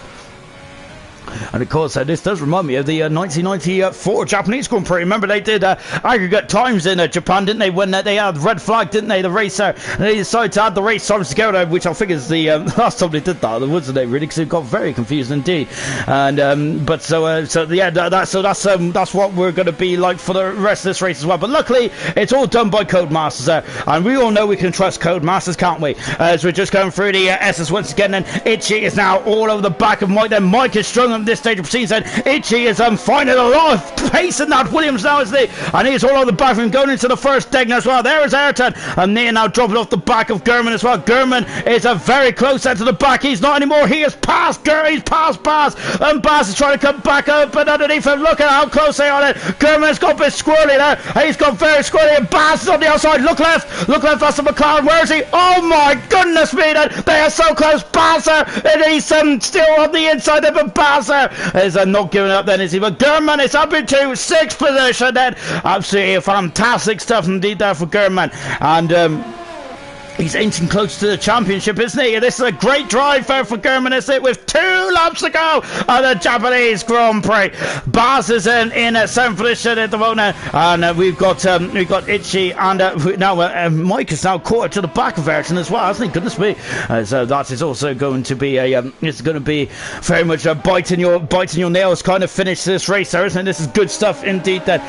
And of course, this does remind me of the 1994 Japanese Grand Prix. Remember, they did aggregate times in Japan, didn't they? When they had red flag, didn't they? The race, they decided to add the race times together, which I think is the last time they did that, wasn't it? Really, because it got very confusing indeed. And but that's what we're going to be like for the rest of this race as well. But luckily, it's all done by Codemasters, and we all know we can trust Codemasters, can't we? As we're just going through the S's once again, and Itchy is now all over the back of Mike. Then Mike is struggling at this stage of proceedings. And Itchy is finding a lot of pace in that Williams now, isn't he? And he's all over the back from going into the first deck now as well. There is Ayrton, and Nia now dropping off the back of Gurman as well. Gurman is very close out to the back. He's not anymore. He is past Gurman. He's past Baz, and Baz is trying to come back up, but underneath him, look at how close they are. Gurman's got a bit squirrely there. He's got very squirrely, and Baz is on the outside. Look left, that's the McLaren. Where is he? Oh my goodness me, they are so close. Baz, and he's still on the inside there, but Baz is not giving up then, is he? But Gurman is up into 6th position then. Absolutely fantastic stuff indeed there for Gurman, and he's inching close to the championship, isn't he? This is a great drive for Gurman, isn't it? With 2 laps to go on the Japanese Grand Prix. Baz is in 7th position at the moment, and we've got Itchy, and now Mike is now caught to the back of Ayrton as well, hasn't he? Goodness me! So that is also going to be it's going to be very much a biting your nails kind of finish to this race, there, isn't it? This is good stuff indeed. That.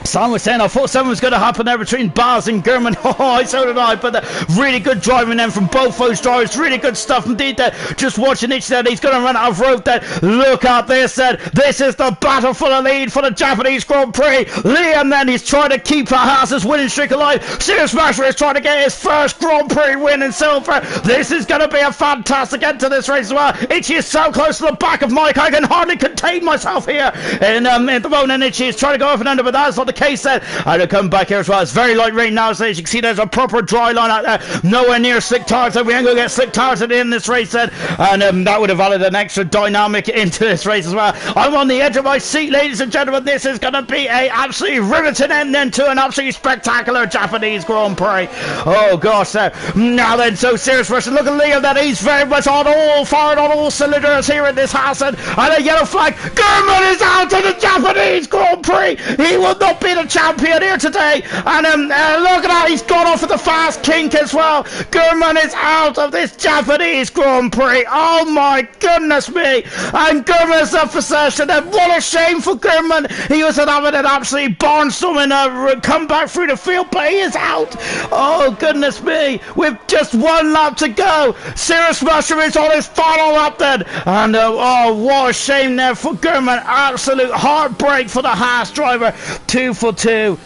Sam was saying I thought something was going to happen there between Baz and Gurman. Oh, so did I. But really good driving then from both those drivers. Really good stuff indeed there. Just watching each there. He's going to run out of road there. Look at this then. This is the battle for the lead for the Japanese Grand Prix. Liam then, he's trying to keep Haas's winning streak alive. Serious Smasher is trying to get his first Grand Prix win in silver. This is going to be a fantastic end to this race as well. Itchy is so close to the back of Mike. I can hardly contain myself here. In the moment, Itchy is trying to go off and under, but that's not the case then. And to come back here as well. It's very light rain now, so as you can see there's a proper dry line out there. Nowhere near slick tires, so we ain't going to get slick tires in this race then. And that would have added an extra dynamic into this race as well. I'm on the edge of my seat, ladies and gentlemen. This is going to be a absolutely riveting end then to an absolutely spectacular Japanese Grand Prix. Oh gosh, now then, so serious Russian. Look at Liam that he's very much firing on all cylinders here in this Hassan. And a yellow flag. Gurman is out of the Japanese Grand Prix. He will not be the champion here today, and look at that, he's gone off with the fast kink as well. Gurman is out of this Japanese Grand Prix. Oh my goodness me, and Gurman's up for session, and what a shame for Gurman. He was having an absolutely barnstorming comeback through the field, but he is out. Oh goodness me, with just 1 lap to go. Serious Mushroom is on his final lap then, and oh what a shame there for Gurman. Absolute heartbreak for the Haas driver. 2 for 2.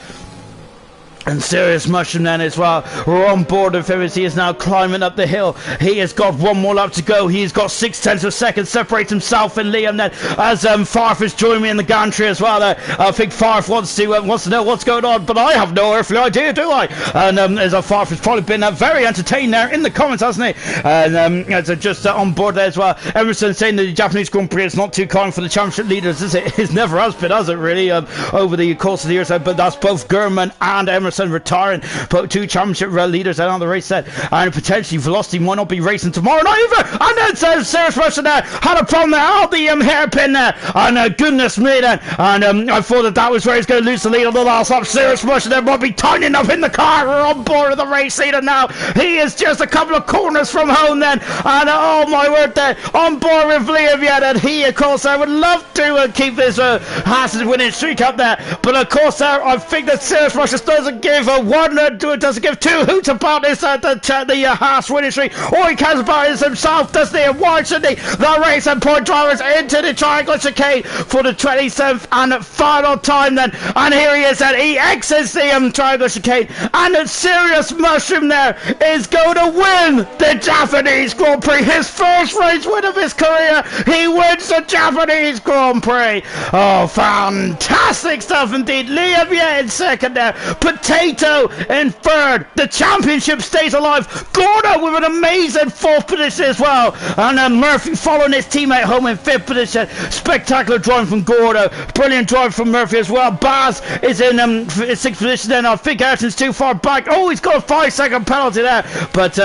And Serious Mushroom then as well. We're on board with him as he is now climbing up the hill. He has got 1 more lap to go. He's got 0.6 of seconds separates himself and Liam then, as Farf is joining me in the gantry as well there. I think Farf wants to know what's going on, but I have no earthly idea, do I? And as Farf has probably been very entertained there in the comments, hasn't he? And so just on board there as well. Emerson saying that the Japanese Grand Prix is not too kind for the championship leaders, is it? It never has been, has it really, over the course of the years? But that's both Gurman and Emerson retiring, but 2 championship leaders out on the race set, and potentially Velocity might not be racing tomorrow night either. And then says Serious Russian there had a problem there, oh the hairpin there, and goodness me then, and I thought that was where he's going to lose the lead on the last lap. Serious Russian there might be tightening up in the car. We're on board of the race leader now. He is just a couple of corners from home then, and oh my word there, on board with Liam yet, and he of course I would love to keep this Haas winning streak up there, but of course I think that Serious Russian doesn't give doesn't give 2 hoots about this the Haas winning streak. All he cares about is himself, doesn't he? And why shouldn't he? The race and point drivers into the triangle chicane for the 27th and final time then, and here he is then, he exits the triangle chicane, and a Serious Mushroom there is going to win the Japanese Grand Prix, his first race win of his career. He wins the Japanese Grand Prix. Oh fantastic stuff indeed. Liam yet in second there, Potato in third. The championship stays alive. Gordo with an amazing 4th position as well, and Murphy following his teammate home in 5th position. Spectacular driving from Gordo, brilliant drive from Murphy as well. Baz is in 6th position then. I think Ayrton's too far back. Oh, he's got a 5-second penalty there, but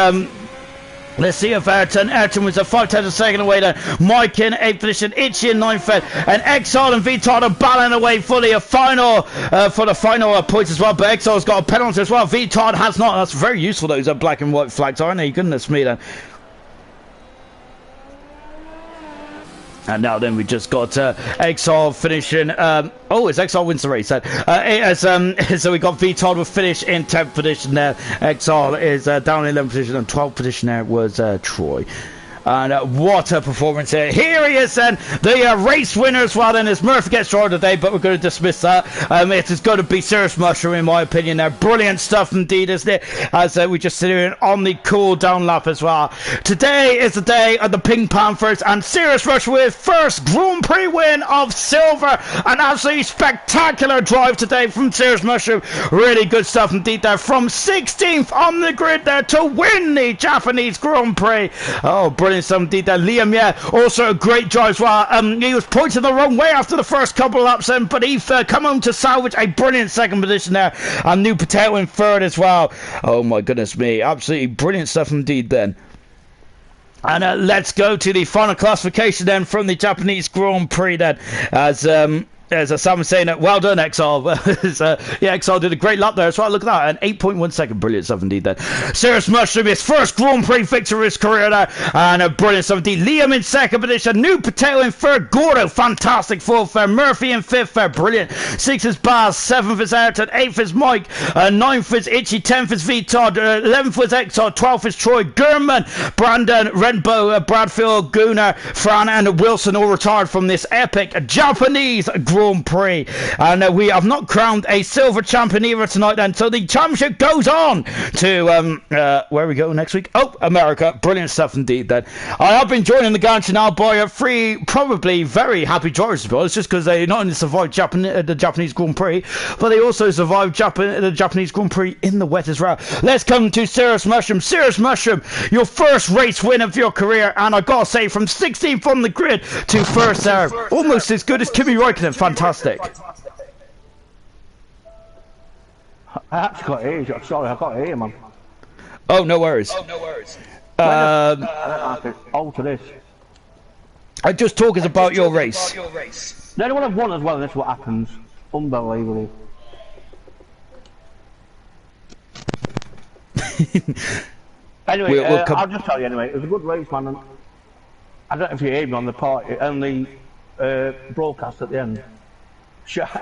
let's see if Ayrton was a 5/10 second away then. Mike in 8th position, Itchy in 9th, and Exile and Vitard are battling away for the final points as well. But Exile's got a penalty as well. Vitard has not. That's very useful, those black and white flags, aren't they? Goodness me then. And now then we just got Exile finishing. It's Exile wins the race. So we got Vitard will finish in 10th position there. Exile is down in 11th position, and 12th position there was Troy. And what a performance here. Here he is then, the race winner as well then, as Murphy gets drawn today, but we're going to dismiss that. It is going to be Serious Mushroom in my opinion there. Brilliant stuff indeed, isn't it? As we just sit here on the cool down lap as well. Today is the day of the Pink Panthers, and Serious Mushroom with first Grand Prix win of silver. An absolutely spectacular drive today from Serious Mushroom. Really good stuff indeed there. From 16th on the grid there to win the Japanese Grand Prix. Oh, brilliant stuff indeed there. Liam, yeah, also a great drive as well. He was pointed the wrong way after the first couple of laps then, but he come home to salvage a brilliant second position there. And New Potato in third as well. Oh my goodness me, absolutely brilliant stuff indeed then. And let's go to the final classification then from the Japanese Grand Prix then, as Sam saying that, well done, XR. Yeah, XR did a great lap there as well. Look at that, an 8.1 second. Brilliant stuff indeed then. Serious Mushroom, his first Grand Prix victory of his career there. And a brilliant stuff indeed. Liam in second position. New Potato in third. Gordo, fantastic fourth there. Murphy in fifth there. Brilliant. Sixth is Baz. Seventh is Ayrton. Eighth is Mike. Ninth is Itchy. 10th is Vitor. 11th was XR. 12th is Troy. Gurman, Brandon, Renbo, Bradfield, Gunnar, Fran, and Wilson all retired from this epic Japanese Grand Prix, and we have not crowned a silver champion either tonight then, so the championship goes on to where we go next week. Oh, America. Brilliant stuff indeed then. I have been joining the gantry now by three probably very happy drivers, it's just because they not only survived the Japanese Grand Prix, but they also survived the Japanese Grand Prix in the wet as well. Let's come to Serious Mushroom. Serious Mushroom, your first race win of your career, and I gotta say, from 16th on the grid to first there, almost as good as Kimi Räikkönen. Fantastic. I actually got here. Sorry, I got here, man. Oh, no worries. Alter this. I just talking about your race. The only one I've won as well, and that's what happens. Unbelievable. Anyway, I'll just tell you anyway, it was a good race, man. And I don't know if you heard me on the party, on the broadcast at the end.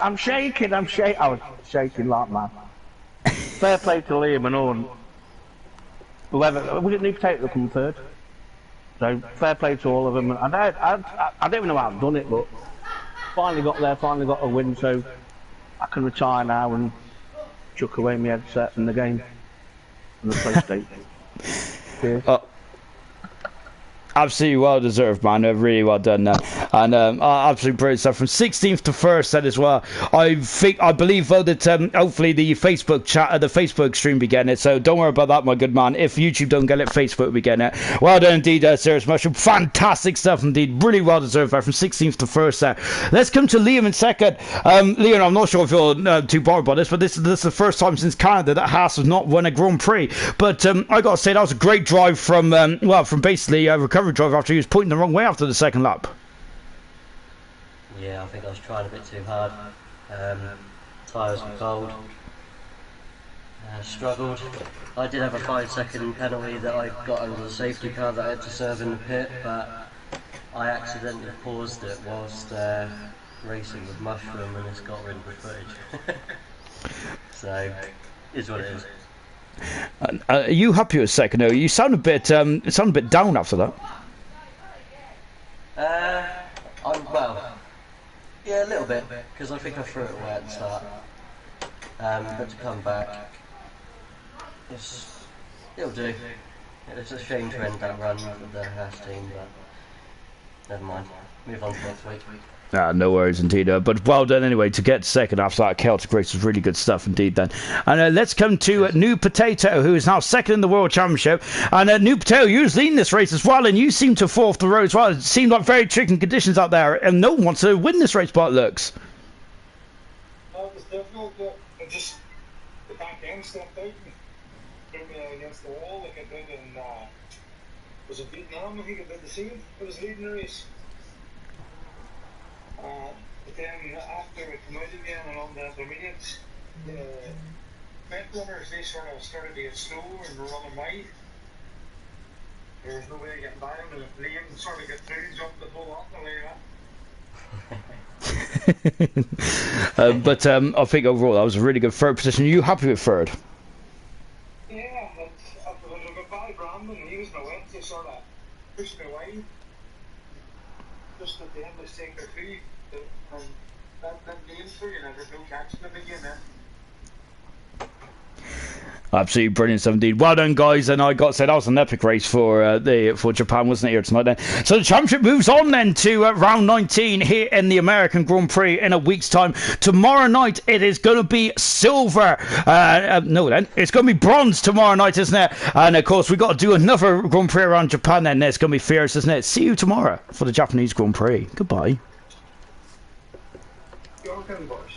I'm shaking, I was shaking like mad. Fair play to Liam and all. Whoever, was it New Potato that come third? So, fair play to all of them. And I don't even know how I've done it, but finally got there, finally got a win, so I can retire now and chuck away my headset and the game and the PlayStation. Yeah. Absolutely well deserved, man. Really well done there. And absolutely brilliant stuff from 16th to first then as well. I believe though that hopefully the Facebook chat, the Facebook stream be getting it. So don't worry about that, my good man. If YouTube don't get it, Facebook will be getting it. Well done indeed, Serious Mushroom. Fantastic stuff indeed. Really well deserved there from 16th to first there. Let's come to Liam in second. Liam, I'm not sure if you're too bothered by this, but this is the first time since Canada that Haas has not won a Grand Prix. But I got to say that was a great drive from basically recovery drive after he was pointing the wrong way after the second lap. Yeah, I think I was trying a bit too hard. Tyres were cold. Struggled. I did have a 5-second penalty that I got under the safety car that I had to serve in the pit, but I accidentally paused it whilst racing with Mushroom and it's got rid of the footage. So, is what it is. Are you happy with second? You sound a bit down after that. Well, yeah, a little bit, because I think I threw it away at the start. But to come back, it'll do. It's a shame to end that run with the Haas team, but never mind. Move on to next week. No worries indeed. But well done anyway to get second after that Celtic race was really good stuff indeed then. And let's come to New Potato, who is now second in the World Championship. And New Potato, you was leading this race as well, and you seem to fall off the road as well. It seemed like very tricky conditions out there, and no one wants to win this race by it looks. No, it was difficult, but just the back end stepped out and threw me against the wall like it did in was it Vietnam? I think it did the same. It was leading the race. But then after we come out again and on the intermediates, the pit runners, they sort of started to get slow and were running wide. There was no way of getting by them, and Liam sort of got through and jumped the whole up the way up. But I think overall that was a really good third position. Are you happy with third? Yeah, I was a bit by Brandon, he was in the wet, so sort of pushed me away. for you now. There's no catching them again now. Absolutely brilliant, indeed. Well done, guys. And I got said that was an epic race for Japan, wasn't it, here tonight? Then, so the championship moves on then to round 19 here in the American Grand Prix in a week's time. Tomorrow night it is going to be silver. It's going to be bronze tomorrow night, isn't it? And of course we got to do another Grand Prix around Japan. Then it's going to be fierce, isn't it? See you tomorrow for the Japanese Grand Prix. Goodbye. You're welcome, boys.